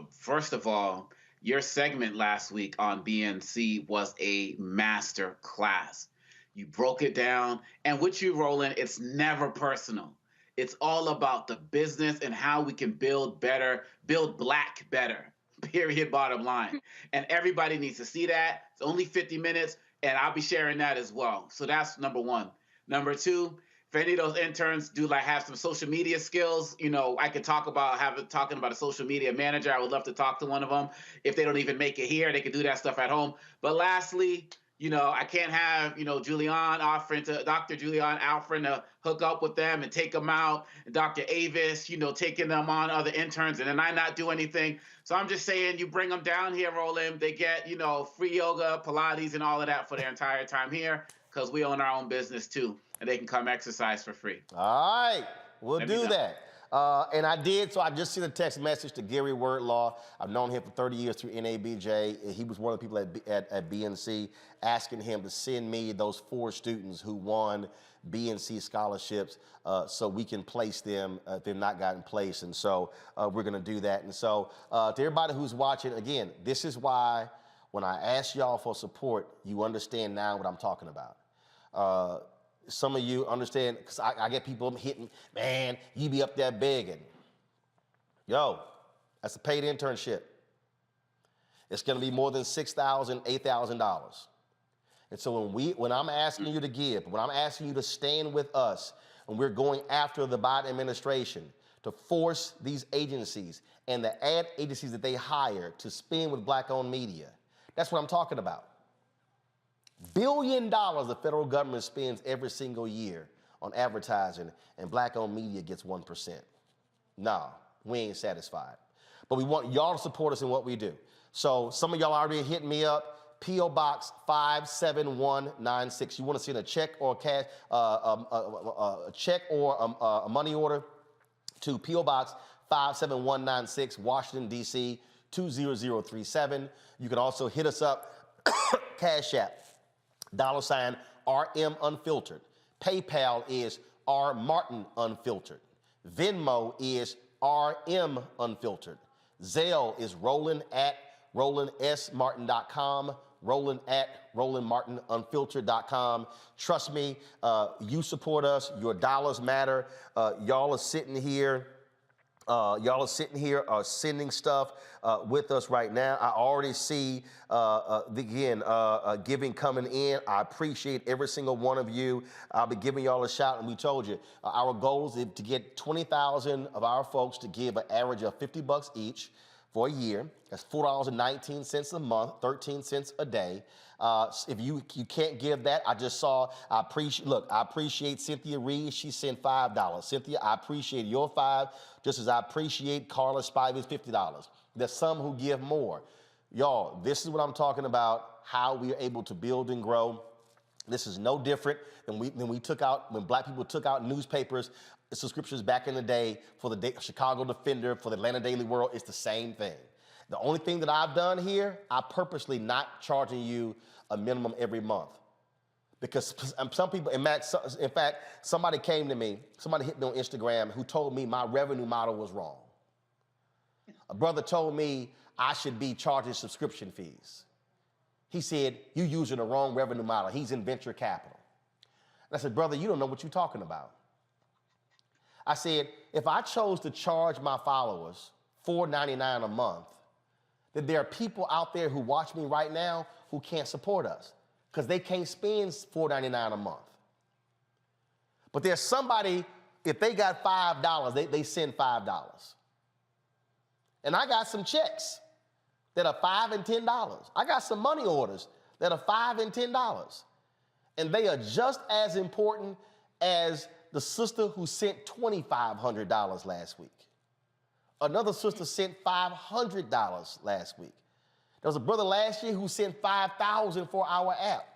first of all, your segment last week on BNC was a master class. You broke it down. And with you, Roland, it's never personal. It's all about the business and how we can build better, build Black better, period, bottom line. And everybody needs to see that. It's only 50 minutes, and I'll be sharing that as well. So that's number one. Number two, if any of those interns do have some social media skills, I could talking about a social media manager. I would love to talk to one of them. If they don't even make it here, they can do that stuff at home. But lastly, I can't have, Dr. Julian Alfred to hook up with them and take them out, and Dr. Avis, taking them on other interns, and then I not do anything. So I'm just saying, you bring them down here, Roland, they get, free yoga, Pilates, and all of that for their entire time here, because we own our own business too, and they can come exercise for free. All right, we'll do that. And I just sent a text message to Gary Wordlaw. I've known him for 30 years through NABJ. He was one of the people at BNC, asking him to send me those 4 students who won BNC scholarships so we can place them if they've not gotten placed. And so we're going to do that. And so to everybody who's watching, again, this is why when I ask y'all for support, you understand now what I'm talking about. Some of you understand, because I get people hitting, man, you be up there begging. Yo, that's a paid internship. It's going to be more than $6,000, $8,000. And so when I'm asking you to give, when I'm asking you to stand with us, and we're going after the Biden administration to force these agencies and the ad agencies that they hire to spend with Black-owned media, that's what I'm talking about. $1 billion the federal government spends every single year on advertising, and Black-owned media gets 1%. Nah, we ain't satisfied. But we want y'all to support us in what we do. So some of y'all already hitting me up. P.O. Box 57196. You want to send a check or a check or a money order to P.O. Box 57196, Washington, D.C. 20037. You can also hit us up, Cash App, $RM Unfiltered. PayPal is R Martin Unfiltered. Venmo is RM Unfiltered. Zelle is Roland at RolandSMartin.com. Roland at RolandMartinUnfiltered.com. Trust me, you support us. Your dollars matter. Y'all are sitting here. Sending stuff with us right now. I already see, giving coming in. I appreciate every single one of you. I'll be giving y'all a shout, and we told you, our goal is to get 20,000 of our folks to give an average of $50 each for a year. That's $4.19 a month, 13 cents a day. If you can't give that, I appreciate Cynthia Reed. She sent $5. Cynthia, I appreciate your $5, just as I appreciate Carla Spivey's $50. There's some who give more. Y'all, this is what I'm talking about, how we are able to build and grow. This is no different than when Black people took out newspapers, subscriptions back in the day for the Chicago Defender, for the Atlanta Daily World. It's the same thing. The only thing that I've done here, I purposely not charging you a minimum every month. Because some people, in fact, somebody came to me, somebody hit me on Instagram who told me my revenue model was wrong. A brother told me I should be charging subscription fees. He said, you using the wrong revenue model. He's in venture capital. And I said, brother, you don't know what you're talking about. I said, if I chose to charge my followers $4.99 a month, then there are people out there who watch me right now who can't support us because they can't spend $4.99 a month. But there's somebody, if they got $5, they send $5. And I got some checks that are $5 and $10. I got some money orders that are $5 and $10. And they are just as important as the sister who sent $2,500 last week. Another sister sent $500 last week. There was a brother last year who sent $5,000 for our app.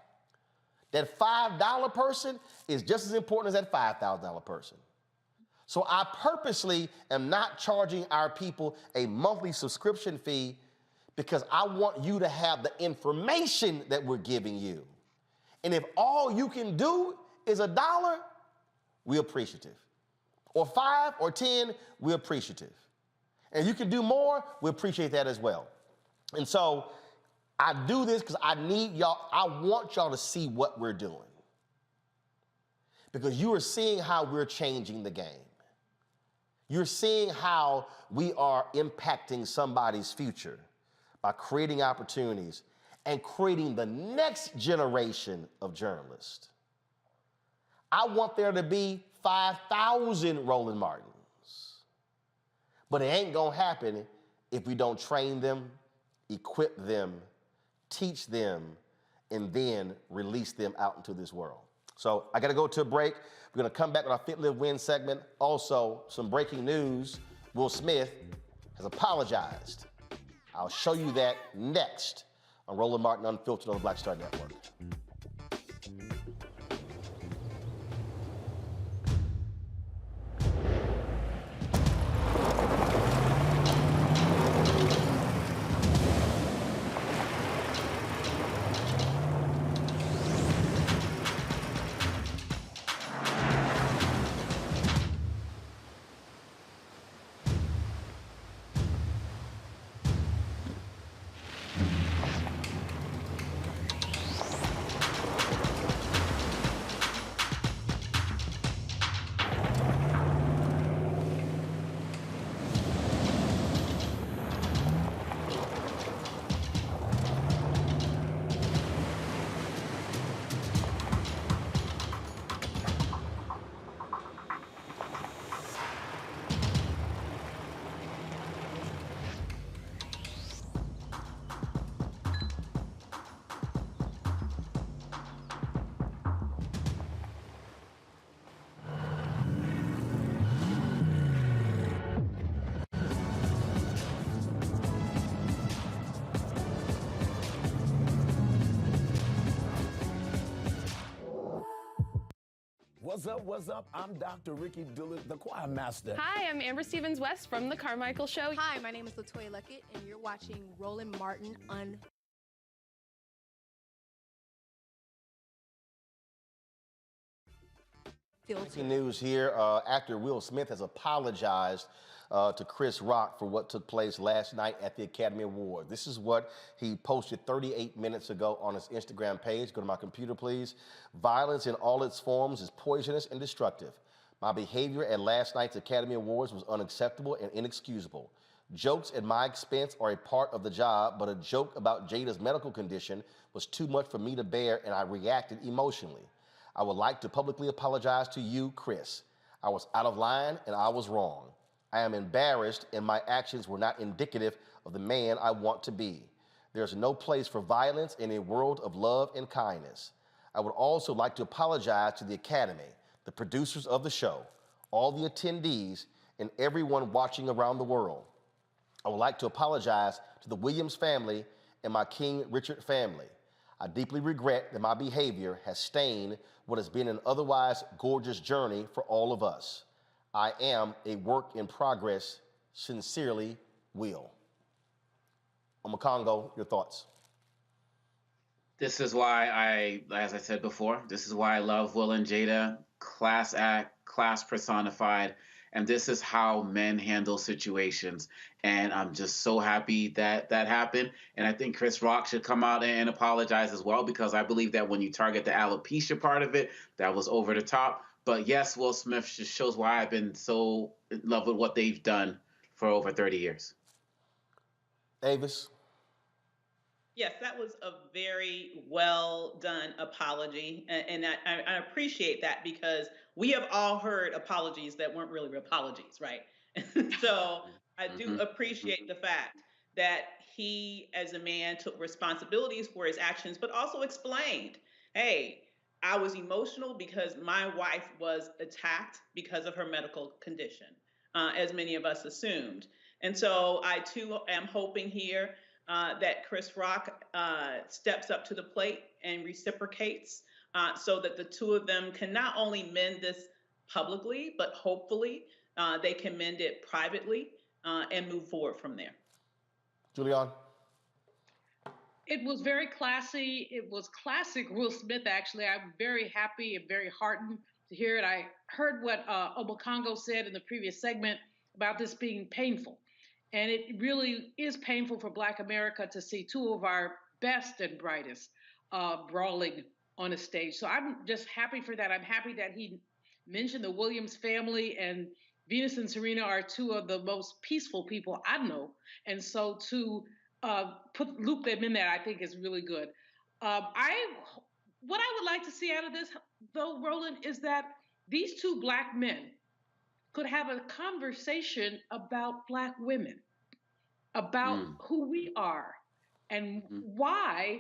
That $5 person is just as important as that $5,000 person. So I purposely am not charging our people a monthly subscription fee because I want you to have the information that we're giving you. And if all you can do is $1, we're appreciative. Or 5 or 10, we're appreciative. And you can do more, we appreciate that as well. And so I do this because I want y'all to see what we're doing. Because you are seeing how we're changing the game. You're seeing how we are impacting somebody's future by creating opportunities and creating the next generation of journalists. I want there to be 5,000 Roland Martins. But it ain't gonna happen if we don't train them, equip them, teach them, and then release them out into this world. So I gotta go to a break. We're gonna come back with our Fit, Live, Win segment. Also, some breaking news. Will Smith has apologized. I'll show you that next on Roland Martin Unfiltered on the Black Star Network. What's up? I'm Dr. Ricky Dillard, the choir master. Hi, I'm Amber Stevens-West from The Carmichael Show. Hi, my name is LaToya Luckett, and you're watching Roland Martin Unfiltered. Breaking news here, actor Will Smith has apologized to Chris Rock for what took place last night at the Academy Awards. This is what he posted 38 minutes ago on his Instagram page. Go to my computer, please. Violence in all its forms is poisonous and destructive. My behavior at last night's Academy Awards was unacceptable and inexcusable. Jokes at my expense are a part of the job, but a joke about Jada's medical condition was too much for me to bear, and I reacted emotionally. I would like to publicly apologize to you, Chris. I was out of line and I was wrong. I am embarrassed and my actions were not indicative of the man I want to be. There's no place for violence in a world of love and kindness. I would also like to apologize to the Academy, the producers of the show, all the attendees, and everyone watching around the world. I would like to apologize to the Williams family and my King Richard family. I deeply regret that my behavior has stained what has been an otherwise gorgeous journey for all of us. I am a work in progress. Sincerely, Will. Congo, your thoughts? This is why as I said before, this is why I love Will and Jada. Class act, class personified. And this is how men handle situations. And I'm just so happy that that happened. And I think Chris Rock should come out and apologize as well, because I believe that when you target the alopecia part of it, that was over the top. But yes, Will Smith just shows why I've been so in love with what they've done for over 30 years. Davis? Yes, that was a very well done apology. And I appreciate that, because we have all heard apologies that weren't really apologies, right? So I do appreciate the fact that he, as a man, took responsibilities for his actions, but also explained, hey, I was emotional because my wife was attacked because of her medical condition, as many of us assumed. And so I too am hoping here that Chris Rock steps up to the plate and reciprocates so that the two of them can not only mend this publicly, but hopefully they can mend it privately and move forward from there. Julian? It was very classy. It was classic Will Smith, actually. I'm very happy and very heartened to hear it. I heard what Obakongo said in the previous segment about this being painful. And it really is painful for Black America to see two of our best and brightest brawling on a stage. So I'm just happy for that. I'm happy that he mentioned the Williams family, and Venus and Serena are two of the most peaceful people I know. And so to loop them in there, I think is really good. What I would like to see out of this, though, Roland, is that these two Black men could have a conversation about Black women, about who we are, and why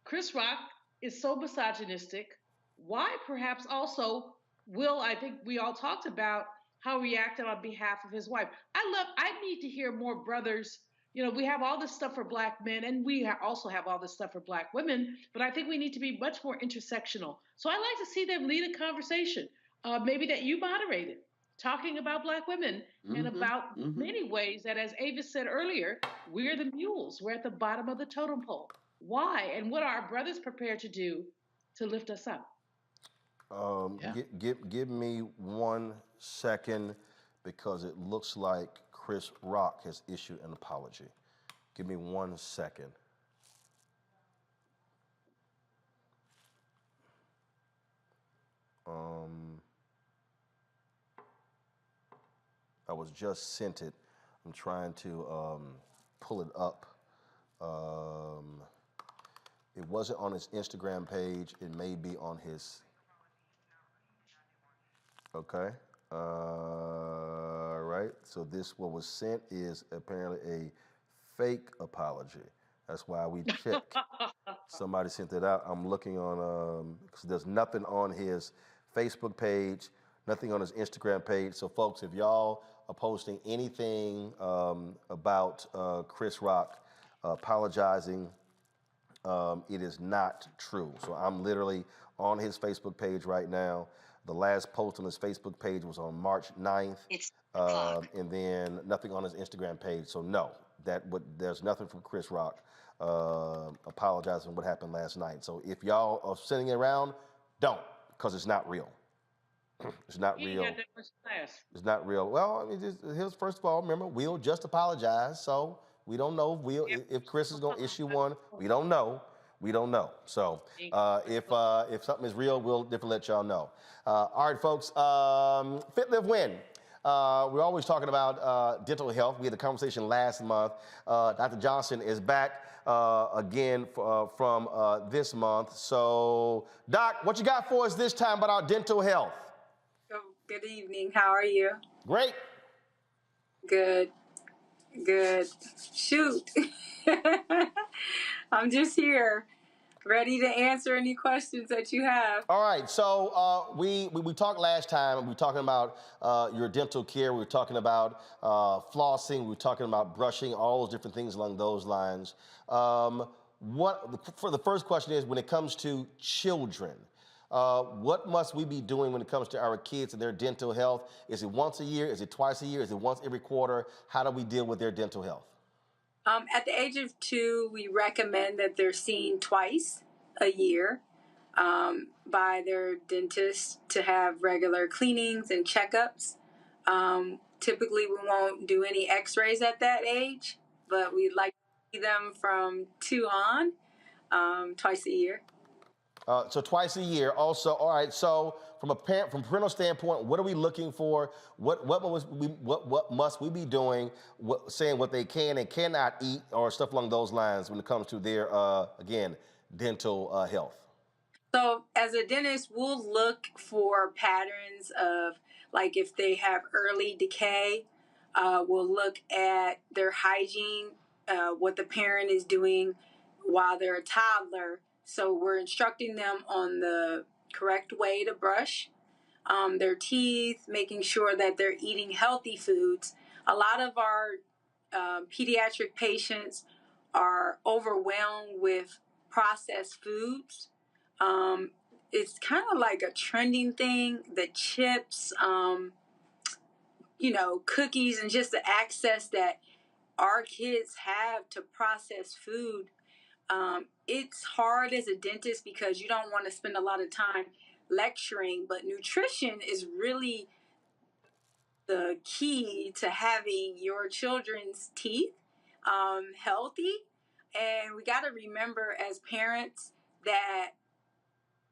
Chris Rock is so misogynistic, why perhaps also Will, I think we all talked about how he reacted on behalf of his wife. I need to hear more brothers. You know, we have all this stuff for Black men, and we also have all this stuff for Black women, but I think we need to be much more intersectional. So I'd like to see them lead a conversation, maybe that you moderated, talking about Black women and about many ways that, as Avis said earlier, we're the mules. We're at the bottom of the totem pole. Why? And what are our brothers prepared to do to lift us up? Give me 1 second, because it looks like Chris Rock has issued an apology. Give me 1 second. I was just sent it. I'm trying to pull it up. It wasn't on his Instagram page. It may be on his. Okay. Right. So what was sent is apparently a fake apology. That's why we check. Somebody sent it out. I'm looking on, because there's nothing on his Facebook page, nothing on his Instagram page. So folks, if y'all are posting anything about Chris Rock apologizing, it is not true. So I'm literally on his Facebook page right now. The last post on his Facebook page was on March 9th. And then nothing on his Instagram page. So no, there's nothing from Chris Rock apologizing what happened last night. So if y'all are sitting around, don't, because it's not real. It's not real. Got that much class. It's not real. Well, I mean, here's first of all, remember, Will just apologized, so we don't know if Chris is going to issue one. We don't know. We don't know. So if something is real, we'll definitely let y'all know. All right, folks. Fit, Live, Win. We're always talking about dental health. We had a conversation last month. Dr. Johnson is back again from this month. So, Doc, what you got for us this time about our dental health? Good evening. How are you? Great. Good. Shoot. I'm just here, ready to answer any questions that you have. All right. So we talked last time. We were talking about your dental care. We were talking about flossing. We were talking about brushing, all those different things along those lines. For the first question is, when it comes to children, what must we be doing when it comes to our kids and their dental health? Is it once a year? Is it twice a year? Is it once every quarter? How do we deal with their dental health? At the age of 2, we recommend that they're seen twice a year by their dentist to have regular cleanings and checkups. Typically, we won't do any x-rays at that age, but we'd like to see them from 2 on twice a year. So twice a year. Also, all right. So from parental standpoint, what are we looking for? What must we be doing? Saying what they can and cannot eat, or stuff along those lines when it comes to their again dental health. So as a dentist, we'll look for patterns of, like, if they have early decay. We'll look at their hygiene, what the parent is doing while they're a toddler. So we're instructing them on the correct way to brush their teeth, making sure that they're eating healthy foods. A lot of our pediatric patients are overwhelmed with processed foods. It's kind of like a trending thing, the chips, cookies, and just the access that our kids have to processed food. It's hard as a dentist because you don't want to spend a lot of time lecturing, but nutrition is really the key to having your children's teeth healthy. And we got to remember as parents that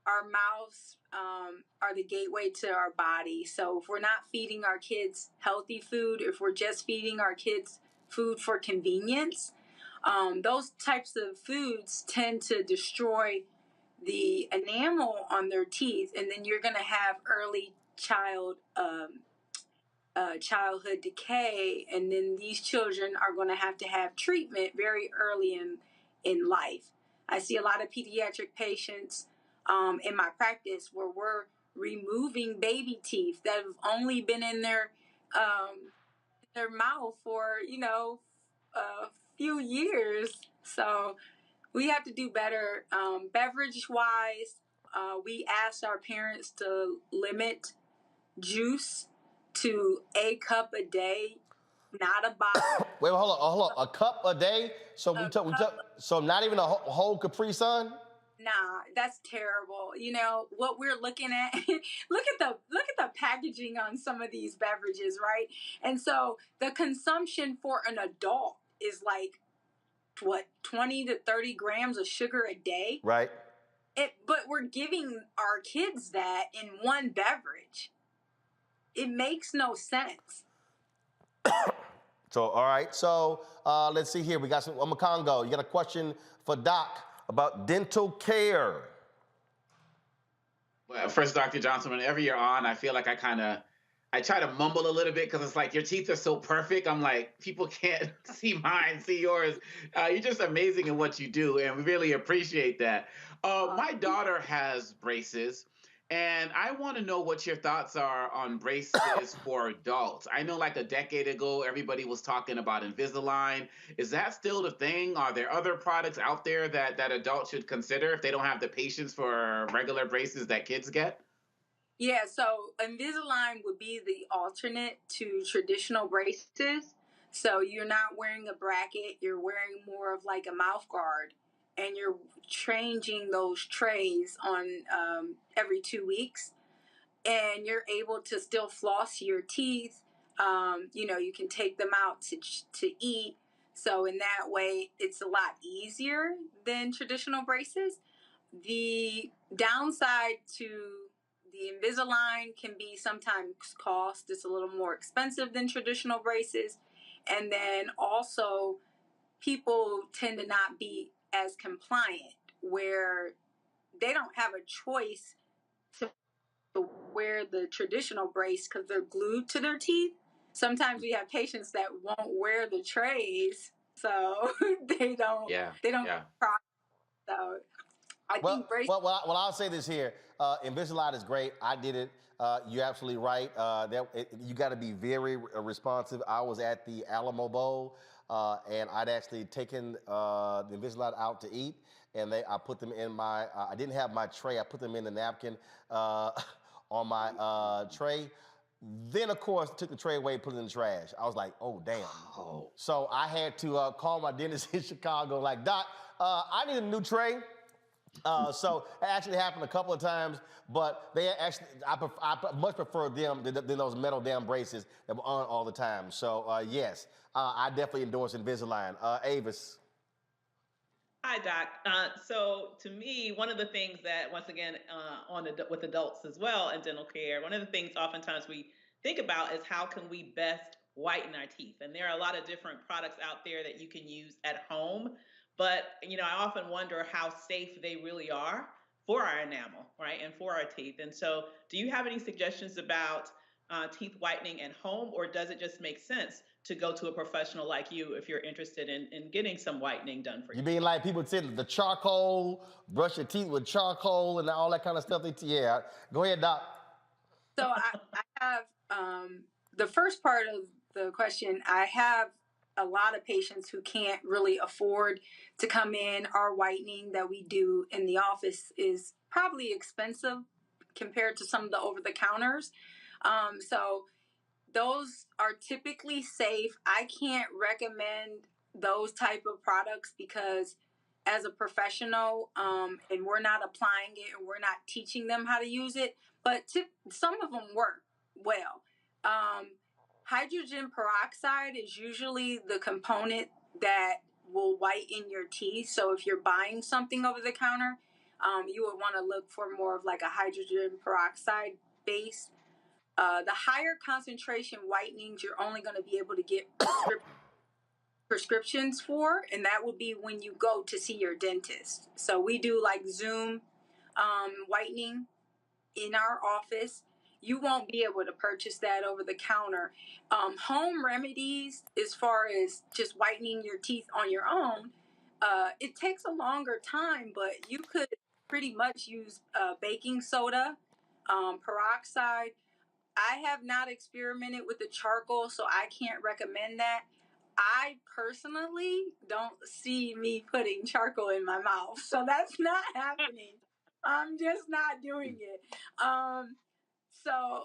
our mouths are the gateway to our body. So if we're not feeding our kids healthy food, if we're just feeding our kids food for convenience, those types of foods tend to destroy the enamel on their teeth, and then you're going to have early childhood decay, and then these children are going to have treatment very early in life. I see a lot of pediatric patients in my practice where we're removing baby teeth that have only been in their mouth for a few years. So we have to do better. Beverage wise, we asked our parents to limit juice to a cup a day, not a bottle. Wait, hold on. A cup a day? So so not even a whole Capri Sun? Nah, that's terrible. What we're looking at, look at the packaging on some of these beverages, right? And so the consumption for an adult is like 20 to 30 grams of sugar a day. Right. But we're giving our kids that in one beverage. It makes no sense. So, all right. So, let's see here. We got some Congo. You got a question for Doc about dental care. Well, first, Dr. Johnson, whenever you're on, I feel like I try to mumble a little bit because it's like your teeth are so perfect. I'm like, people can't see mine, see yours. You're just amazing in what you do, and we really appreciate that. My daughter has braces, and I want to know what your thoughts are on braces for adults. I know like a decade ago, everybody was talking about Invisalign. Is that still the thing? Are there other products out there that adults should consider if they don't have the patience for regular braces that kids get? Yeah, so Invisalign would be the alternate to traditional braces. So you're not wearing a bracket, you're wearing more of like a mouth guard, and you're changing those trays on every 2 weeks, and you're able to still floss your teeth. You can take them out to eat. So in that way, it's a lot easier than traditional braces. The downside to the Invisalign can be sometimes cost. It's a little more expensive than traditional braces. And then also people tend to not be as compliant where they don't have a choice to wear the traditional brace because they're glued to their teeth. Sometimes we have patients that won't wear the trays, so they don't. Yeah. So Well, I'll say this here. Invisalign is great. I did it. You're absolutely right. You got to be very responsive. I was at the Alamo Bowl, and I'd actually taken the Invisalign out to eat, and I put them in my. I didn't have my tray. I put them in the napkin on my tray. Then, of course, took the tray away, put it in the trash. I was like, oh, damn. Oh. So I had to call my dentist in Chicago, like, Doc, I need a new tray. So it actually happened a couple of times, but they actually, I much prefer them than those metal damn braces that were on all the time. So yes, I definitely endorse Invisalign. Avis. Hi, Doc. So to me, one of the things that, once again, with adults as well in dental care, one of the things oftentimes we think about is how can we best whiten our teeth? And there are a lot of different products out there that you can use at home. But, I often wonder how safe they really are for our enamel, right, and for our teeth. And so do you have any suggestions about teeth whitening at home, or does it just make sense to go to a professional like you if you're interested in getting some whitening done for you? You mean like people say the charcoal, brush your teeth with charcoal and all that kind of stuff? Yeah. Go ahead, Doc. So I have the first part of the question. I have a lot of patients who can't really afford to come in. Our whitening that we do in the office is probably expensive compared to some of the over-the-counters. So those are typically safe. I can't recommend those type of products because as a professional, and we're not applying it and we're not teaching them how to use it, but some of them work well. Hydrogen peroxide is usually the component that will whiten your teeth. So if you're buying something over the counter, you would want to look for more of like a hydrogen peroxide base. The higher concentration whitenings you're only going to be able to get prescriptions for, and that would be when you go to see your dentist. So we do like Zoom whitening in our office. You won't be able to purchase that over the counter. Home remedies, as far as just whitening your teeth on your own, it takes a longer time, but you could pretty much use baking soda, peroxide. I have not experimented with the charcoal, so I can't recommend that. I personally don't see me putting charcoal in my mouth, so that's not happening. I'm just not doing it. So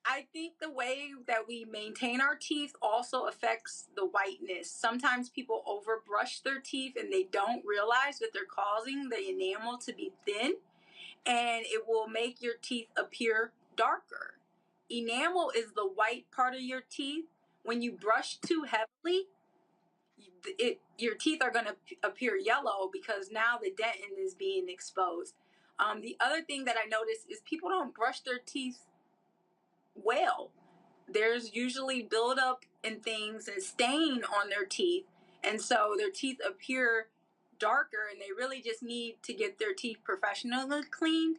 I think the way that we maintain our teeth also affects the whiteness. Sometimes people overbrush their teeth and they don't realize that they're causing the enamel to be thin, and it will make your teeth appear darker. Enamel is the white part of your teeth. When you brush too heavily, your teeth are going to appear yellow because now the dentin is being exposed. The other thing that I notice is people don't brush their teeth well. There's usually buildup and things and stain on their teeth, and so their teeth appear darker, and they really just need to get their teeth professionally cleaned.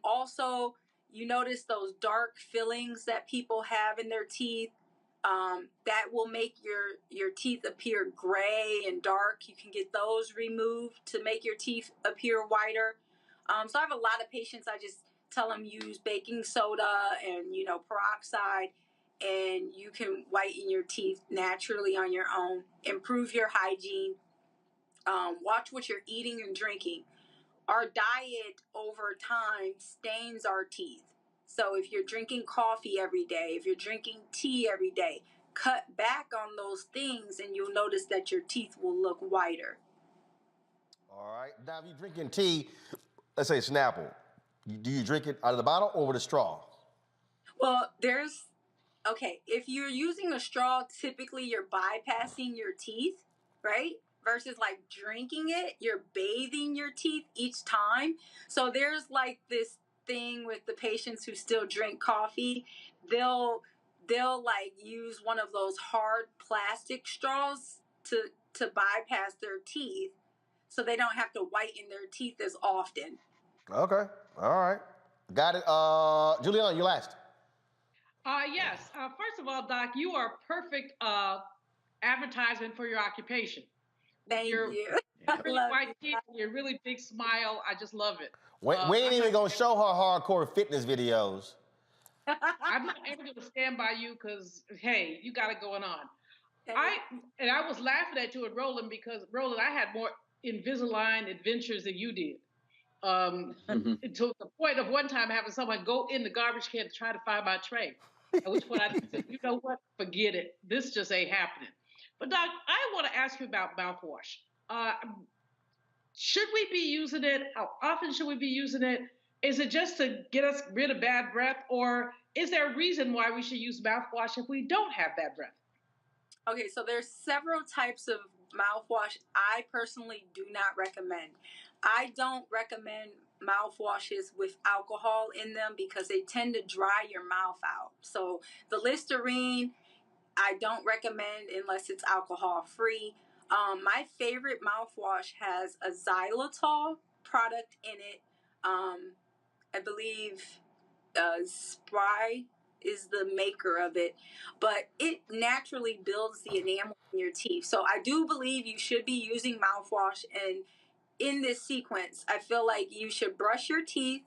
Also, you notice those dark fillings that people have in their teeth. That will make your teeth appear gray and dark. You can get those removed to make your teeth appear whiter. So I have a lot of patients, I just tell them use baking soda and, peroxide, and you can whiten your teeth naturally on your own. Improve your hygiene. Watch what you're eating and drinking. Our diet over time stains our teeth. So if you're drinking coffee every day, if you're drinking tea every day, cut back on those things and you'll notice that your teeth will look whiter. All right. Now, if you're drinking tea, let's say Snapple, do you drink it out of the bottle or with a straw? Well, if you're using a straw, typically you're bypassing your teeth, right? Versus like drinking it, you're bathing your teeth each time. So there's like this thing with the patients who still drink coffee. They'll like use one of those hard plastic straws to bypass their teeth, so they don't have to whiten their teeth as often. Okay. All right. Got it. Julian, you last. Yes. First of all, Doc, you are perfect advertisement for your occupation. Thank you. Really white teeth, your really big smile. I just love it. We ain't even going to show her hardcore fitness videos. I'm not ever going to stand by you because, hey, you got it going on. I was laughing at you and Roland because, Roland, I had more Invisalign adventures than you did. To the point of one time having someone go in the garbage can to try to find my tray. At which point I said, you know what? Forget it. This just ain't happening. But Doc, I want to ask you about mouthwash. Should we be using it? How often should we be using it? Is it just to get us rid of bad breath, or is there a reason why we should use mouthwash if we don't have bad breath? Okay, so there's several types of mouthwash I personally do not recommend. I don't recommend mouthwashes with alcohol in them because they tend to dry your mouth out. So the Listerine, I don't recommend unless it's alcohol free. My favorite mouthwash has a xylitol product in it. I believe Spry is the maker of it, but it naturally builds the enamel in your teeth. So I do believe you should be using mouthwash. And in this sequence, I feel like you should brush your teeth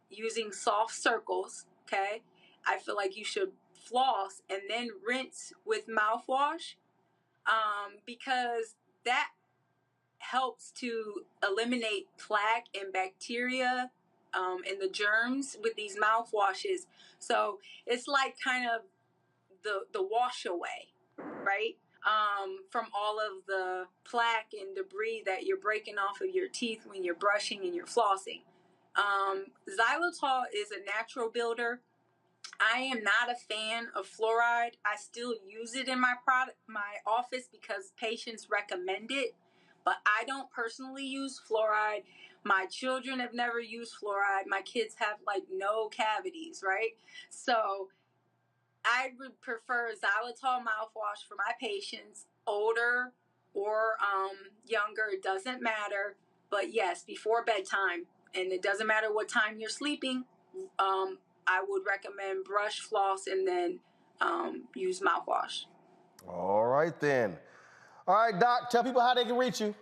using soft circles, okay? I feel like you should floss and then rinse with mouthwash because that helps to eliminate plaque and bacteria and the germs with these mouthwashes. So it's like kind of the wash away, right? From all of the plaque and debris that you're breaking off of your teeth when you're brushing and you're flossing. Xylitol is a natural builder. I am not a fan of fluoride. I still use it in my office because patients recommend it, but I don't personally use fluoride. My children have never used fluoride. My kids have like no cavities, right? So I would prefer xylitol mouthwash for my patients, older or younger, it doesn't matter. But yes, before bedtime, and it doesn't matter what time you're sleeping, I would recommend brush, floss, and then use mouthwash. All right, then. All right, Doc, tell people how they can reach you.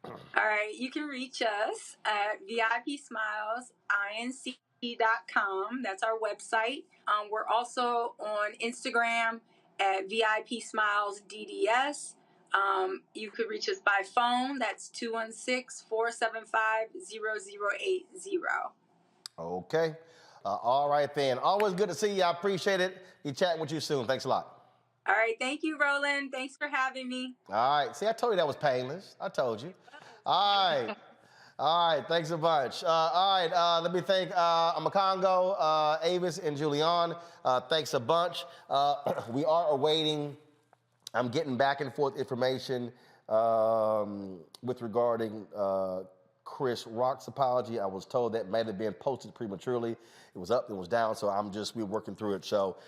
All right, you can reach us at VIPsmilesinc.com. That's our website. We're also on Instagram at VIPsmilesDDS. You could reach us by phone. That's 216-475-0080. Okay. All right, then. Always good to see you. I appreciate it. Be chatting with you soon. Thanks a lot. All right. Thank you, Roland. Thanks for having me. All right. See, I told you that was painless. I told you. All right. All right. Thanks a bunch. All right. Let me thank Amakongo, Avis, and Julian. Thanks a bunch. We are awaiting, I'm getting back and forth information with regarding Chris Rock's apology. I was told that might have been posted prematurely. It was up, it was down, so we're working through it. So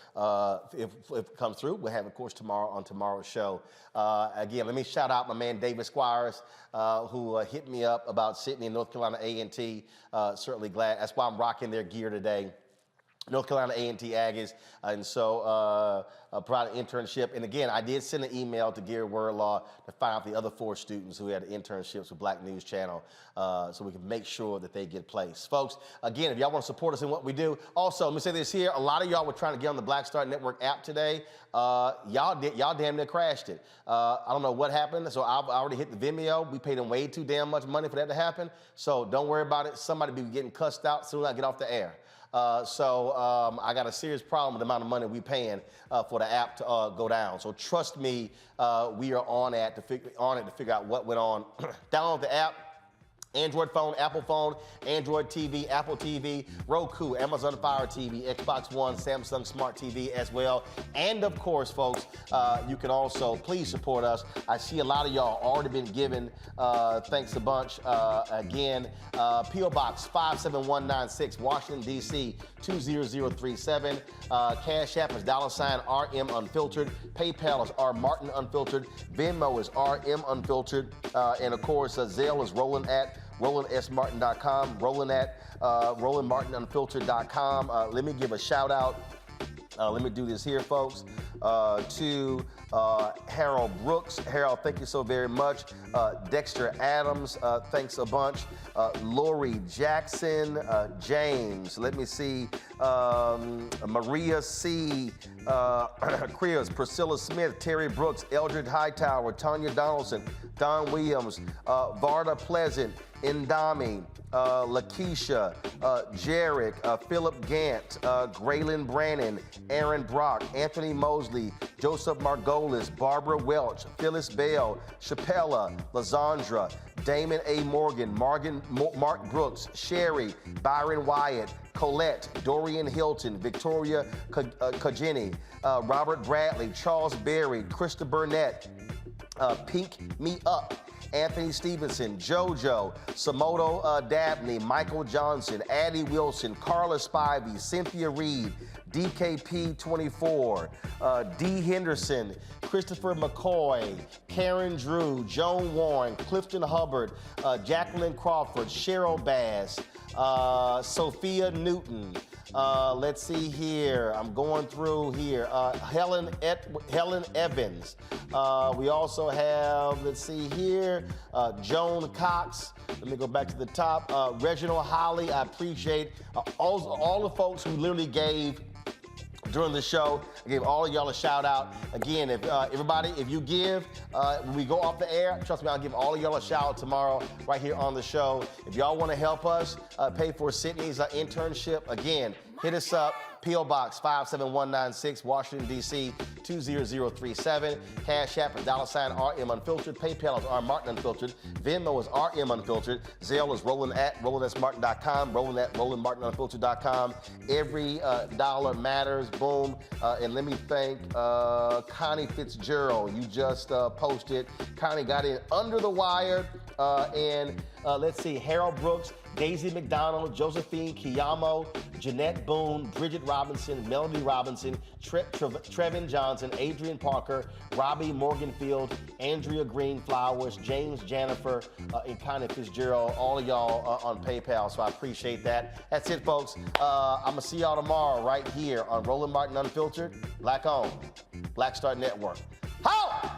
if it comes through, we'll have, of course, tomorrow on tomorrow's show. Again, let me shout out my man David Squires, who hit me up about Sydney and North Carolina A&T. Certainly glad. That's why I'm rocking their gear today. North Carolina A&T Aggies, and so provided internship. And again, I did send an email to Gary Wordlaw to find out the other 4 students who had internships with Black News Channel, so we can make sure that they get placed. Folks, again, if y'all want to support us in what we do, also, let me say this here, a lot of y'all were trying to get on the Black Star Network app today. Y'all damn near crashed it. I don't know what happened, so I already hit the Vimeo. We paid them way too damn much money for that to happen, so don't worry about it. Somebody be getting cussed out as soon as I get off the air. So I got a serious problem with the amount of money we paying for the app to go down. So trust me, we are on it to figure out what went on. Download the app. Android phone, Apple phone, Android TV, Apple TV, Roku, Amazon Fire TV, Xbox One, Samsung Smart TV as well. And of course, folks, you can also please support us. I see a lot of y'all already been given. Thanks a bunch. Again, P.O. Box 57196, Washington, D.C. 20037. Cash App is $RM Unfiltered. PayPal is R Martin Unfiltered. Venmo is RM Unfiltered. And of course, Zelle is Roland at RolandSMartin.com, Roland at RolandMartinUnfiltered.com. Let me give a shout out. Let me do this here, folks, to Harold Brooks. Harold, thank you so very much. Dexter Adams, thanks a bunch. Lori Jackson, James, let me see, Maria C. Krios, Priscilla Smith, Terry Brooks, Eldred Hightower, Tanya Donaldson, Don Williams, Varda Pleasant, Indami, Lakeisha, Jarek, Philip Gant, Graylin Brannon, Aaron Brock, Anthony Mosley, Joseph Margolis, Barbara Welch, Phyllis Bell, Chappella, Lazandra, Damon A. Morgan, Mark Brooks, Sherry, Byron Wyatt, Colette, Dorian Hilton, Victoria Kajini, Robert Bradley, Charles Berry, Krista Burnett, Pink Me Up, Anthony Stevenson, JoJo, Samoto Dabney, Michael Johnson, Addie Wilson, Carla Spivey, Cynthia Reed, DKP24, D. Henderson, Christopher McCoy, Karen Drew, Joan Warren, Clifton Hubbard, Jacqueline Crawford, Cheryl Bass, Sophia Newton, Let's see here. I'm going through here. Helen Evans. We also have, let's see here, Joan Cox. Let me go back to the top. Reginald Holly. I appreciate all the folks who literally gave during the show. I gave all of y'all a shout out. Again, if everybody, if you give, when we go off the air, trust me, I'll give all of y'all a shout out tomorrow right here on the show. If y'all want to help us pay for Sydney's internship, again, hit us up. P.O. Box 57196, Washington, D.C. 20037. Cash App is $RM Unfiltered. PayPal is RMartin Unfiltered. Venmo is RM Unfiltered. Zelle is Roland at RolandSMartin.com. Roland at RolandMartinUnfiltered.com. Every dollar matters. Boom. And let me thank Connie Fitzgerald. You just posted. Connie got in under the wire. And let's see, Harold Brooks, Daisy McDonald, Josephine Kiyamo, Jeanette Boone, Bridget Robinson, Melody Robinson, Trevin Johnson, Adrian Parker, Robbie Morganfield, Andrea Green Flowers, James Jennifer, and Connie Fitzgerald, all of y'all on PayPal, so I appreciate that. That's it, folks. I'm going to see y'all tomorrow right here on Roland Martin Unfiltered, Black Owned, Black Star Network. How?